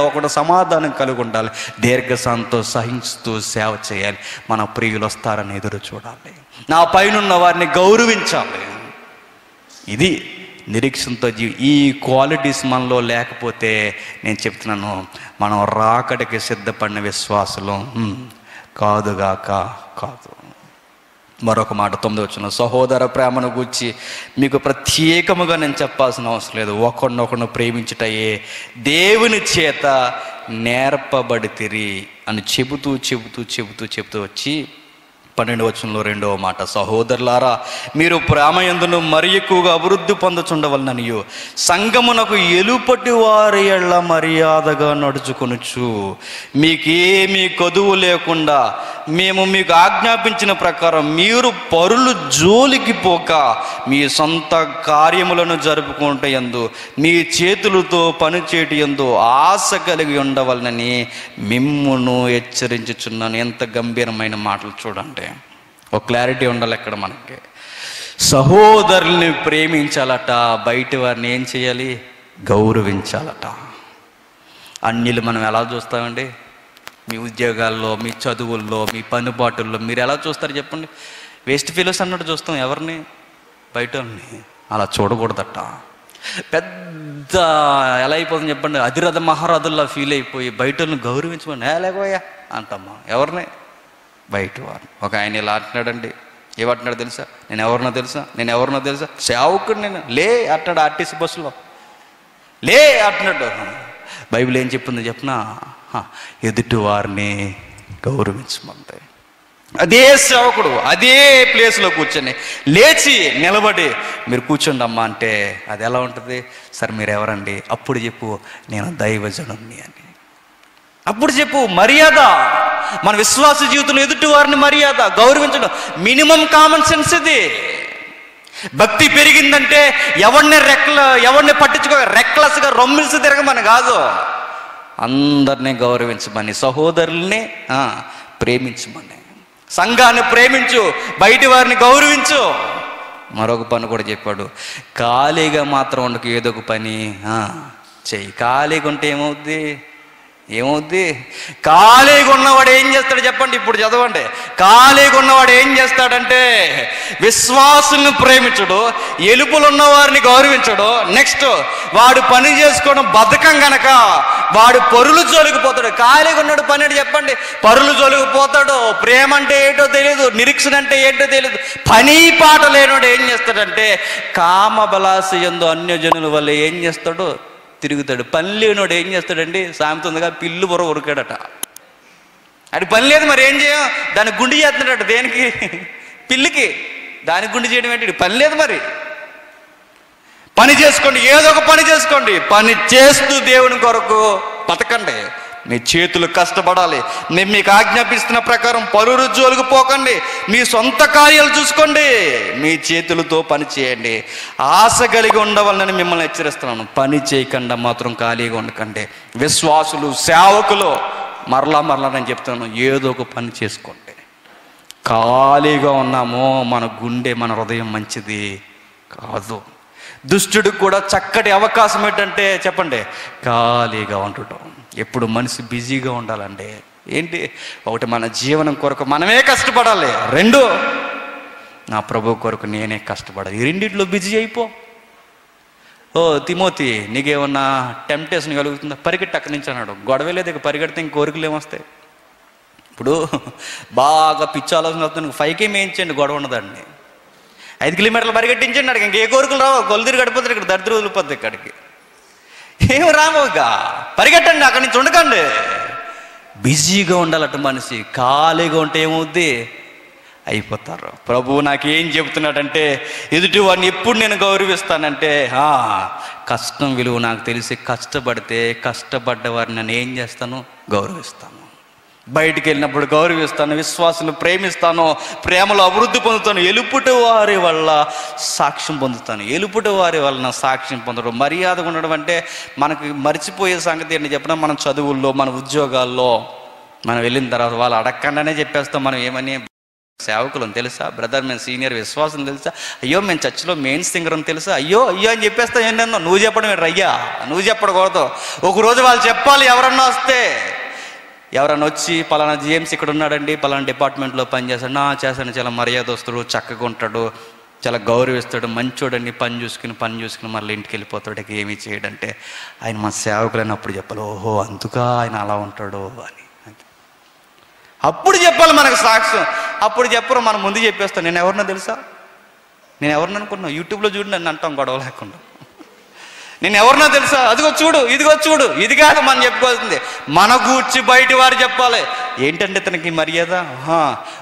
ఒకడు సమాధానం కలిగి ఉండాలి, దీర్ఘశాంతో సహించుతూ సేవ చేయాలి, మన ప్రియులు వస్తారని ఎదురు చూడాలి, నా పైనున్న వారిని గౌరవించాలి. ఇది నిరీక్షణతో ఈ క్వాలిటీస్ మనలో లేకపోతే నేను చెప్తున్నాను, మనం రాకడికి సిద్ధపడిన విశ్వాసులం కాదు. మరొక మాట 9వ వచనం, సహోదర ప్రేమను గూర్చి మీకు ప్రత్యేకముగా నేను చెప్పాల్సిన అవసరం లేదు, ఒకరినొకరు ప్రేమించుటయే దేవుని చేత నేర్పబడితిరి అని చెబుతూ వచ్చి 12వ వచనంలో 2వ మాట, సహోదరులారా మీరు ప్రేమయందును మరి ఎక్కువగా అభివృద్ధి పొందుచుండవలననియు సంఘమునకు ఎలుపటి వారి ఎళ్ళ మర్యాదగా నడుచుకొనుచు మీకేమీ కొదువు లేకుండా మేము మీకు ఆజ్ఞాపించిన ప్రకారం మీరు పరులు జోలికి పోక మీ సొంత కార్యములను జరుపుకుంటే యందు మీ చేతులతో పనిచేటి యందు ఆశ కలిగి ఉండవలనని మిమ్మును హెచ్చరించుచున్నాను. ఎంత గంభీరమైన మాటలు చూడండి, ఒక క్లారిటీ ఉండాలి ఇక్కడ మనకి. సహోదరుల్ని ప్రేమించాలట, బయట వారిని ఏం చేయాలి? గౌరవించాలట. అన్యులు మనం ఎలా చూస్తామండి? మీ ఉద్యోగాల్లో, మీ చదువుల్లో, మీ పనిపాటుల్లో మీరు ఎలా చూస్తారు చెప్పండి? వేస్ట్ ఫీలోస్ అన్నట్టు చూస్తాం ఎవరిని? బయట అలా చూడకూడదట. పెద్ద ఎలా అయిపోతుంది చెప్పండి? అధిరథ మహారాజుల్లా ఫీల్ అయిపోయి బయటను గౌరవించమని లేకపోయా అంటమ్మా. ఎవరిని? బయట వారు. ఒక ఆయన ఇలా అంటున్నాడండి, ఏమంటున్నాడు తెలుసా? నేను ఎవరినో తెలుసా సేవకుడు నేను అంటున్నాడు ఆర్టీసీ బస్సులో అంటున్నాడు. బైబిల్ ఏం చెప్పింది చెప్పినా, ఎదుటి వారిని గౌరవించమంటే. అదే సేవకుడు అదే ప్లేస్లో కూర్చొని లేచి నిలబడి మీరు కూర్చోండి అమ్మా అంటే అది ఎలా ఉంటుంది? సరే మీరు ఎవరండి? అప్పుడు చెప్పు నేను దైవజనుణ్ణి అని. అప్పుడు చెప్పు. మర్యాద, మన విశ్వాస జీవితంలో ఎదుటి వారిని మర్యాద గౌరవించడం మినిమం కామన్ సెన్స్ ఇది. భక్తి పెరిగిందంటే ఎవరిని పట్టించుకో రెక్లెస్గా రొమ్మిల్సి తిరగమని కాదు, అందరినీ గౌరవించమని, సహోదరుల్ని ప్రేమించమని, సంఘాన్ని ప్రేమించు, బయటి వారిని గౌరవించు. మరొక పని కూడా చెప్పాడు, ఖాళీగా మాత్రం ఉండకు, ఏదో ఒక పని చెయ్యి. ఖాళీగా ఉంటే ఏమవుద్ది? ఖాళీగా ఉన్నవాడు ఏం చేస్తాడు చెప్పండి? ఇప్పుడు చదవండి. ఖాళీగా ఉన్నవాడు ఏం చేస్తాడంటే విశ్వాసులను ప్రేమించడు, ఎలుపులు ఉన్నవారిని గౌరవించడు. నెక్స్ట్ వాడు పని చేసుకోవడం బద్ధకం గనక వాడు పరులు జోలికిపోతాడు. ఖాళీగా ఉన్నాడు పని అంటే చెప్పండి? పరులు జోలికిపోతాడు. ప్రేమ అంటే ఏంటో తెలియదు, నిరీక్షణ అంటే ఏంటో తెలియదు. పని పాట లేనివాడు ఏం చేస్తాడంటే కామబలాస యందు అన్యజనుల వల్ల ఏం చేస్తాడు? తిరుగుతాడు. పని లేనివాడు ఏం చేస్తాడండి? సామెతుందిగా పిల్లు బుర్ర ఉరికాడట. అది పని లేదు, మరి ఏం చేయం? దానికి గుండి చేస్తున్నాడట. దేనికి? పిల్లికి. దానికి గుండి చేయడం ఏంటి? పని లేదు. మరి పని చేసుకోండి, ఏదో ఒక పని చేసుకోండి. పని చేస్తూ దేవుని కొరకు బతకండి. మీ చేతులు కష్టపడాలి. నేను మీకు ఆజ్ఞాపిస్తున్న ప్రకారం పరులు జోలికి పోకండి. మీ సొంత కార్యాలు చూసుకోండి. మీ చేతులతో పని చేయండి. ఆశ కలిగి ఉండవాలని మిమ్మల్ని హెచ్చరిస్తున్నాను. పని చేయకుండా మాత్రం ఖాళీగా ఉండకండి. విశ్వాసులు, సేవకులు మరలా నేను చెప్తున్నాను, ఏదో ఒక పని చేసుకోండి. ఖాళీగా ఉన్నామో మన గుండె, మన హృదయం మంచిది కాదు. దుష్టుడికి కూడా చక్కటి అవకాశం ఏంటంటే చెప్పండి? ఖాళీగా ఉండటం. ఎప్పుడు మనిషి బిజీగా ఉండాలండి. ఏంటి? ఒకటి, మన జీవనం కొరకు మనమే కష్టపడాలి. 2, నా ప్రభు కొరకు నేనే కష్టపడాలి. ఈ రెండిట్లో బిజీ అయిపో. తిమోతి, నీకేమన్నా టెంప్టేషన్ కలుగుతుందా? పరిగెట్టి అక్కడి నుంచి అన్నాడు. గొడవ లేదు, ఇక పరిగెడితే ఇంక కోరికలు ఏమొస్తాయి? ఇప్పుడు బాగా పిచ్చి ఆలోచన వస్తుంది, 5K మేయించండి, గొడవ ఉండదండి. 5 కిలోమీటర్లు పరిగెట్టించండి, అడిగి ఇంకే కోరికలు రావు. కొలుదిరి గడిపోతారు, ఇక్కడ దరిద్రం వదిలిపోద్ది. ఇక్కడికి ఏమి రావు. ఇక పరిగెట్టండి, అక్కడి నుంచి ఉండకండి. బిజీగా ఉండాలట మనిషి. ఖాళీగా ఉంటే ఏమవుద్ది? అయిపోతారు. ప్రభువు నాకేం చెబుతున్నాడంటే ఎదుటి వాడిని ఎప్పుడు నేను గౌరవిస్తానంటే కష్టం విలువ నాకు తెలిసి కష్టపడ్డ వారిని నేను ఏం చేస్తాను? గౌరవిస్తాను. బయటికి వెళ్ళినప్పుడు గౌరవిస్తాను, విశ్వాసులు ప్రేమిస్తాను, ప్రేమలో అభివృద్ధి పొందుతాను, ఎలుపుటి వారి వల్ల సాక్ష్యం పొందుతాను. ఎలుపుటి వారి వలన సాక్ష్యం పొందడం, మర్యాదగా ఉండడం అంటే మనకి మర్చిపోయే సంగతి ఏంటి చెప్పినా, మనం చదువుల్లో, మన ఉద్యోగాల్లో మనం వెళ్ళిన తర్వాత వాళ్ళు అడగకుండానే చెప్పేస్తాం మనం ఏమని సేవకులను తెలుసా, బ్రదర్ మేము సీనియర్ విశ్వాసం తెలుసా, అయ్యో మేము చర్చిలో మెయిన్ సింగర్ అని తెలుసా, అయ్యో అయ్యో అని చెప్పేస్తా. ఏంటన్నా నువ్వు చెప్పడం ఏంటి అయ్యా, నువ్వు చెప్పకూడదు. ఒకరోజు వాళ్ళు చెప్పాలి. ఎవరన్నా వస్తే, ఎవరన్నా వచ్చి పలానా జేమ్స్ ఇక్కడ ఉన్నాడండి, పలానా డిపార్ట్మెంట్లో పనిచేస్తాడు, చేస్తాడు, చాలా మర్యాదస్తుడు, చక్కగా ఉంటాడు, చాలా గౌరవిస్తాడు, మంచోడండి, పని చూసుకుని మళ్ళీ ఇంటికి వెళ్ళిపోతాడు, ఇక ఏమీ చేయడంటే ఆయన మా సేవకులని అప్పుడు చెప్పాలి. ఓహో అందుకా ఆయన అలా ఉంటాడు అని అప్పుడు చెప్పాలి మనకు సాక్ష్యం. అప్పుడు చెప్పరు, మనం ముందు చెప్పేస్తాం. నేను ఎవరినో తెలుసా, నేను ఎవరిని అనుకున్నాను, యూట్యూబ్లో చూడు నన్ను అంటాం గొడవ లేకుండా. నేను ఎవరినో తెలుసా, అదిగో చూడు, ఇదిగో చూడు. ఇది కాదు మనం చెప్పుకోవాల్సింది, మన గూర్చి బయట వారు చెప్పాలి. ఏంటంటే ఇతనికి మర్యాద,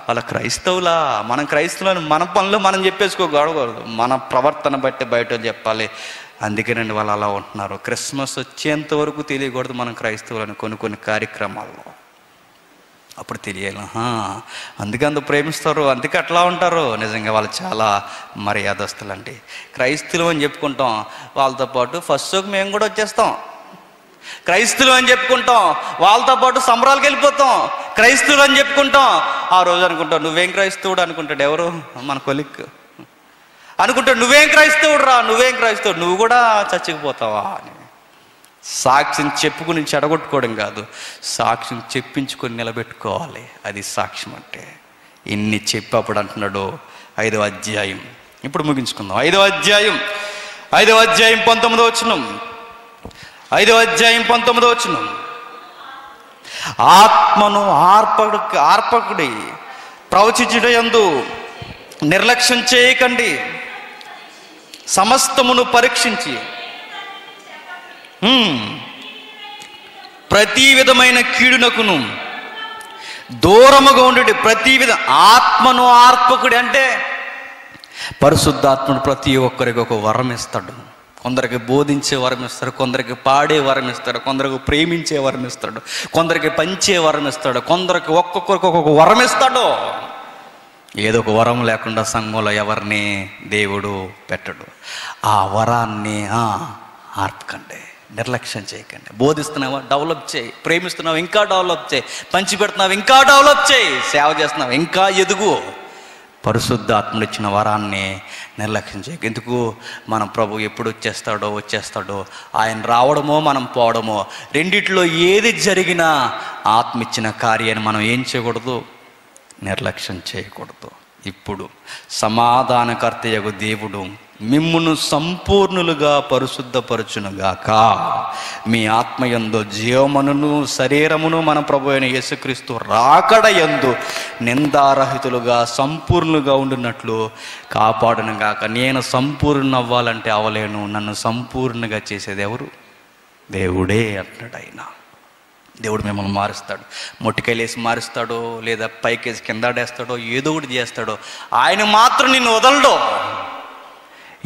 వాళ్ళ క్రైస్తవులా, మనం క్రైస్తవులని మన పనులు మనం చెప్పేసుకోకూడదు, మన ప్రవర్తన బట్టి బయట చెప్పాలి. అందుకేనండి వాళ్ళు అలా ఉంటున్నారు. క్రిస్మస్ వచ్చేంత వరకు తెలియకూడదు మనం క్రైస్తవులని కొన్ని కార్యక్రమాల్లో. అప్పుడు తెలియాలి, అందుకే అందుకు ప్రేమిస్తారు, అందుకే అట్లా ఉంటారు. నిజంగా వాళ్ళు చాలా మర్యాదస్తులండి. క్రైస్తవులు అని చెప్పుకుంటాం, వాళ్ళతో పాటు ఫస్ట్ షోకి మేము కూడా వచ్చేస్తాం. క్రైస్తవులు అని చెప్పుకుంటాం, వాళ్ళతో పాటు సంబరాలకు వెళ్ళిపోతాం. క్రైస్తవులు అని చెప్పుకుంటాం, ఆ రోజు అనుకుంటాం నువ్వేం క్రైస్తవుడు అనుకుంటాడు, ఎవరు మన కొలిక్ అనుకుంటాడు, నువ్వేం క్రైస్తవుడు రా, నువ్వేం క్రైస్తవుడు, నువ్వు కూడా చచ్చిపోతావా అని. సాక్ష్యం చెప్పుకుని చెడగొట్టుకోవడం కాదు, సాక్ష్యం చెప్పించుకొని నిలబెట్టుకోవాలి. అది సాక్ష్యం అంటే. ఇన్ని చెప్పి అప్పుడు అంటున్నాడు 5వ అధ్యాయం. ఇప్పుడు ముగించుకుందాం. 5వ అధ్యాయం 19వ వచనం. 5వ అధ్యాయం 19వ వచనం. ఆత్మను ఆర్పకుడి ప్రవచించుట యందు నిర్లక్ష్యం చేయకండి, సమస్తమును పరీక్షించి ప్రతి విధమైన కీడునకును దూరముగా ఉండి ప్రతి ఆత్మను ఆర్పకుడి అంటే పరిశుద్ధాత్ముడు ప్రతి ఒక్కరికి ఒక వరం ఇస్తాడు. కొందరికి బోధించే వరం ఇస్తాడు, కొందరికి పాడే వరం ఇస్తాడు, కొందరికి ప్రేమించే వరం ఇస్తాడు, కొందరికి పంచే వరం ఇస్తాడు, కొందరికి ఒక్కొక్కరికి ఒక్కొక్క వరం ఇస్తాడు. ఏదో ఒక వరం లేకుండా సంఘంలో ఎవరిని దేవుడు పెట్టడు. ఆ వరాన్ని ఆర్పకండి, నిర్లక్ష్యం చేయకండి. బోధిస్తున్నావా, డెవలప్ చేయి. ప్రేమిస్తున్నావు, ఇంకా డెవలప్ చేయి. పంచి పెడుతున్నావు, ఇంకా డెవలప్ చేయి. సేవ చేస్తున్నావు, ఇంకా ఎదుగు. పరిశుద్ధాత్ముడు ఇచ్చిన వరాన్ని నిర్లక్ష్యం చేయకు. ఎందుకు, మన ప్రభు ఎప్పుడు వచ్చేస్తాడో ఆయన రావడమో మనం పోవడమో, రెండిట్లో ఏది జరిగినా ఆత్మ ఇచ్చిన కార్యాన్ని మనం ఏం చేయకూడదు, నిర్లక్ష్యం చేయకూడదు. ఇప్పుడు సమాధానకర్తయగు దేవుడు మిమ్మును సంపూర్ణులుగా పరిశుద్ధపరచునుగాక. మీ ఆత్మయందు జీవమును శరీరమును మన ప్రభు అయిన యేసుక్రీస్తు రాకడ యందు నిందారహితులుగా సంపూర్ణులుగా ఉండునట్లు కాపాడునుగాక. నేను సంపూర్ణ అవ్వాలంటే అవలేను, నన్ను సంపూర్ణంగా చేసేది ఎవరు? దేవుడే అంటాడు. ఆయన దేవుడు మిమ్మల్ని మారుస్తాడు. మొట్టికాయలేసి మారుస్తాడో, లేదా పైకేసి కిందాడేస్తాడో, ఏదో ఒకటి చేస్తాడో. ఆయన మాత్రం నిన్ను వదలడో.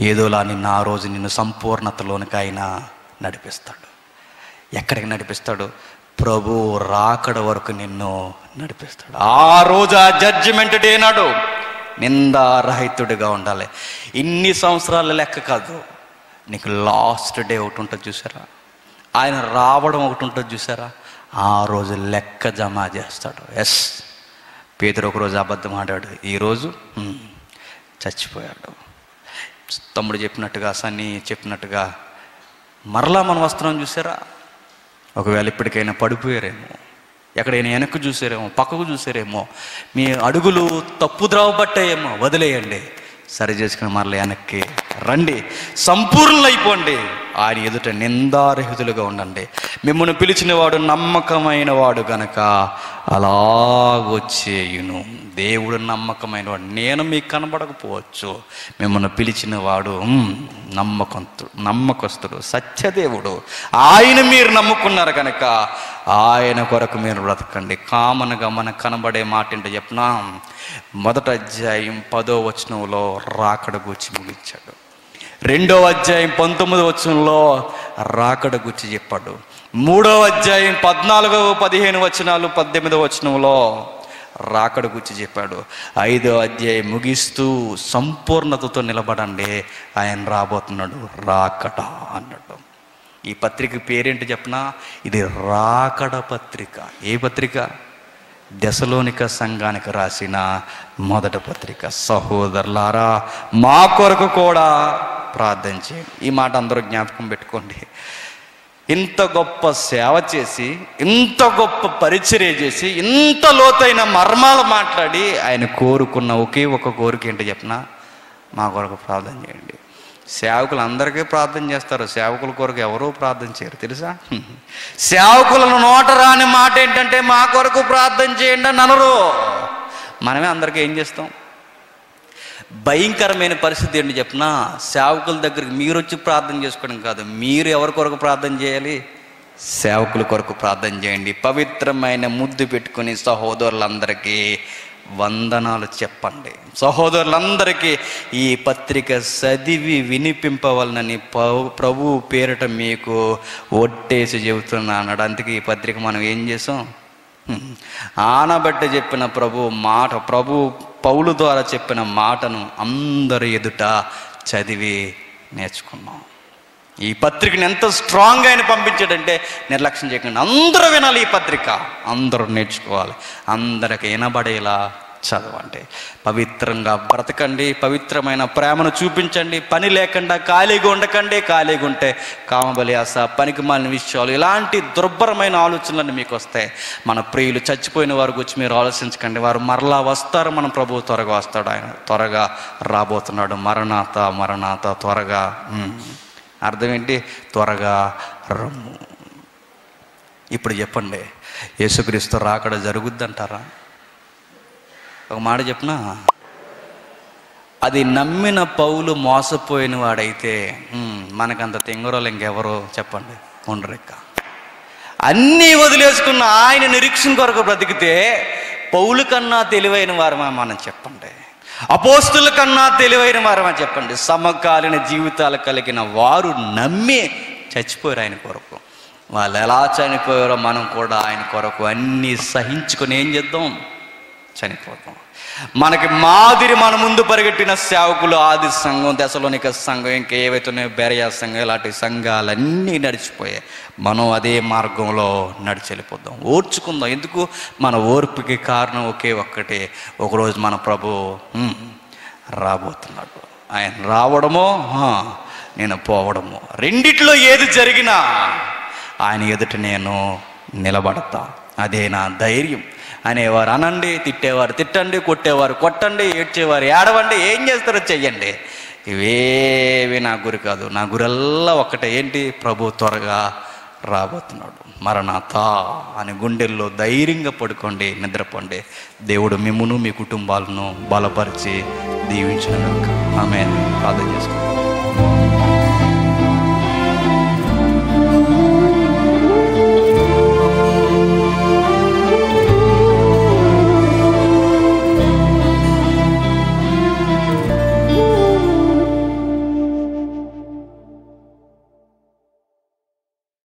ఏదోలా నిన్ను ఆ రోజు నిన్ను సంపూర్ణతలోనికి ఆయన నడిపిస్తాడు. ఎక్కడికి నడిపిస్తాడు? ప్రభు రాకడ వరకు నిన్ను నడిపిస్తాడు. ఆ రోజు ఆ జడ్జిమెంట్ డే నాడు నిందారహితుడిగా ఉండాలి. ఇన్ని సంవత్సరాల లెక్క కాదు, నీకు లాస్ట్ డే ఒకటి ఉంటుంది చూసారా, ఆయన రావడం ఒకటి ఉంటుంది చూసారా, ఆ రోజు లెక్క జమ చేస్తాడు. ఎస్, పేతురు ఒకరోజు అబద్ధం ఆడాడు, ఈరోజు చచ్చిపోయాడు. తమ్ముడు చెప్పినట్టుగా, సన్నీ చెప్పినట్టుగా మరలా మనం వస్తున్నాం చూసారా. ఒకవేళ ఇప్పటికైనా పడిపోయారేమో, ఎక్కడైనా వెనక్కు చూసారేమో, పక్కకు చూసారేమో, మీ అడుగులు తప్పుద్రావ పట్టాయేమో, వదిలేయండి, సరి చేసుకుని మరలా వెనక్కి రండి, సంపూర్ణులైపోండి. ఆయన ఎదుట నిందారహితులుగా ఉండండి. మిమ్మల్ని పిలిచిన వాడు నమ్మకమైన వాడు గనక అలాగొచ్చేయును. దేవుడు నమ్మకమైన వాడు. నేను మీకు కనబడకపోవచ్చు, మిమ్మల్ని పిలిచిన వాడు నమ్మకస్తుడు, సత్యదేవుడు. ఆయన మీరు నమ్ముకున్నారు కనుక ఆయన కొరకు మీరు బ్రతకండి. కామన్గా మనకు కనబడే మాట ఏంటో చెప్పినా, 1వ అధ్యాయం 10వ వచనంలో రాకడ గూర్చి ముగించాడు. 2వ అధ్యాయం 19వ వచనంలో రాకడ గురించి చెప్పాడు. 3వ అధ్యాయం 14, 15 వచనాలు 18వ వచనంలో రాకడ గురించి చెప్పాడు. 5వ అధ్యాయం ముగిస్తూ సంపూర్ణతతో నిలబడండి, ఆయన రాబోతున్నాడు, రాకడ అన్నాడు. ఈ పత్రిక పేరేంటి చెప్పనా? ఇది రాకడ పత్రిక. ఏ పత్రిక? దెసలోనిక సంఘానికి రాసిన మొదటి పత్రిక. సహోదరులారా, మా కొరకు కూడా ప్రార్థన చేయండి. ఈ మాట అందరూ జ్ఞాపకం పెట్టుకోండి. ఇంత గొప్ప సేవ చేసి, ఇంత గొప్ప పరిచర్య చేసి, ఇంత లోతైన మర్మాలు మాట్లాడి ఆయన కోరుకున్న ఒకే ఒక కోరిక ఏంటో చెప్పినా, మా కొరకు ప్రార్థన చేయండి. సేవకులు అందరికీ ప్రార్థన చేస్తారు, సేవకుల కొరకు ఎవరూ ప్రార్థన చేయరు తెలుసా. సేవకులను నోట రాని మాట ఏంటంటే మా కొరకు ప్రార్థన చేయండి అని అనరు. మనమే అందరికీ ఏం చేస్తాం? భయంకరమైన పరిస్థితి ఏంటి చెప్పినా, సేవకుల దగ్గరికి మీరు వచ్చి ప్రార్థన చేసుకోవడం కాదు, మీరు ఎవరి కొరకు ప్రార్థన చేయాలి? సేవకుల కొరకు ప్రార్థన చేయండి. పవిత్రమైన ముద్దు పెట్టుకుని సహోదరులందరికీ వందనాలు చెప్పండి. సహోదరులందరికీ ఈ పత్రిక చదివి వినిపింపవలనని ప్రభు పేరిట మీకు ఒట్టేసి చెబుతున్నా అన్నాడు. అందుకే ఈ పత్రిక మనం ఏం చేసాం? ఆనబట్టి చెప్పిన ప్రభు పౌలు ద్వారా చెప్పిన మాటను అందరి ఎదుట చదివి నేర్చుకున్నాం. ఈ పత్రికని ఎంత స్ట్రాంగ్గా ఆయన పంపించాడంటే నిర్లక్ష్యం చేయకండి. అందరూ వినాలి ఈ పత్రిక, అందరూ నేర్చుకోవాలి, అందరికి వినబడేలా చదవండి. పవిత్రంగా బ్రతకండి, పవిత్రమైన ప్రేమను చూపించండి. పని లేకుండా ఖాళీగా ఉండకండి. ఖాళీగా ఉంటే కామబలి ఆశ, పనికి మాలిన విషయాలు, ఇలాంటి దుర్భరమైన ఆలోచనలన్నీ మీకు వస్తాయి. మన ప్రియులు చచ్చిపోయిన వారి గురించి మీరు ఆలోచించకండి. వారు మరలా వస్తారు. మన ప్రభువు త్వరగా వస్తాడు. ఆయన త్వరగా రాబోతున్నాడు. మరణాత మరణాత, త్వరగా. అర్థం ఏంటి? త్వరగా రమ్ము. ఇప్పుడు చెప్పండి, యేసుక్రీస్తు రాకడ జరుగుద్దంటారా? ఒక మాట చెప్పినా, అది నమ్మిన పౌలు మోసపోయిన వాడైతే మనకంత తెంగరోలు ఇంకెవరో చెప్పండి ఉండరిక్క. అన్నీ వదిలేసుకున్న ఆయన నిరీక్షణ కొరకు బ్రతికితే పౌలు కన్నా తెలివైన వారమా మనం చెప్పండి? అపోస్తుల కన్నా తెలివైన వారమా చెప్పండి? సమకాలీన జీవితాలు కలిగిన వారు నమ్మి చచ్చిపోయారు ఆయన కొరకు. వాళ్ళు ఎలా చనిపోయారో మనం కూడా ఆయన కొరకు అన్నీ సహించుకొని ఏం చేద్దాం? చనిపోతాం. మనకి మాదిరి మన ముందు పరిగెట్టిన సేవకులు, ఆది సంఘం, దెసలోనిక సంఘం, ఇంకా ఏవైతున్నాయో బెరయా సంఘం, ఇలాంటి సంఘాలన్నీ నడిచిపోయాయి. మనం అదే మార్గంలో నడిచి వెళ్ళిపోద్దాం. ఓర్చుకుందాం. ఎందుకు? మన ఓర్పుకి కారణం ఒకే ఒక్కటే, ఒకరోజు మన ప్రభు రాబోతున్నాడు. ఆయన రావడమో నేను పోవడమో, రెండిట్లో ఏది జరిగినా ఆయన ఎదుట నేను నిలబడతా. అదే నా ధైర్యం. అనేవారు అనండి, తిట్టేవారు తిట్టండి, కొట్టేవారు కొట్టండి, ఏడ్చేవారు ఏడవండి, ఏం చేస్తారో చెయ్యండి. ఇవేవి నా గురి కాదు. నా గురల్లా ఒక్కటే, ఏంటి? ప్రభు త్వరగా రాబోతున్నాడు. మరణాత అని గుండెల్లో ధైర్యంగా పడుకోండి, నిద్రపోండి. దేవుడు మిమ్మును మీ కుటుంబాలను బలపరిచి దీవించును గాక. ఆమేన్. ప్రార్థన చేసుకోండి.